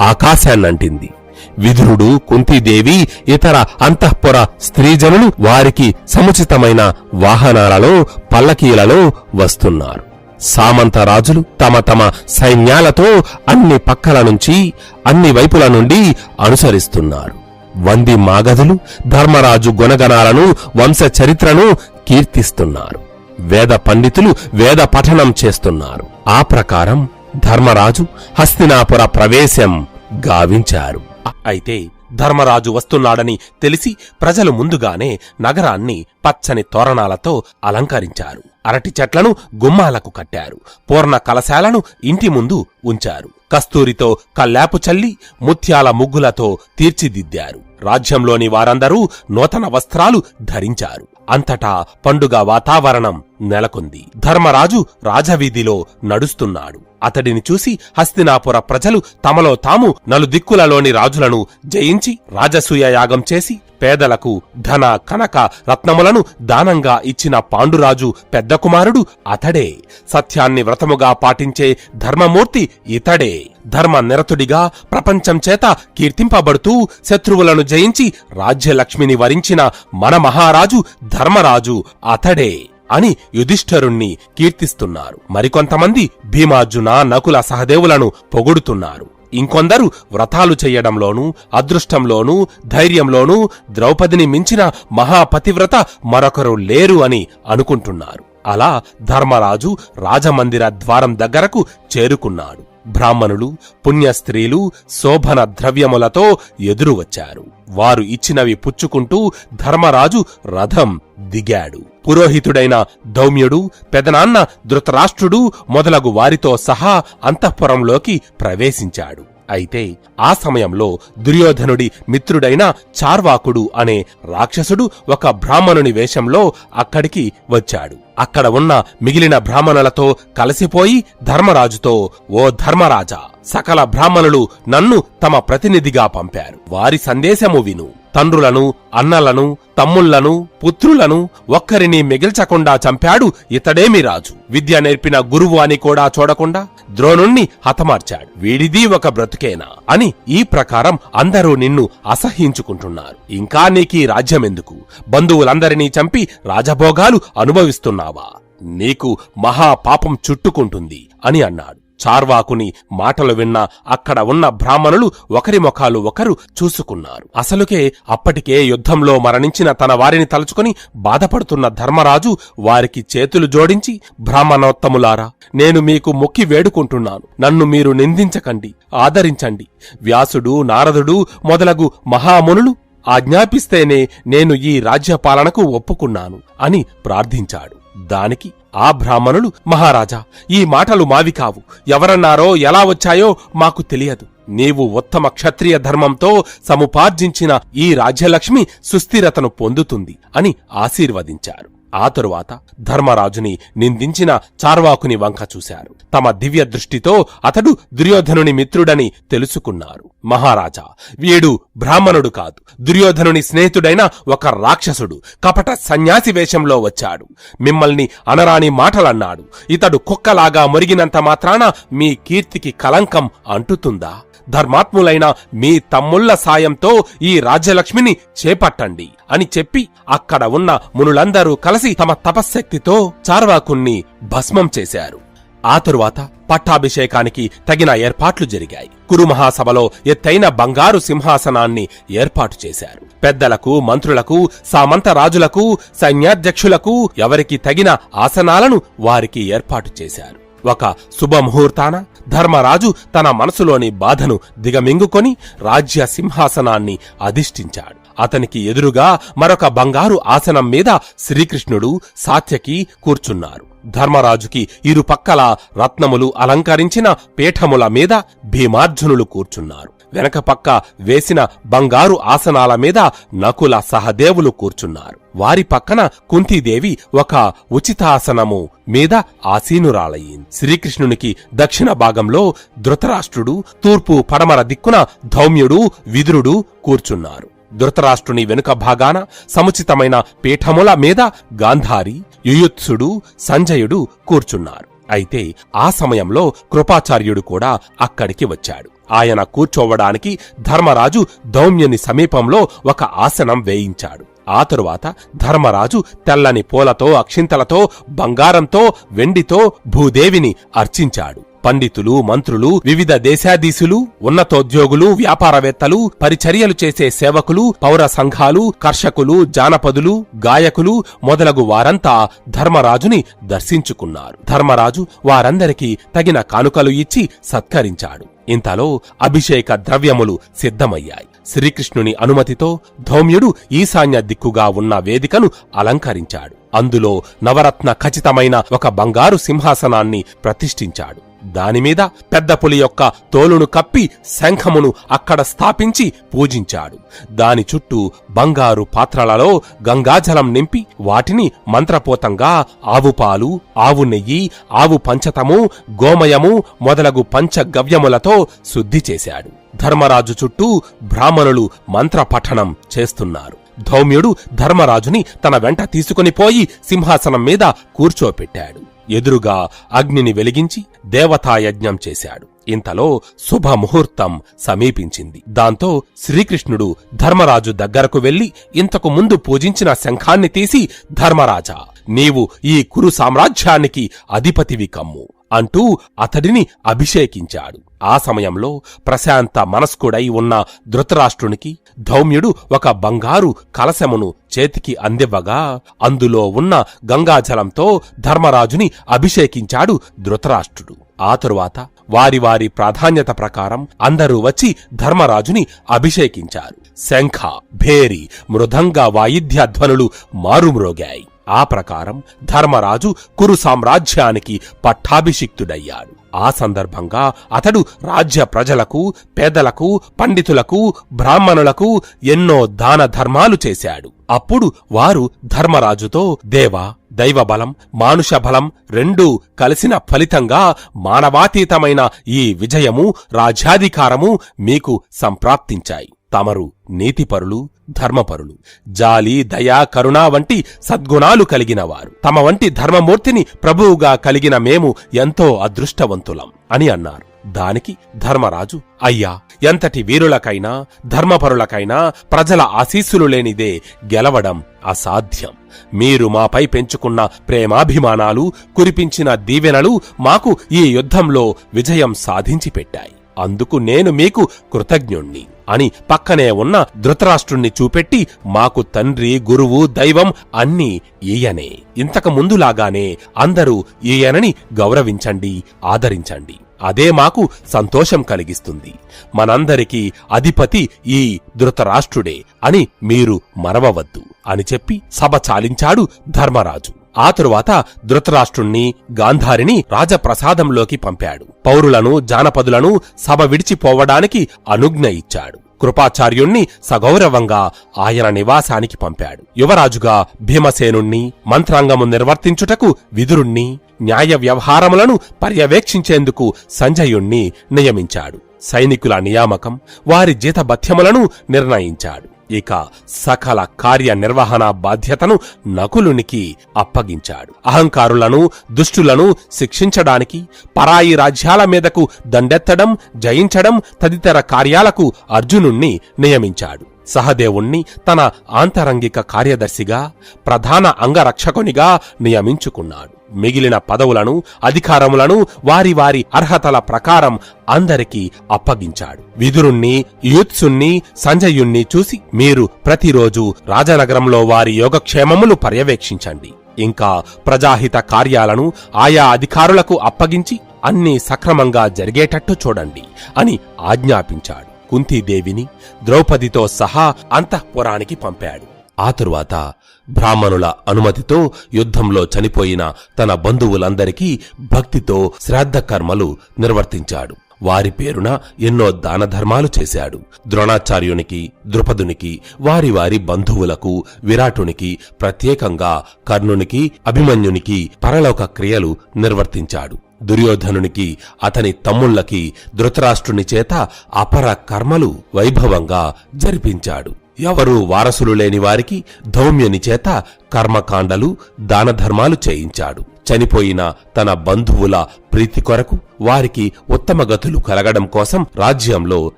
ఆకాశాన్నంటింది. విదురుడు, కుంతీదేవి, ఇతర అంతఃపుర స్త్రీజనులు వారికి సముచితమైన వాహనాలలో, పల్లకీలలో వస్తున్నారు. సామంతరాజులు తమ తమ సైన్యాలతో అన్ని పక్కల నుంచి, అన్ని వైపుల నుండి అనుసరిస్తున్నారు. వంది మాగధులు ధర్మరాజు గుణగణాలను, వంశచరిత్రను కీర్తిస్తున్నారు. వేద పండితులు వేద పఠనం చేస్తున్నారు. ఆ ప్రకారం ధర్మరాజు హస్తినాపుర ప్రవేశం గావించారు. అయితే ధర్మరాజు వస్తున్నాడని తెలిసి ప్రజలు ముందుగానే నగరాన్ని పచ్చని తోరణాలతో అలంకరించారు. అరటి చెట్లను గుమ్మాలకు కట్టారు. పూర్ణ కలశాలను ఇంటి ముందు ఉంచారు. కస్తూరితో కల్లాపు చల్లి ముత్యాల ముగ్గులతో తీర్చిదిద్దారు. రాజ్యంలోని వారందరూ నూతన వస్త్రాలు ధరించారు. అంతటా పండుగ వాతావరణం నెలకొంది. ధర్మరాజు రాజవీధిలో నడుస్తున్నాడు. అతడిని చూసి హస్తినాపుర ప్రజలు తమలో తాము నలుదిక్కులలోని రాజులను జయించి రాజసూయ యాగం చేసి పేదలకు ధన కనక రత్నములను దానంగా ఇచ్చిన పాండురాజు పెద్ద కుమారుడు అతడే. సత్యాన్ని వ్రతముగా పాటించే ధర్మమూర్తి ఇతడే. ధర్మ నిరతుడిగా ప్రపంచం చేత కీర్తింపబడుతూ శత్రువులను జయించి రాజ్యలక్ష్మిని వరించిన మన మహారాజు ధర్మరాజు అతడే అని యుధిష్ఠరుణ్ణి కీర్తిస్తున్నారు. మరికొంతమంది భీమార్జున, నకుల సహదేవులను పొగుడుతున్నారు. ఇంకొందరు వ్రతాలు చెయ్యడంలోనూ, అదృష్టంలోనూ, ధైర్యంలోనూ ద్రౌపదిని మించిన మహాపతివ్రత మరొకరు లేరు అని అనుకుంటున్నారు. అలా ధర్మరాజు రాజమందిర ద్వారం దగ్గరకు చేరుకున్నాడు. బ్రాహ్మణులు, పుణ్యస్త్రీలు శోభన ద్రవ్యములతో ఎదురు వచ్చారు. వారు ఇచ్చినవి పుచ్చుకుంటూ ధర్మరాజు రథం దిగాడు. పురోహితుడైన దౌమ్యుడు, పెదనాన్న ధృతరాష్ట్రుడు మొదలగు వారితో సహా అంతఃపురంలోకి ప్రవేశించాడు. అయితే ఆ సమయంలో దుర్యోధనుడి మిత్రుడైన చార్వాకుడు అనే రాక్షసుడు ఒక బ్రాహ్మణుని వేషంలో అక్కడికి వచ్చాడు. అక్కడ ఉన్న మిగిలిన బ్రాహ్మణులతో కలిసిపోయి ధర్మరాజుతో, "ఓ ధర్మరాజా, సకల బ్రాహ్మణులు నన్ను తమ ప్రతినిధిగా పంపారు. వారి సందేశము విను. తండ్రులను, అన్నలను, తమ్ముళ్లను, పుత్రులను ఒక్కరిని మిగిల్చకుండా చంపాడు ఇతడేమి రాజు. విద్య నేర్పిన గురువు అని కూడా చూడకుండా ద్రోణుణ్ణి హతమార్చాడు. వీడిది ఒక బ్రతుకేనా అని ఈ ప్రకారం అందరూ నిన్ను అసహ్యించుకుంటున్నారు. ఇంకా నీకీ రాజ్యమెందుకు? బంధువులందరినీ చంపి రాజభోగాలు అనుభవిస్తున్నావా? నీకు మహాపాపం చుట్టుకుంటుంది" అని అన్నాడు. చార్వాకుని మాటలు విన్న అక్కడ ఉన్న బ్రాహ్మణులు ఒకరి ముఖాలు ఒకరు చూసుకున్నారు. అసలుకే అప్పటికే యుద్ధంలో మరణించిన తన వారిని తలుచుకుని బాధపడుతున్న ధర్మరాజు వారికి చేతులు జోడించి, "బ్రాహ్మణోత్తములారా, నేను మీకు మొక్కి వేడుకుంటున్నాను. నన్ను మీరు నిందించకండి, ఆదరించండి. వ్యాసుడు, నారదుడు మొదలగు మహామునులు ఆజ్ఞాపిస్తేనే నేను ఈ రాజ్యపాలనకు ఒప్పుకున్నాను" అని ప్రార్థించాడు. దానికి ఆ బ్రాహ్మణులు, "మహారాజా, ఈ మాటలు మావి కావు. ఎవరన్నారో ఎలా వచ్చాయో మాకు తెలియదు. నీవు ఉత్తమ క్షత్రియ ధర్మంతో సముపార్జించిన ఈ రాజ్యలక్ష్మి సుస్థిరతను పొందుతుంది" అని ఆశీర్వదించారు. ఆ తరువాత ధర్మరాజుని నిందించిన చార్వాకుని వంక చూశారు. తమ దివ్య దృష్టితో అతడు దుర్యోధనుని మిత్రుడని తెలుసుకున్నారు. "మహారాజా, వీడు బ్రాహ్మణుడు కాదు, దుర్యోధనుని స్నేహితుడైన ఒక రాక్షసుడు. కపట సన్యాసి వేషంలో వచ్చాడు. మిమ్మల్ని అనరాని మాటలన్నాడు. ఇతడు కుక్కలాగా మొరిగినంత మాత్రాన మీ కీర్తికి కలంకం అంటుతుందా? ధర్మాత్ములైన మీ తమ్ముళ్ల సాయంతో ఈ రాజ్యలక్ష్మిని చేపట్టండి" అని చెప్పి అక్కడ ఉన్న మునులందరూ కలిసి తమ తపశ్శక్తితో చార్వాకుణ్ణి భస్మం చేశారు. ఆ తరువాత పట్టాభిషేకానికి తగిన ఏర్పాట్లు జరిగాయి. కురుమహాసభలో ఎత్తైన బంగారు సింహాసనాన్ని ఏర్పాటు చేశారు. పెద్దలకు, మంత్రులకు, సామంత రాజులకు, సైన్యాధ్యక్షులకు ఎవరికి తగిన ఆసనాలను వారికి ఏర్పాటు చేశారు. ఒక శుభముహూర్తాన ధర్మరాజు తన మనసులోని బాధను దిగమింగుకొని రాజ్య సింహాసనాన్ని అధిష్ఠించాడు. అతనికి ఎదురుగా మరొక బంగారు ఆసనం మీద శ్రీకృష్ణుడు, సాత్యకి కూర్చున్నారు. ధర్మరాజుకి ఇరుపక్కల రత్నములు అలంకరించిన పీఠముల మీద భీమార్జునులు కూర్చున్నారు. వెనక పక్క వేసిన బంగారు ఆసనాల మీద నకుల, సహదేవులు కూర్చున్నారు. వారి పక్కన కుంతీదేవి ఒక ఉచితాసనము మీద ఆసీనురాలయ్యింది. శ్రీకృష్ణునికి దక్షిణ భాగంలో ధృతరాష్ట్రుడు, తూర్పు పడమర దిక్కున ధౌమ్యుడు, విదురుడు కూర్చున్నారు. ధృతరాష్ట్రుని వెనుక భాగాన సముచితమైన పీఠముల మీద గాంధారి, యుయుత్సుడు, సంజయుడు కూర్చున్నారు. అయితే ఆ సమయంలో కృపాచార్యుడు కూడా అక్కడికి వచ్చాడు. ఆయన కూర్చోవడానికి ధర్మరాజు ధౌమ్యుని సమీపంలో ఒక ఆసనం వేయించాడు. ఆ తరువాత ధర్మరాజు తెల్లని పూలతో, అక్షింతలతో, బంగారంతో, వెండితో భూదేవిని అర్చించాడు. పండితులు, మంత్రులు, వివిధ దేశాధీశులు, ఉన్నతోద్యోగులు, వ్యాపారవేత్తలు, పరిచర్యలు చేసే సేవకులు, పౌర సంఘాలు, కర్షకులు, జానపదులు, గాయకులు మొదలగు వారంతా ధర్మరాజుని దర్శించుకున్నారు. ధర్మరాజు వారందరికీ తగిన కానుకలు ఇచ్చి సత్కరించాడు. ఇంతలో అభిషేక ద్రవ్యములు సిద్ధమయ్యాయి. శ్రీకృష్ణుని అనుమతితో ధౌమ్యుడు ఈశాన్య దిక్కుగా ఉన్న వేదికను అలంకరించాడు. అందులో నవరత్న ఖచ్చితమైన ఒక బంగారు సింహాసనాన్ని ప్రతిష్ఠించాడు. దానిమీద పెద్ద పులి యొక్క తోలును కప్పి శంఖమును అక్కడ స్థాపించి పూజించాడు. దాని చుట్టూ బంగారు పాత్రలలో గంగాజలం నింపి వాటిని మంత్రపోతంగా ఆవుపాలు, ఆవు నెయ్యి, ఆవు పంచతము, గోమయము మొదలగు పంచగవ్యములతో శుద్ధి చేశాడు. ధర్మరాజు చుట్టూ బ్రాహ్మణులు మంత్రపఠనం చేస్తున్నారు. ధౌమ్యుడు ధర్మరాజుని తన వెంట తీసుకుని పోయి సింహాసనం మీద కూర్చోపెట్టాడు. ఎదురుగా అగ్నిని వెలిగించి దేవతాయజ్ఞం చేశాడు. ఇంతలో శుభముహూర్తం సమీపించింది. దాంతో శ్రీకృష్ణుడు ధర్మరాజు దగ్గరకు వెళ్లి ఇంతకు ముందు పూజించిన శంఖాన్ని తీసి, ధర్మరాజా, నీవు ఈ కురు సామ్రాజ్యానికి అధిపతివి కమ్ము అంటూ అతడిని అభిషేకించాడు. ఆ సమయంలో ప్రశాంత మనస్కుడై ఉన్న ధృతరాష్ట్రునికి ధౌమ్యుడు ఒక బంగారు కలశమును చేతికి అందివ్వగా అందులో ఉన్న గంగాజలంతో ధర్మరాజుని అభిషేకించాడు ధృతరాష్ట్రుడు. ఆ తరువాత వారి వారి ప్రాధాన్యత ప్రకారం అందరూ వచ్చి ధర్మరాజుని అభిషేకించారు. శంఖ, భేరి, మృదంగ వాయిద్యధ్వనులు మారుమ్రోగాయి. ఆ ప్రకారం ధర్మరాజు కురు సామ్రాజ్యానికి పట్టాభిషిక్తుడయ్యాడు. ఆ సందర్భంగా అతడు రాజ్య ప్రజలకు, పేదలకు, పండితులకు, బ్రాహ్మణులకు ఎన్నో దాన ధర్మాలు చేశాడు. అప్పుడు వారు ధర్మరాజుతో, దేవా, దైవబలం, మానుషబలం రెండూ కలిసిన ఫలితంగా మానవాతీతమైన ఈ విజయము, రాజ్యాధికారము మీకు సంప్రాప్తించాయి. తమరు నీతిపరులు, ధర్మపరులు, జాలి, దయ, కరుణ వంటి సద్గుణాలు కలిగినవారు. తమ వంటి ధర్మమూర్తిని ప్రభువుగా కలిగిన మేము ఎంతో అదృష్టవంతులం అని అన్నారు. దానికి ధర్మరాజు, అయ్యా, ఎంతటి వీరులకైనా ధర్మపరులకైనా ప్రజల ఆశీస్సులు లేనిదే గెలవడం అసాధ్యం. మీరు మాపై పెంచుకున్న ప్రేమాభిమానాలు, కురిపించిన దీవెనలు మాకు ఈ యుద్ధంలో విజయం సాధించి పెట్టాయి. అందుకు నేను మీకు కృతజ్ఞుణ్ణి అని పక్కనే ఉన్న ధృతరాష్ట్రుణ్ణి చూపెట్టి, మాకు తండ్రి, గురువు, దైవం అన్నీ ఈయనే. ఇంతకు ముందులాగానే అందరూ ఈయనని గౌరవించండి, ఆదరించండి. అదే మాకు సంతోషం కలిగిస్తుంది. మనందరికీ అధిపతి ఈ ధృతరాష్ట్రుడే అని మీరు మరవవద్దు అని చెప్పి సభ చాలించాడు ధర్మరాజు. ఆ తరువాత ధృతరాష్ట్రుణ్ణి, గాంధారిని రాజప్రసాదంలోకి పంపాడు. పౌరులను, జానపదులను సభ విడిచిపోవడానికి అనుజ్ఞ ఇచ్చాడు. కృపాచార్యుణ్ణి సగౌరవంగా ఆయన నివాసానికి పంపాడు. యువరాజుగా భీమసేనుణ్ణి, మంత్రాంగము నిర్వర్తించుటకు విదురుణ్ణి, న్యాయ వ్యవహారములను పర్యవేక్షించేందుకు సంజయుణ్ణి నియమించాడు. సైనికుల నియామకం, వారి జీతభత్యములను నిర్ణయించాడు. ఇక సకల కార్యనిర్వహణ బాధ్యతను నకులునికి అప్పగించాడు. అహంకారులను, దుష్టులను శిక్షించడానికి, పరాయి రాజ్యాల మీదకు దండెత్తడం, జయించడం తదితర కార్యాలకు అర్జునుణ్ణి నియమించాడు. సహదేవుణ్ణి తన ఆంతరంగిక కార్యదర్శిగా, ప్రధాన అంగరక్షకునిగా నియమించుకున్నాడు. మిగిలిన పదవులను అధికారములను వారి వారి అర్హతల ప్రకారం అందరికీ అప్పగించాడు. విదురుణ్ణి, యూత్సుణ్ణి, సంజయుణ్ణి చూసి మీరు ప్రతిరోజు రాజనగరంలో వారి యోగక్షేమములు పర్యవేక్షించండి. ఇంకా ప్రజాహిత కార్యాలను ఆయా అధికారులకు అప్పగించి అన్నీ సక్రమంగా జరిగేటట్టు చూడండి అని ఆజ్ఞాపించాడు. కుంతీదేవిని ద్రౌపదితో సహా అంతఃపురానికి పంపాడు. ఆ తరువాత బ్రాహ్మణుల అనుమతితో యుద్ధంలో చనిపోయిన తన బంధువులందరికీ భక్తితో శ్రాద్ధ కర్మలు నిర్వర్తించాడు. వారి పేరున ఎన్నో దానధర్మాలు చేశాడు. ద్రోణాచార్యునికి, ద్రుపదునికి, వారి వారి బంధువులకు, విరాటునికి, ప్రత్యేకంగా కర్ణునికి, అభిమన్యునికి పరలోక క్రియలు నిర్వర్తించాడు. దుర్యోధనునికి, అతని తమ్ముళ్లకి, ధృతరాష్ట్రుని చేత అపర కర్మలు వైభవంగా జరిపించాడు. ఎవరూ వారసులు లేని వారికి ధౌమ్యుని చేత కర్మకాండలు, దానధర్మాలు చేయించాడు. చనిపోయిన తన బంధువుల ప్రీతి కొరకు వారికి ఉత్తమ గతులు కలగడం కోసం రాజ్యంలో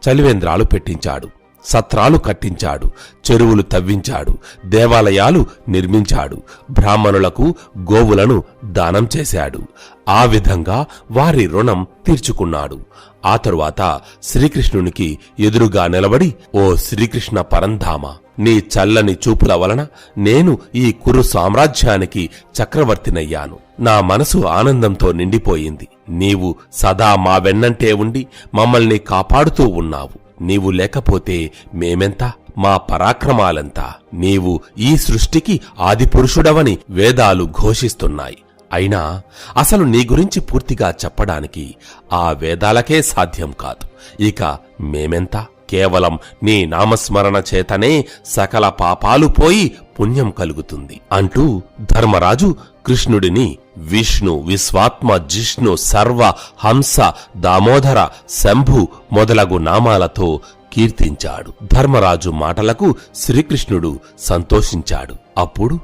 చలివేంద్రాలు పెట్టించాడు. సత్రాలు కట్టించాడు. చెరువులు తవ్వించాడు. దేవాలయాలు నిర్మించాడు. బ్రాహ్మణులకు గోవులను దానం చేశాడు. ఆ విధంగా వారి రుణం తీర్చుకున్నాడు. ఆ తరువాత శ్రీకృష్ణునికి ఎదురుగా నిలబడి, ఓ శ్రీకృష్ణ పరంధామ, నీ చల్లని చూపుల వలన నేను ఈ కురు సామ్రాజ్యానికి చక్రవర్తినయ్యాను. నా మనసు ఆనందంతో నిండిపోయింది. నీవు సదా మా వెన్నంటే ఉండి మమ్మల్ని కాపాడుతూ ఉన్నావు. నీవు లేకపోతే మేమెంత, మా పరాక్రమాలంతా. నీవు ఈ సృష్టికి ఆదిపురుషుడవని వేదాలు ఘోషిస్తున్నాయి. అయినా అసలు నీ గురించి పూర్తిగా చెప్పడానికి ఆ వేదాలకే సాధ్యం కాదు. ఇక మేమెంత? కేవలం నీ నామస్మరణ చేతనే సకల పాపాలు పోయి పుణ్యం కలుగుతుంది అంటూ ధర్మరాజు కృష్ణుడిని విష్ణు, విశ్వాత్మ, జిష్ణు, సర్వ, హంస, దామోదర, శంభు మొదలగు నామాలతో కీర్తించాడు. ధర్మరాజు మాటలకు శ్రీకృష్ణుడు సంతోషించాడు. అప్పుడు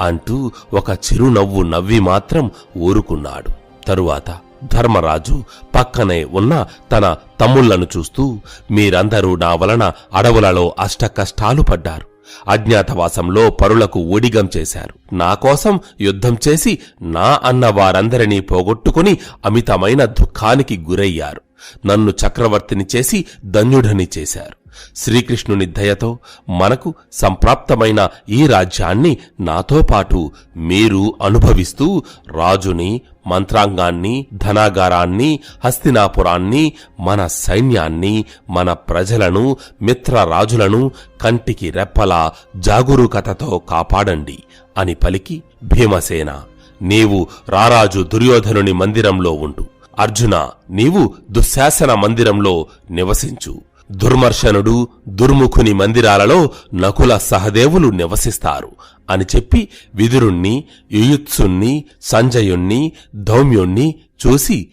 అంటూ ఒక చిరునవ్వు నవ్వి మాత్రం ఊరుకున్నాడు. తరువాత ధర్మరాజు పక్కనే ఉన్న తన తమ్ముళ్లను చూస్తూ, మీరందరూ నా వలన అడవులలో అష్టకష్టాలు పడ్డారు. అజ్ఞాతవాసంలో పరులకు ఊడిగం చేశారు. నా కోసం యుద్ధం చేసి నా అన్న వారందరినీ పోగొట్టుకుని అమితమైన దుఃఖానికి గురయ్యారు. నన్ను చక్రవర్తిని చేసి ధన్యుడని చేశారు. శ్రీకృష్ణుని దయతో మనకు సంప్రాప్తమైన ఈ రాజ్యాన్ని నాతో పాటు మీరు అనుభవిస్తూ రాజుని, మంత్రాంగాన్ని, ధనాగారాన్ని, హస్తినాపురాన్ని, మన సైన్యాన్ని, మన ప్రజలను, మిత్రరాజులను కంటికి రెప్పలా జాగరూకతతో కాపాడండి అని పలికి, భీమసేన, నీవు రారాజు దుర్యోధనుని మందిరంలో ఉండు. అర్జున, నీవు దుశ్శాసన మందిరంలో నివసించు. దుర్మర్శనుడు, దుర్ముఖుని మందిరాలలో నకుల సహదేవులు నివసిస్తారు అని చెప్పి విదురుణ్ణి, యుయుత్సుణ్ణి, సంజయుణ్ణి, ధౌమ్యుణ్ణి చూసి,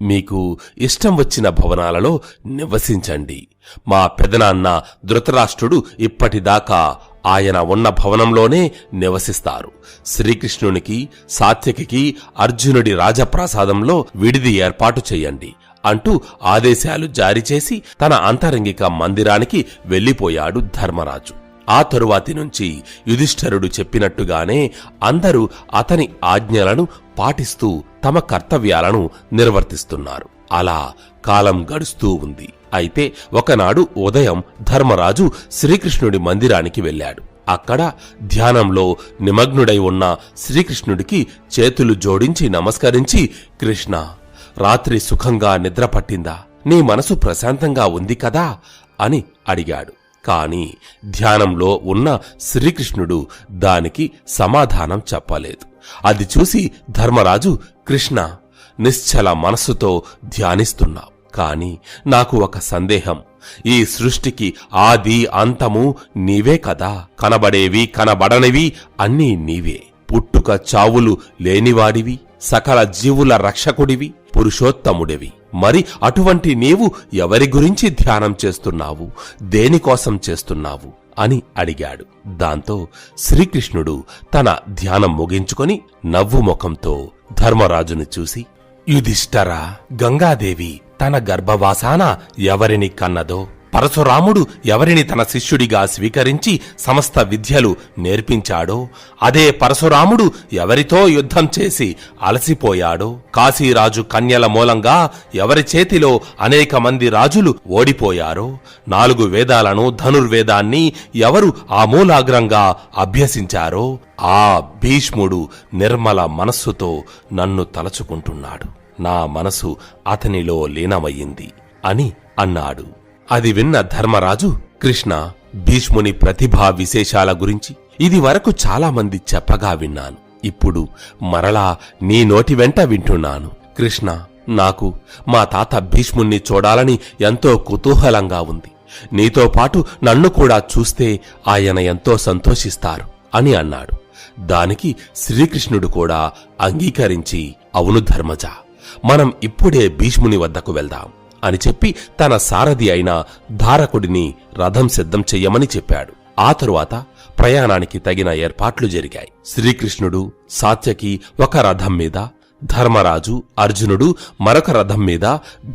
మీకు ఇష్టం వచ్చిన భవనాలలో నివసించండి. మా పెదనాన్న ధృతరాష్ట్రుడు ఇప్పటిదాకా ఆయన ఉన్న భవనంలోనే నివసిస్తారు. శ్రీకృష్ణునికి, సాత్యకికి అర్జునుడి రాజప్రాసాదంలో విడిది ఏర్పాటు చెయ్యండి అంటూ ఆదేశాలు జారీ చేసి తన అంతరంగిక మందిరానికి వెళ్లిపోయాడు ధర్మరాజు. ఆ తరువాతి నుంచి యుధిష్ఠరుడు చెప్పినట్టుగానే అందరూ అతని ఆజ్ఞలను పాటిస్తూ తమ కర్తవ్యాలను నిర్వర్తిస్తున్నారు. అలా కాలం గడుస్తూ ఉంది. అయితే ఒకనాడు ఉదయం ధర్మరాజు శ్రీకృష్ణుడి మందిరానికి వెళ్ళాడు. అక్కడ ధ్యానంలో నిమగ్నుడై ఉన్న శ్రీకృష్ణుడికి చేతులు జోడించి నమస్కరించి, కృష్ణ, రాత్రి సుఖంగా నిద్రపట్టిందా? నీ మనసు ప్రశాంతంగా ఉంది కదా అని అడిగాడు. కాని ధ్యానంలో ఉన్న శ్రీకృష్ణుడు దానికి సమాధానం చెప్పలేదు. అది చూసి ధర్మరాజు, కృష్ణ, నిశ్చల మనస్సుతో ధ్యానిస్తున్నావు. కాని నాకు ఒక సందేహం. ఈ సృష్టికి ఆది అంతము నీవే కదా. కనబడేవి, కనబడనివి అన్నీ నీవే. పుట్టుక చావులు లేనివాడివి, సకల జీవుల రక్షకుడివి, పురుషోత్తముడివి. మరి అటువంటి నీవు ఎవరి గురించి ధ్యానం చేస్తున్నావు? దేనికోసం చేస్తున్నావు అని అడిగాడు. దాంతో శ్రీకృష్ణుడు తన ధ్యానం ముగించుకొని నవ్వు ముఖంతో ధర్మరాజుని చూసి, యుధిష్ఠరా, గంగాదేవి తన గర్భవాసాన ఎవరిని కన్నదో, పరశురాముడు ఎవరిని తన శిష్యుడిగా స్వీకరించి సమస్త విద్యలు నేర్పించాడో, అదే పరశురాముడు ఎవరితో యుద్ధం చేసి అలసిపోయాడో, కాశీరాజు కన్యల మూలంగా ఎవరి చేతిలో అనేక మంది రాజులు ఓడిపోయారో, 4 వేదాలను ధనుర్వేదాన్ని ఎవరు ఆమూలాగ్రంగా అభ్యసించారో, ఆ భీష్ముడు నిర్మల మనస్సుతో నన్ను తలచుకుంటున్నాడు. నా మనసు అతనిలో లీనమయ్యింది అని అన్నాడు. అది విన్న ధర్మరాజు, కృష్ణ, భీష్ముని ప్రతిభా విశేషాల గురించి ఇది వరకు చాలామంది చెప్పగా విన్నాను. ఇప్పుడు మరలా నీ నోటి వెంట వింటున్నాను. కృష్ణ, నాకు మా తాత భీష్ముణ్ణి చూడాలని ఎంతో కుతూహలంగా ఉంది. నీతో పాటు నన్ను కూడా చూస్తే ఆయన ఎంతో సంతోషిస్తారు అని అన్నాడు. దానికి శ్రీకృష్ణుడు కూడా అంగీకరించి, అవును ధర్మజ, మనం ఇప్పుడే భీష్ముని వద్దకు వెళ్దాం అని చెప్పి తన సారథి అయిన ధారకుడిని రథం సిద్ధం చెయ్యమని చెప్పాడు. ఆ తరువాత ప్రయాణానికి తగిన ఏర్పాట్లు జరిగాయి. శ్రీకృష్ణుడు, సాత్యకి ఒక రథం మీద, ధర్మరాజు, అర్జునుడు మరొక రథం మీద,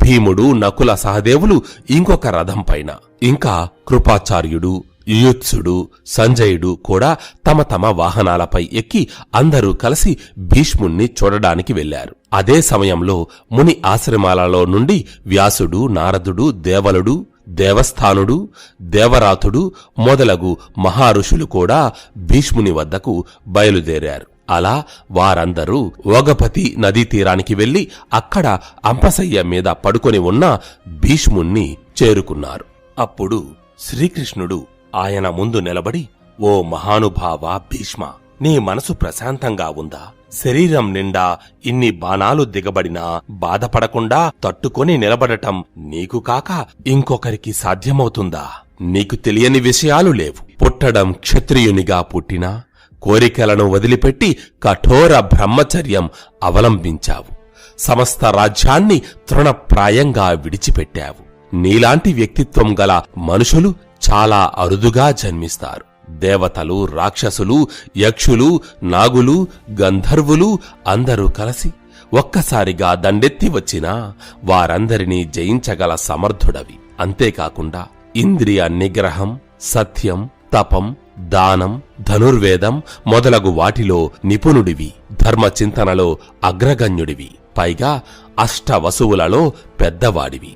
భీముడు, నకుల, సహదేవులు ఇంకొక రథం పైన, ఇంకా కృపాచార్యుడు, యుయుత్సుడు, సంజయుడు కూడా తమ తమ వాహనాలపై ఎక్కి అందరూ కలిసి భీష్ముణ్ణి చూడడానికి వెళ్లారు. అదే సమయంలో ముని ఆశ్రమాలలో నుండి వ్యాసుడు, నారదుడు, దేవలుడు, దేవస్థానుడు, దేవరాతుడు మొదలగు మహారుషులు కూడా భీష్ముని వద్దకు బయలుదేరారు. అలా వారందరూ ఓగపతి నదీ తీరానికి వెళ్లి అక్కడ అంపశయ్య మీద పడుకొని ఉన్న భీష్ముణ్ణి చేరుకున్నారు. అప్పుడు శ్రీకృష్ణుడు ఆయన ముందు నిలబడి, ఓ మహానుభావ భీష్మ, నీ మనసు ప్రశాంతంగా ఉందా? శరీరం నిండా ఇన్ని బాణాలు దిగబడినా బాధపడకుండా తట్టుకొని నిలబడటం నీకు కాక ఇంకొకరికి సాధ్యమవుతుందా? నీకు తెలియని విషయాలు లేవు. పుట్టడం క్షత్రియునిగా పుట్టినా కోరికలను వదిలిపెట్టి కఠోర బ్రహ్మచర్యం అవలంబించావు. సమస్త రాజ్యాన్ని తృణప్రాయంగా విడిచిపెట్టావు. నీలాంటి వ్యక్తిత్వం గల మనుషులు చాలా అరుదుగా జన్మిస్తారు. దేవతలు, రాక్షసులు, యక్షులు, నాగులు, గంధర్వులు అందరూ కలిసి ఒక్కసారిగా దండెత్తి వచ్చినా వారందరినీ జయించగల సమర్థుడవి. అంతేకాకుండా ఇంద్రియ నిగ్రహం, సత్యం, తపం, దానం, ధనుర్వేదం మొదలగు వాటిలో నిపుణుడివి. ధర్మచింతనలో అగ్రగణ్యుడివి. పైగా అష్టవసువులలో పెద్దవాడివి.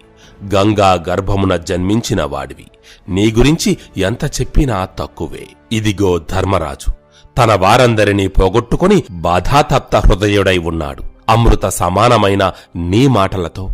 గంగా గర్భమున జన్మించిన వాడివి. నీ గురించి ఎంత చెప్పినా తక్కువే. ఇదిగో ధర్మరాజు తన వారందరినీ పోగొట్టుకుని బాధాతప్త హృదయుడై ఉన్నాడు. అమృత సమానమైన నీ మాటలతో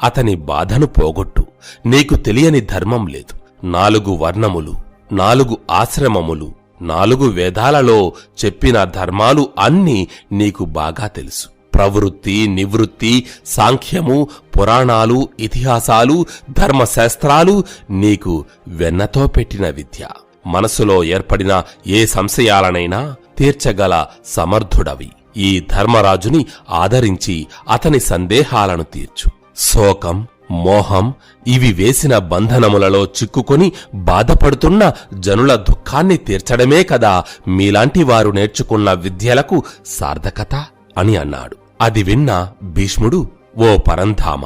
అతని బాధను పోగొట్టు. నీకు తెలియని ధర్మం లేదు. 4 వర్ణములు, 4 ఆశ్రమములు, 4 వేదాలలో చెప్పిన ధర్మాలు అన్నీ నీకు బాగా తెలుసు. ప్రవృత్తి, నివృత్తి, సాంఖ్యము, పురాణాలు, ఇతిహాసాలు, ధర్మశాస్త్రాలు నీకు వెన్నతో పెట్టిన విద్య. మనసులో ఏర్పడిన ఏ సంశయాలనైనా తీర్చగల సమర్థుడవి. ఈ ధర్మరాజుని ఆదరించి అతని సందేహాలను తీర్చు. శోకం, మోహం ఇవి వేసిన బంధనములలో చిక్కుకొని బాధపడుతున్న జనుల దుఃఖాన్ని తీర్చడమే కదా మీలాంటి వారు నేర్చుకున్న విద్యలకు సార్థకత అని అన్నాడు. అది విన్న భీష్ముడు, ఓ పరంధామ,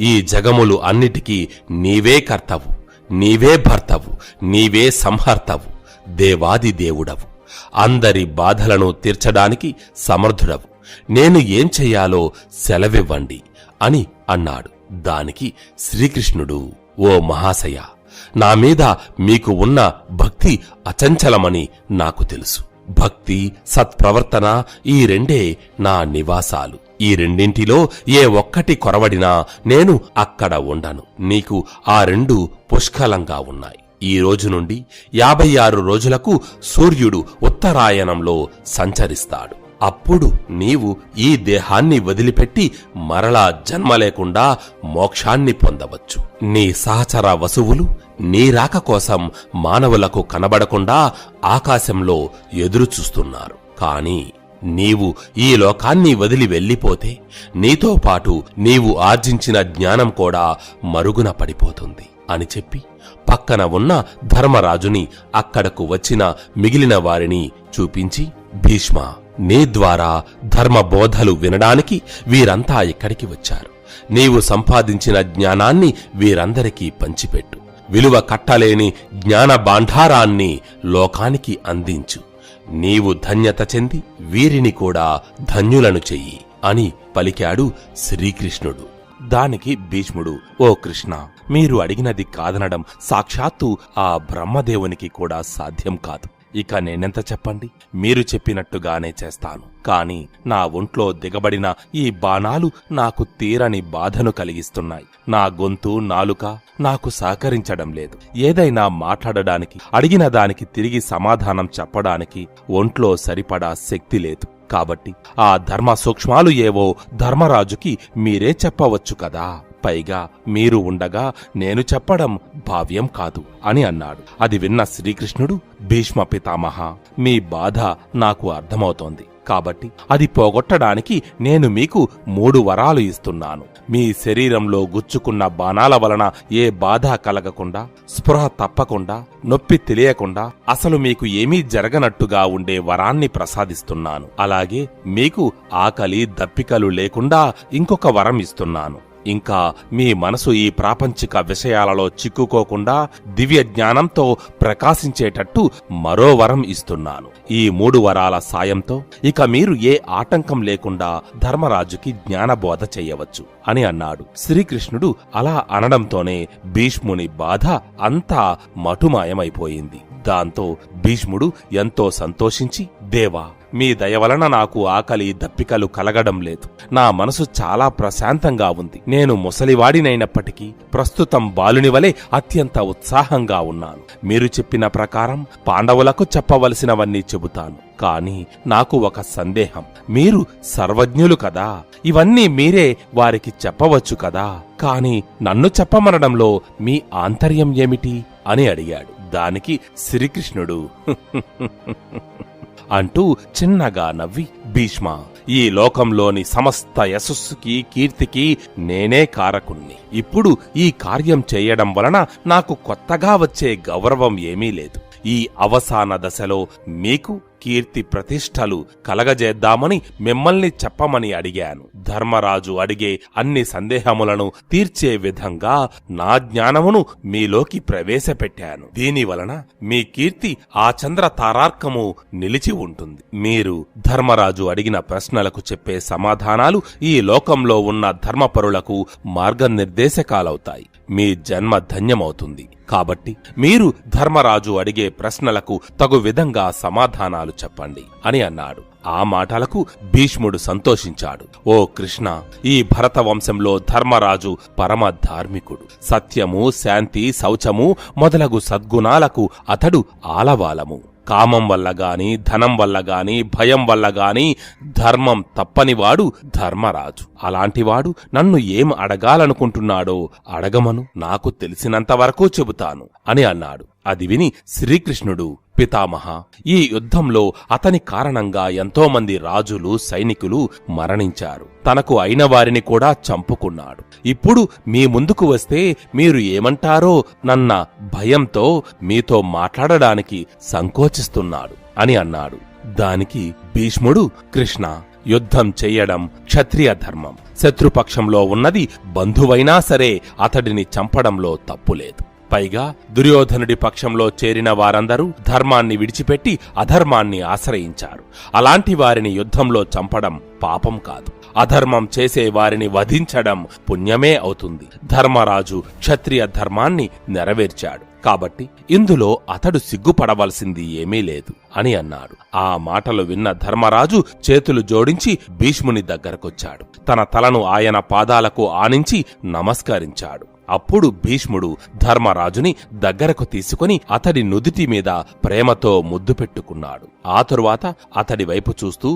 ఈ జగములు అన్నిటికీ నీవే కర్తవు, నీవే భర్తవు, నీవే సంహర్తవు, దేవాది దేవుడవు, అందరి బాధలను తీర్చడానికి సమర్థుడవు. నేను ఏం చెయ్యాలో సెలవివ్వండి అని అన్నాడు. దానికి శ్రీకృష్ణుడు, ఓ మహాశయ, నా మీద మీకు ఉన్న భక్తి అచంచలమని నాకు తెలుసు. భక్తి, సత్ప్రవర్తన ఈ రెండే నా నివాసాలు. ఈ రెండింటిలో ఏ ఒక్కటి కొరవడినా నేను అక్కడ ఉండను. నీకు ఆ 2 పుష్కలంగా ఉన్నాయి. ఈ రోజు నుండి 56 రోజులకు సూర్యుడు ఉత్తరాయణంలో సంచరిస్తాడు. అప్పుడు నీవు ఈ దేహాన్ని వదిలిపెట్టి మరలా జన్మ లేకుండా మోక్షాన్ని పొందవచ్చు. నీ సహచర వసువులు నీ రాక కోసం మానవులకు కనబడకుండా ఆకాశంలో ఎదురుచూస్తున్నారు. కాని నీవు ఈ లోకాన్ని వదిలి వెళ్ళిపోతే నీతో పాటు నీవు ఆర్జించిన జ్ఞానం కూడా మరుగున పడిపోతుంది అని చెప్పి పక్కన ఉన్న ధర్మరాజుని అక్కడకు వచ్చిన మిగిలిన వారిని చూపించి, భీష్మ, నీ ద్వారా ధర్మబోధలు వినడానికి వీరంతా ఇక్కడికి వచ్చారు. నీవు సంపాదించిన జ్ఞానాన్ని వీరందరికీ పంచిపెట్టు. విలువ కట్టలేని జ్ఞాన భాండారాన్ని లోకానికి అందించు. నీవు ధన్యత చెంది వీరిని కూడా ధన్యులను చెయ్యి అని పలికాడు శ్రీకృష్ణుడు. దానికి భీష్ముడు, ఓ కృష్ణ, మీరు అడిగినది కాదనడం సాక్షాత్తు ఆ బ్రహ్మదేవునికి కూడా సాధ్యం కాదు. ఇక నేనెంత చెప్పండి, మీరు చెప్పినట్టుగానే చేస్తాను. కాని నా ఒంట్లో దిగబడిన ఈ బాణాలు నాకు తీరని బాధను కలిగిస్తున్నాయి. నా గొంతు, నాలుక నాకు సహకరించడం లేదు. ఏదైనా మాట్లాడడానికి, అడిగిన దానికి తిరిగి సమాధానం చెప్పడానికి ఒంట్లో సరిపడా శక్తి లేదు. కాబట్టి ఆ ధర్మ సూక్ష్మాలు ఏవో ధర్మరాజుకి మీరే చెప్పవచ్చు కదా. పైగా మీరు ఉండగా నేను చెప్పడం భావ్యం కాదు అని అన్నాడు. అది విన్న శ్రీకృష్ణుడు, భీష్మ పితామహ, మీ బాధ నాకు అర్థమవుతోంది. కాబట్టి అది పోగొట్టడానికి నేను మీకు 3 వరాలు ఇస్తున్నాను. మీ శరీరంలో గుచ్చుకున్న బాణాల వలన ఏ బాధ కలగకుండా, స్పృహ తప్పకుండా, నొప్పి తెలియకుండా, అసలు మీకు ఏమీ జరగనట్టుగా ఉండే వరాన్ని ప్రసాదిస్తున్నాను. అలాగే మీకు ఆకలి దప్పికలు లేకుండా ఇంకొక వరం ఇస్తున్నాను. ఇంకా మీ మనసు ఈ ప్రాపంచిక విషయాలలో చిక్కుకోకుండా దివ్య జ్ఞానంతో ప్రకాశించేటట్టు మరో వరం ఇస్తున్నాను. ఈ 3 వరాల సాయంతో ఇక మీరు ఏ ఆటంకం లేకుండా ధర్మరాజుకి జ్ఞానబోధ చెయ్యవచ్చు అని అన్నాడు. శ్రీకృష్ణుడు అలా అనడంతోనే భీష్ముని బాధ అంతా మటుమాయమైపోయింది. దాంతో భీష్ముడు ఎంతో సంతోషించి, దేవా, మీ దయవలన నాకు ఆకలి దప్పికలు కలగడం లేదు. నా మనసు చాలా ప్రశాంతంగా ఉంది. నేను ముసలివాడినైనప్పటికీ ప్రస్తుతం బాలుని వలె అత్యంత ఉత్సాహంగా ఉన్నాను. మీరు చెప్పిన ప్రకారం పాండవులకు చెప్పవలసినవన్నీ చెబుతాను. కాని నాకు ఒక సందేహం. మీరు సర్వజ్ఞులు కదా, ఇవన్నీ మీరే వారికి చెప్పవచ్చు కదా. కాని నన్ను చెప్పమనడంలో మీ ఆంతర్యం ఏమిటి అని అడిగాడు. దానికి శ్రీకృష్ణుడు అంటూ చిన్నగా నవ్వి, భీష్మ, ఈ లోకంలోని సమస్త యశస్సుకి కీర్తికి నేనే కారకుణ్ణి. ఇప్పుడు ఈ కార్యం చేయడం వలన నాకు కొత్తగా వచ్చే గౌరవం ఏమీ లేదు. ఈ అవసాన దశలో మీకు కీర్తి ప్రతిష్టలు కలగజేద్దామని మిమ్మల్ని చెప్పమని అడిగాను. ధర్మరాజు అడిగే అన్ని సందేహములను తీర్చే విధంగా నా జ్ఞానమును మీలోకి ప్రవేశపెట్టాను. దీనివలన మీ కీర్తి ఆ చంద్ర తారార్కము నిలిచి ఉంటుంది. మీరు ధర్మరాజు అడిగిన ప్రశ్నలకు చెప్పే సమాధానాలు ఈ లోకంలో ఉన్న ధర్మపరులకు మార్గనిర్దేశకాలవుతాయి. మీ జన్మ ధన్యమవుతుంది. కాబట్టి మీరు ధర్మరాజు అడిగే ప్రశ్నలకు తగు విధంగా సమాధానాలు చెప్పండి అని అన్నాడు. ఆ మాటలకు భీష్ముడు సంతోషించాడు. ఓ కృష్ణ, ఈ భరత వంశంలో ధర్మరాజు పరమ ధార్మికుడు. సత్యము, శాంతి, శౌచము మొదలగు సద్గుణాలకు అతడు ఆలవాలము. కామం వల్ల గాని, ధనం వల్ల గాని, భయం వల్ల గాని ధర్మం తప్పనివాడు ధర్మరాజు. అలాంటివాడు నన్ను ఏం అడగాలనుకుంటున్నాడో అడగమను, నాకు తెలిసినంతవరకు చెబుతాను అని అన్నాడు. అది విని శ్రీకృష్ణుడు, పితామహ, ఈ యుద్ధంలో అతని కారణంగా ఎంతోమంది రాజులు, సైనికులు మరణించారు. తనకు అయిన వారిని కూడా చంపుకున్నాడు. ఇప్పుడు మీ ముందుకు వస్తే మీరు ఏమంటారో నన్న భయంతో మీతో మాట్లాడడానికి సంకోచిస్తున్నాడు అని అన్నాడు. దానికి భీష్ముడు, కృష్ణ, యుద్ధం చెయ్యడం క్షత్రియ ధర్మం. శత్రుపక్షంలో ఉన్నది బంధువైనా సరే అతడిని చంపడంలో తప్పులేదు. పైగా దుర్యోధనుడి పక్షంలో చేరిన వారందరూ ధర్మాన్ని విడిచిపెట్టి అధర్మాన్ని ఆశ్రయించారు. అలాంటి వారిని యుద్ధంలో చంపడం పాపం కాదు. అధర్మం చేసే వారిని వధించడం పుణ్యమే అవుతుంది. ధర్మరాజు క్షత్రియ ధర్మాన్ని నెరవేర్చాడు. కాబట్టి ఇందులో అతడు సిగ్గుపడవలసింది ఏమీ లేదు అని అన్నాడు. ఆ మాటలు విన్న ధర్మరాజు చేతులు జోడించి భీష్ముని దగ్గరకొచ్చాడు. తన తలను ఆయన పాదాలకు ఆనించి నమస్కరించాడు. అప్పుడు భీష్ముడు ధర్మరాజుని దగ్గరకు తీసుకుని అతడి నుదిటి మీద ప్రేమతో ముద్దు పెట్టుకున్నాడు. ఆ తరువాత అతడి వైపు చూస్తూ,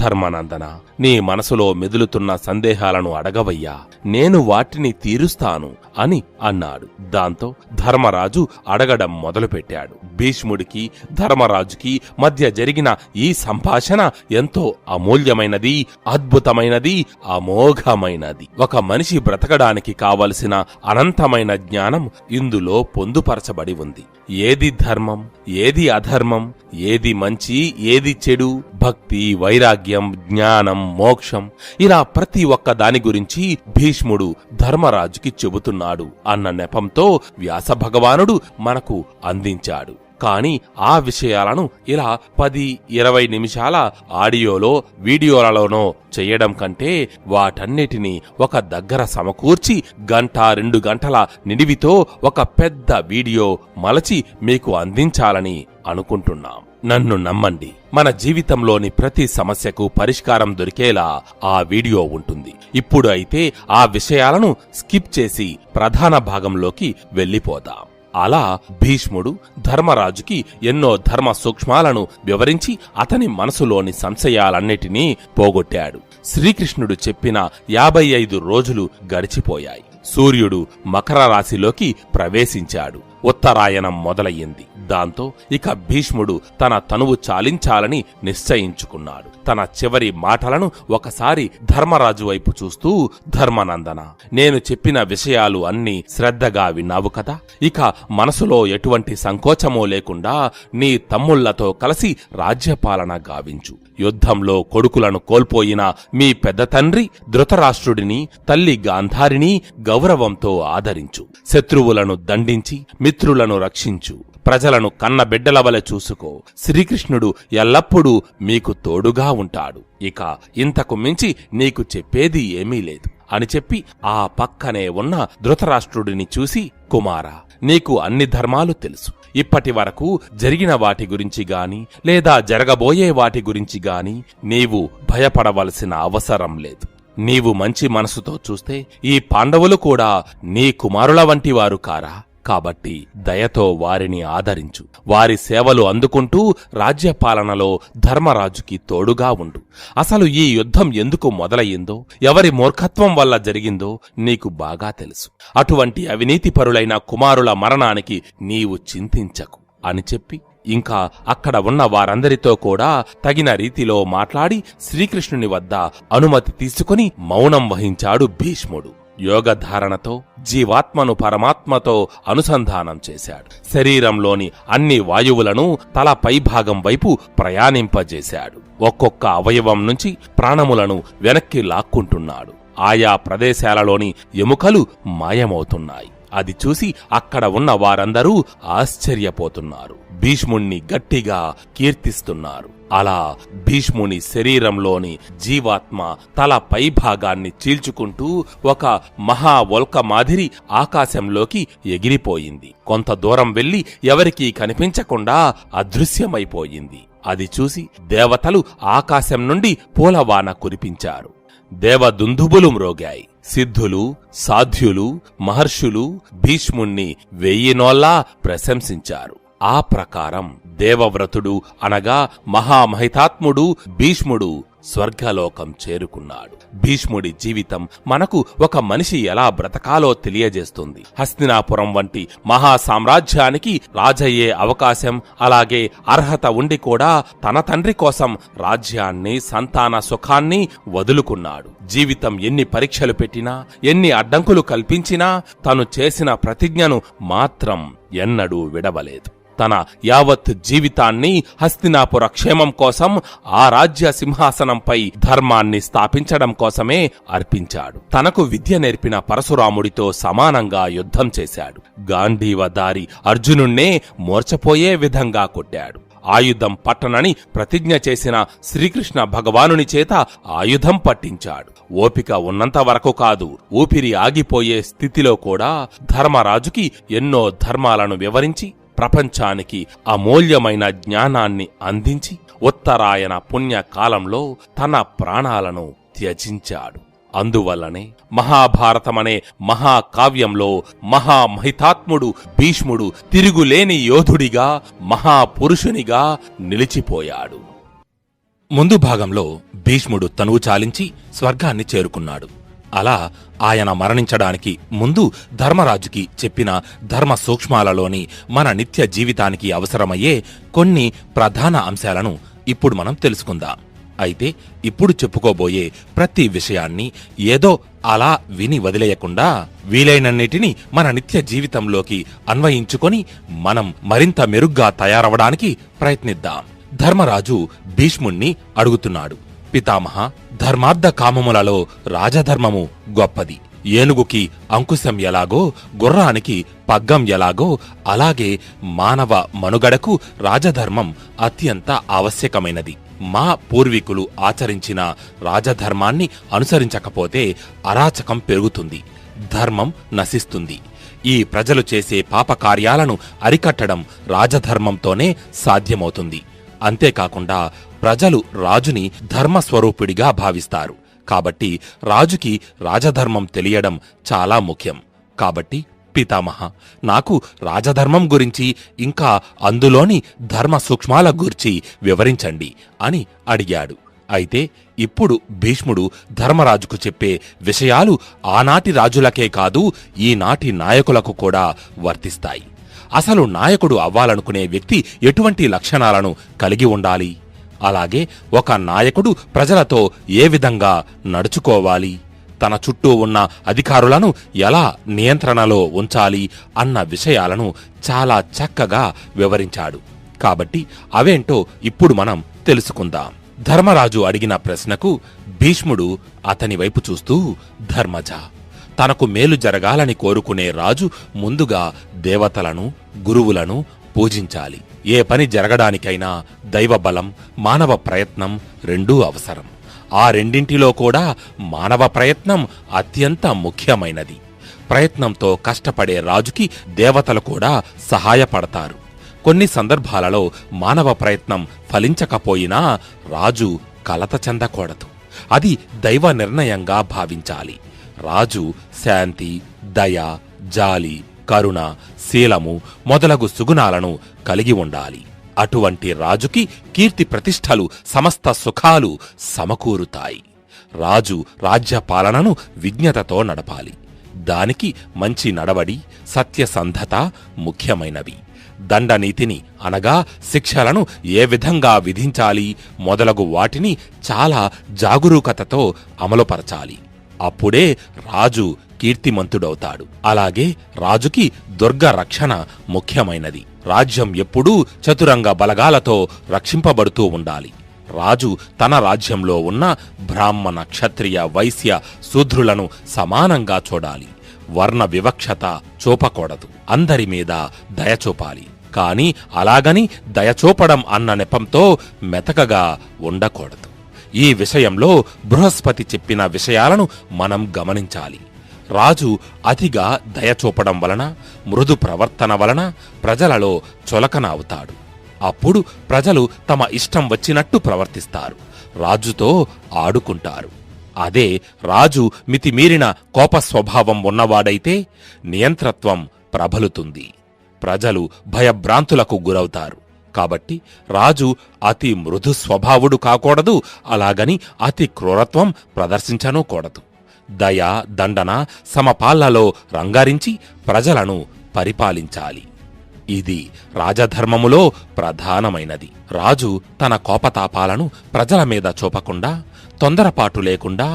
ధర్మనందన, నీ మనసులో మెదులుతున్న సందేహాలను అడగవయ్యా, నేను వాటిని తీరుస్తాను అని అన్నాడు. దాంతో ధర్మరాజు అడగడం మొదలుపెట్టాడు. భీష్ముడికి ధర్మరాజుకి మధ్య జరిగిన ఈ సంభాషణ ఎంతో అమూల్యమైనది, అద్భుతమైనది, అమోఘమైనది. ఒక మనిషి బ్రతకడానికి కావలసిన అనంతమైన జ్ఞానం ఇందులో పొందుపరచబడి ఉంది. ఏది ధర్మం, ఏది అధర్మం, ఏది మంచి, ఏది చెడు, భక్తి, వైరాగ్యం, జ్ఞానం, మోక్షం, ఇలా ప్రతి ఒక్క దాని గురించి భీష్ముడు ధర్మరాజుకి చెబుతున్నాడు అన్న నెపంతో వ్యాస భగవానుడు మనకు అందించాడు. కాని ఆ విషయాలను ఇలా 10-20 నిమిషాల ఆడియోలో, వీడియోలలోనో చెయ్యడం కంటే వాటన్నిటినీ ఒక దగ్గర సమకూర్చి 1-2 గంటల నిడివితో ఒక పెద్ద వీడియో మలచి మీకు అందించాలని అనుకుంటున్నాం. నన్ను నమ్మండి, మన జీవితంలోని ప్రతి సమస్యకు పరిష్కారం దొరికేలా ఆ వీడియో ఉంటుంది. ఇప్పుడు అయితే ఆ విషయాలను స్కిప్ చేసి ప్రధాన భాగంలోకి వెళ్ళిపోదాం. అలా భీష్ముడు ధర్మరాజుకి ఎన్నో ధర్మ సూక్ష్మాలను వివరించి అతని మనసులోని సంశయాలన్నిటినీ పోగొట్టాడు. శ్రీకృష్ణుడు చెప్పిన 55 రోజులు గడిచిపోయాయి. సూర్యుడు మకర రాశిలోకి ప్రవేశించాడు. ఉత్తరాయణం మొదలయ్యింది. దాంతో ఇక భీష్ముడు తన తనువు చాలించాలని నిశ్చయించుకున్నాడు. తన చివరి మాటలను ఒకసారి ధర్మరాజు వైపు చూస్తూ, ధర్మనందన, నేను చెప్పిన విషయాలు అన్నీ శ్రద్ధగా విన్నావు కదా? ఇక మనసులో ఎటువంటి సంకోచమూ లేకుండా నీ తమ్ముళ్లతో కలిసి రాజ్యపాలన గావించు. యుద్ధంలో కొడుకులను కోల్పోయిన మీ పెద్ద తండ్రి ధృతరాష్ట్రుడిని, తల్లి గాంధారిని గౌరవంతో ఆదరించు. శత్రువులను దండించి మిత్రులను రక్షించు. ప్రజలను కన్నబిడ్డలవలె చూసుకో. శ్రీకృష్ణుడు ఎల్లప్పుడూ మీకు తోడుగా ఉంటాడు. ఇక ఇంతకు మించి నీకు చెప్పేది ఏమీ లేదు అని చెప్పి ఆ పక్కనే ఉన్న ధృతరాష్ట్రుడిని చూసి, కుమారా, నీకు అన్ని ధర్మాలు తెలుసు. ఇప్పటి వరకు జరిగిన వాటి గురించి గాని లేదా జరగబోయే వాటి గురించి గాని నీవు భయపడవలసిన అవసరం లేదు. నీవు మంచి మనసుతో చూస్తే ఈ పాండవులు కూడా నీ కుమారుల వంటి వారు కారా? కాబట్టి దయతో వారిని ఆదరించు. వారి సేవలు అందుకుంటూ రాజ్యపాలనలో ధర్మరాజుకి తోడుగా ఉండు. అసలు ఈ యుద్ధం ఎందుకు మొదలయ్యిందో, ఎవరి మూర్ఖత్వం వల్ల జరిగిందో నీకు బాగా తెలుసు. అటువంటి అవినీతిపరులైన కుమారుల మరణానికి నీవు చింతించకు అని చెప్పి ఇంకా అక్కడ ఉన్న వారందరితో కూడా తగిన రీతిలో మాట్లాడి శ్రీకృష్ణుని వద్ద అనుమతి తీసుకుని మౌనం వహించాడు భీష్ముడు. యోగధారణతో జీవాత్మను పరమాత్మతో అనుసంధానం చేశాడు. శరీరంలోని అన్ని వాయువులను తల పైభాగం వైపు ప్రయాణింపజేశాడు. ఒక్కొక్క అవయవం నుంచి ప్రాణములను వెనక్కి లాక్కుంటున్నాడు. ఆయా ప్రదేశాలలోని ఎముకలు మాయమవుతున్నాయి. అది చూసి అక్కడ ఉన్న వారందరూ ఆశ్చర్యపోతున్నారు. భీష్ముణ్ణి గట్టిగా కీర్తిస్తున్నారు. అలా భీష్ముని శరీరంలోని జీవాత్మ తల పైభాగాన్ని చీల్చుకుంటూ ఒక మహావొల్క మాదిరి ఆకాశంలోకి ఎగిరిపోయింది. కొంత దూరం వెళ్లి ఎవరికీ కనిపించకుండా అదృశ్యమైపోయింది. అది చూసి దేవతలు ఆకాశం నుండి పూలవాన కురిపించారు. దేవదుందుబులు మ్రోగాయి. సిద్ధులు, సాధ్యులు, మహర్షులు భీష్ముణ్ణి 1000 నోల్లా ప్రశంసించారు. ఆ ప్రకారం దేవవ్రతుడు అనగా మహామహితాత్ముడు భీష్ముడు స్వర్గలోకం చేరుకున్నాడు. భీష్ముడి జీవితం మనకు ఒక మనిషి ఎలా బ్రతకాలో తెలియజేస్తుంది. హస్తినాపురం వంటి మహాసామ్రాజ్యానికి రాజయ్యే అవకాశం, అలాగే అర్హత ఉండి కూడా తన తండ్రి కోసం రాజ్యాన్ని, సంతాన సుఖాన్ని వదులుకున్నాడు. జీవితం ఎన్ని పరీక్షలు పెట్టినా, ఎన్ని అడ్డంకులు కల్పించినా తను చేసిన ప్రతిజ్ఞను మాత్రం ఎన్నడూ విడవలేదు. తన యావత్ జీవితాన్ని హస్తినాపుర క్షేమం కోసం, ఆ రాజ్య సింహాసనంపై ధర్మాన్ని స్థాపించడం కోసమే అర్పించాడు. తనకు విద్య నేర్పిన పరశురాముడితో సమానంగా యుద్ధం చేశాడు. గాంధీవదారి అర్జునుణ్ణే మూర్ఛపోయే విధంగా కొట్టాడు. ఆయుధం పట్టనని ప్రతిజ్ఞ చేసిన శ్రీకృష్ణ భగవానుని చేత ఆయుధం పట్టించాడు. ఓపిక ఉన్నంత వరకు కాదు, ఊపిరి ఆగిపోయే స్థితిలో కూడా ధర్మరాజుకి ఎన్నో ధర్మాలను వివరించి ప్రపంచానికి అమూల్యమైన జ్ఞానాన్ని అందించి ఉత్తరాయణ పుణ్యకాలంలో తన ప్రాణాలను త్యజించాడు. అందువల్లనే మహాభారతమనే మహాకావ్యంలో మహామహితాత్ముడు భీష్ముడు తిరుగులేని యోధుడిగా, మహాపురుషునిగా నిలిచిపోయాడు. ముందు భాగంలో భీష్ముడు తనువు చాలించి స్వర్గాన్ని చేరుకున్నాడు. అలా ఆయన మరణించడానికి ముందు ధర్మరాజుకి చెప్పిన ధర్మ సూక్ష్మాలలోని మన నిత్య జీవితానికి అవసరమయ్యే కొన్ని ప్రధాన అంశాలను ఇప్పుడు మనం తెలుసుకుందాం. అయితే ఇప్పుడు చెప్పుకోబోయే ప్రతి విషయాన్ని ఏదో అలా విని వదిలేయకుండా వీలైనన్నిటినీ మన నిత్య జీవితంలోకి అన్వయించుకొని మనం మరింత మెరుగ్గా తయారవడానికి ప్రయత్నిద్దాం. ధర్మరాజు భీష్ముణ్ణి అడుగుతున్నాడు, పితామహ, ధర్మార్థ కామములలో రాజధర్మము గొప్పది. ఏనుగుకి అంకుశం ఎలాగో, గుర్రానికి పగ్గం ఎలాగో, అలాగే మానవ మనుగడకు రాజధర్మం అత్యంత ఆవశ్యకమైనది. మా పూర్వీకులు ఆచరించిన రాజధర్మాన్ని అనుసరించకపోతే అరాచకం పెరుగుతుంది, ధర్మం నశిస్తుంది. ఈ ప్రజలు చేసే పాపకార్యాలను అరికట్టడం రాజధర్మంతోనే సాధ్యమవుతుంది. అంతేకాకుండా ప్రజలు రాజుని ధర్మస్వరూపుడిగా భావిస్తారు. కాబట్టి రాజుకి రాజధర్మం తెలియడం చాలా ముఖ్యం. కాబట్టి పితామహ, నాకు రాజధర్మం గురించి ఇంకా అందులోని ధర్మ సూక్ష్మాల గురించి వివరించండి అని అడిగాడు. అయితే ఇప్పుడు భీష్ముడు ధర్మరాజుకు చెప్పే విషయాలు ఆనాటి రాజులకే కాదు, ఈనాటి నాయకులకు కూడా వర్తిస్తాయి. అసలు నాయకుడు అవ్వాలనుకునే వ్యక్తి ఎటువంటి లక్షణాలను కలిగి ఉండాలి? అలాగే ఒక నాయకుడు ప్రజలతో ఏ విధంగా నడుచుకోవాలి, తన చుట్టూ ఉన్న అధికారులను ఎలా నియంత్రణలో ఉంచాలి అన్న విషయాలను చాలా చక్కగా వివరించాడు. కాబట్టి అవేంటో ఇప్పుడు మనం తెలుసుకుందాం. ధర్మరాజు అడిగిన ప్రశ్నకు భీష్ముడు అతని వైపు చూస్తూ, ధర్మజ, తనకు మేలు జరగాలని కోరుకునే రాజు ముందుగా దేవతలను, గురువులను పూజించాలి. ఏ పని జరగడానికైనా దైవబలం, మానవ ప్రయత్నం రెండూ అవసరం. ఆ రెండింటిలో కూడా మానవ ప్రయత్నం అత్యంత ముఖ్యమైనది. ప్రయత్నంతో కష్టపడే రాజుకి దేవతలు కూడా సహాయపడతారు. కొన్ని సందర్భాలలో మానవ ప్రయత్నం ఫలించకపోయినా రాజు కలత చెందకూడదు. అది దైవ నిర్ణయంగా భావించాలి. రాజు శాంతి, దయ, జాలి, కరుణ, శీలము మొదలగు సుగుణాలను కలిగి ఉండాలి. అటువంటి రాజుకి కీర్తి ప్రతిష్టలు, సమస్త సుఖాలు సమకూరుతాయి. రాజు రాజ్యపాలనను విజ్ఞతతో నడపాలి. దానికి మంచి నడవడి, సత్యసంధత ముఖ్యమైనవి. దండనీతిని అనగా శిక్షలను ఏ విధంగా విధించాలి మొదలగు వాటిని చాలా జాగరూకతతో అమలుపరచాలి. అప్పుడే రాజు కీర్తిమంతుడవుతాడు. అలాగే రాజుకి దుర్గ రక్షణ ముఖ్యమైనది. రాజ్యం ఎప్పుడూ చతురంగ బలగాలతో రక్షింపబడుతూ ఉండాలి. రాజు తన రాజ్యంలో ఉన్న బ్రాహ్మణ, క్షత్రియ, వైశ్య, శూద్రులను సమానంగా చూడాలి. వర్ణ వివక్షత చూపకూడదు. అందరి మీద దయ చూపాలి. కాని అలాగని దయచూపడం అన్న నెపంతో మెతకగా ఉండకూడదు. ఈ విషయంలో బృహస్పతి చెప్పిన విషయాలను మనం గమనించాలి. రాజు అతిగా దయచూపడం వలన, మృదు ప్రవర్తన వలన ప్రజలలో చులకన అవుతాడు. అప్పుడు ప్రజలు తమ ఇష్టం వచ్చినట్టు ప్రవర్తిస్తారు, రాజుతో ఆడుకుంటారు. అదే రాజు మితిమీరిన కోప స్వభావం ఉన్నవాడైతే నియంత్రత్వం ప్రబలుతుంది. ప్రజలు భయభ్రాంతులకు గురవుతారు. కాబట్టి రాజు అతి మృదు స్వభావుడు కాకూడదు, అలాగని అతి క్రూరత్వం ప్రదర్శించనూకూడదు. దయ, దండన సమపాళ్లలో రంగారించి ప్రజలను పరిపాలించాలి. ఇది రాజధర్మములో ప్రధానమైనది. రాజు తన కోపతాపాలను ప్రజల మీద చూపకుండా, తొందరపాటు లేకుండా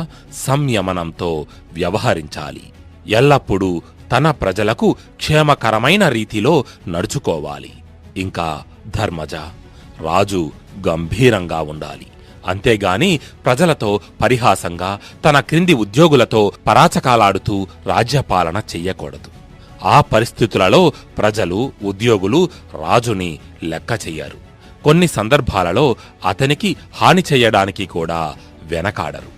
సంయమనంతో వ్యవహరించాలి. ఎల్లప్పుడూ తన ప్రజలకు క్షేమకరమైన రీతిలో నడుచుకోవాలి. ఇంకా ధర్మజ, రాజు గంభీరంగా ఉండాలి. అంతేగాని ప్రజలతో పరిహాసంగా, తన క్రింది ఉద్యోగులతో పరాచకాలాడుతూ రాజ్యపాలన చెయ్యకూడదు. ఆ పరిస్థితులలో ప్రజలు, ఉద్యోగులు రాజుని లెక్క చెయ్యరు. కొన్ని సందర్భాలలో అతనికి హాని చెయ్యడానికి కూడా వెనకాడరు.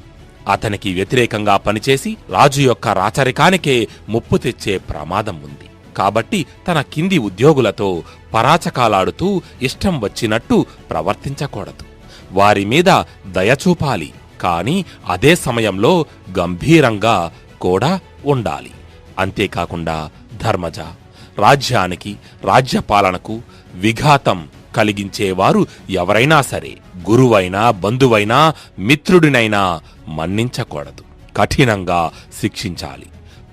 అతనికి వ్యతిరేకంగా పనిచేసి రాజు యొక్క రాచరికానికే ముప్పు తెచ్చే ప్రమాదం ఉంది. కాబట్టి తన కింది ఉద్యోగులతో పరాచకాలాడుతూ ఇష్టం వచ్చినట్టు ప్రవర్తించకూడదు. వారి మీద దయచూపాలి, కాని అదే సమయంలో గంభీరంగా కూడా ఉండాలి. అంతేకాకుండా ధర్మజ, రాజ్యానికి, రాజ్యపాలనకు విఘాతం కలిగించేవారు ఎవరైనా సరే, గురువైనా, బంధువైనా, మిత్రుడినైనా మన్నించకూడదు. కఠినంగా శిక్షించాలి.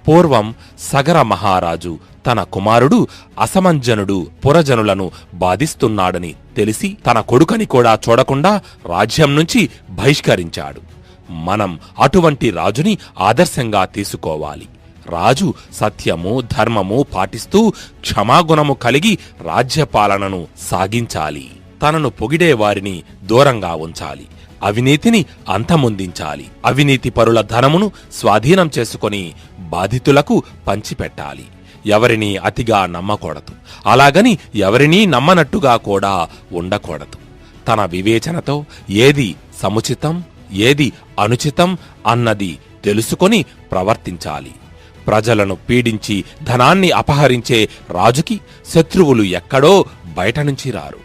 పూర్వం సగర మహారాజు తన కుమారుడు అసమంజనుడు పురజనులను బాధిస్తున్నాడని తెలిసి తన కొడుకని కూడా చూడకుండా రాజ్యం నుంచి బహిష్కరించాడు. మనం అటువంటి రాజుని ఆదర్శంగా తీసుకోవాలి. రాజు సత్యము ధర్మము పాటిస్తూ క్షమాగుణము కలిగి రాజ్యపాలనను సాగించాలి. తనను పొగిడే వారిని దూరంగా ఉంచాలి. అవినీతిని అంతమొందించాలి. అవినీతి పరుల ధనమును స్వాధీనం చేసుకొని బాధితులకు పంచిపెట్టాలి. ఎవరినీ అతిగా నమ్మకూడదు. అలాగని ఎవరినీ నమ్మనట్టుగా కూడా ఉండకూడదు. తన వివేచనతో ఏది సముచితం ఏది అనుచితం అన్నది తెలుసుకొని ప్రవర్తించాలి. ప్రజలను పీడించి ధనాన్ని అపహరించే రాజుకి శత్రువులు ఎక్కడో బయట నుంచి రారు.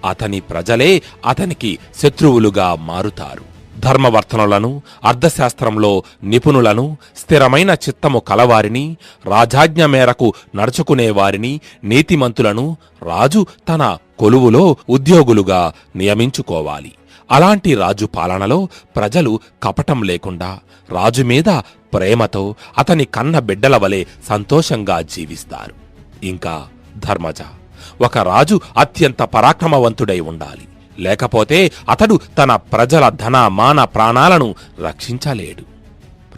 అతని ప్రజలే అతనికి శత్రువులుగా మారుతారు. ధర్మవర్తనులను, అర్థశాస్త్రంలో నిపుణులను, స్థిరమైన చిత్తము కలవారిని, రాజాజ్ఞ మేరకు నడుచుకునేవారిని, నీతిమంతులను రాజు తన కొలువులో ఉద్యోగులుగా నియమించుకోవాలి. అలాంటి రాజు పాలనలో ప్రజలు కపటం లేకుండా రాజు మీద ప్రేమతో అతని కన్న బిడ్డల వలె సంతోషంగా జీవిస్తారు. ఇంకా ధర్మజ, ఒక రాజు అత్యంత పరాక్రమవంతుడై ఉండాలి. లేకపోతే అతడు తన ప్రజల ధన మాన ప్రాణాలను రక్షించలేడు.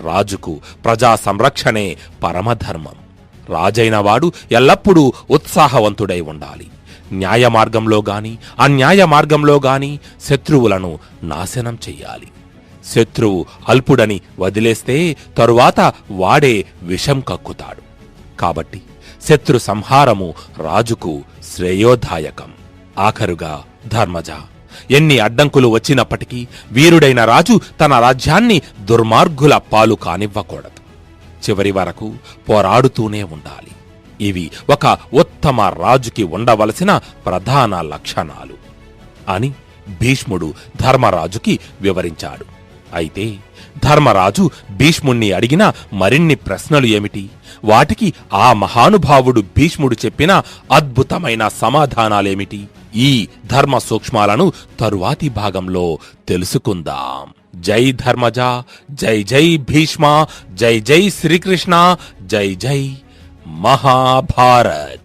రాజుకు ప్రజా సంరక్షణే పరమధర్మం. రాజైనవాడు ఎల్లప్పుడూ ఉత్సాహవంతుడై ఉండాలి. న్యాయ మార్గంలో గాని అన్యాయ మార్గంలో గాని శత్రువులను నాశనం చెయ్యాలి. శత్రువు అల్పుడని వదిలేస్తే తరువాత వాడే విషం కక్కుతాడు. కాబట్టి శత్రు సంహారము రాజుకు శ్రేయోదాయకం. ఆఖరుగా ధర్మజ, ఎన్ని అడ్డంకులు వచ్చినప్పటికీ వీరుడైన రాజు తన రాజ్యాన్ని దుర్మార్గుల పాలు కానివ్వకూడదు. చివరి వరకు పోరాడుతూనే ఉండాలి. ఇవి ఒక ఉత్తమ రాజుకి ఉండవలసిన ప్రధాన లక్షణాలు అని భీష్ముడు ధర్మరాజుకి వివరించాడు. అయితే ధర్మరాజు భీష్ముణ్ణి అడిగిన మరిన్ని ప్రశ్నలు ఏమిటి? వాటికి ఆ మహానుభావుడు భీష్ముడు చెప్పిన అద్భుతమైన సమాధానాలేమిటి? ఈ ధర్మ సూక్ష్మాలను తరువాతి భాగంలో తెలుసుకుందాం. జై ధర్మజ, జై జై భీష్మ, జై జై శ్రీకృష్ణ, జై జై महाभारत।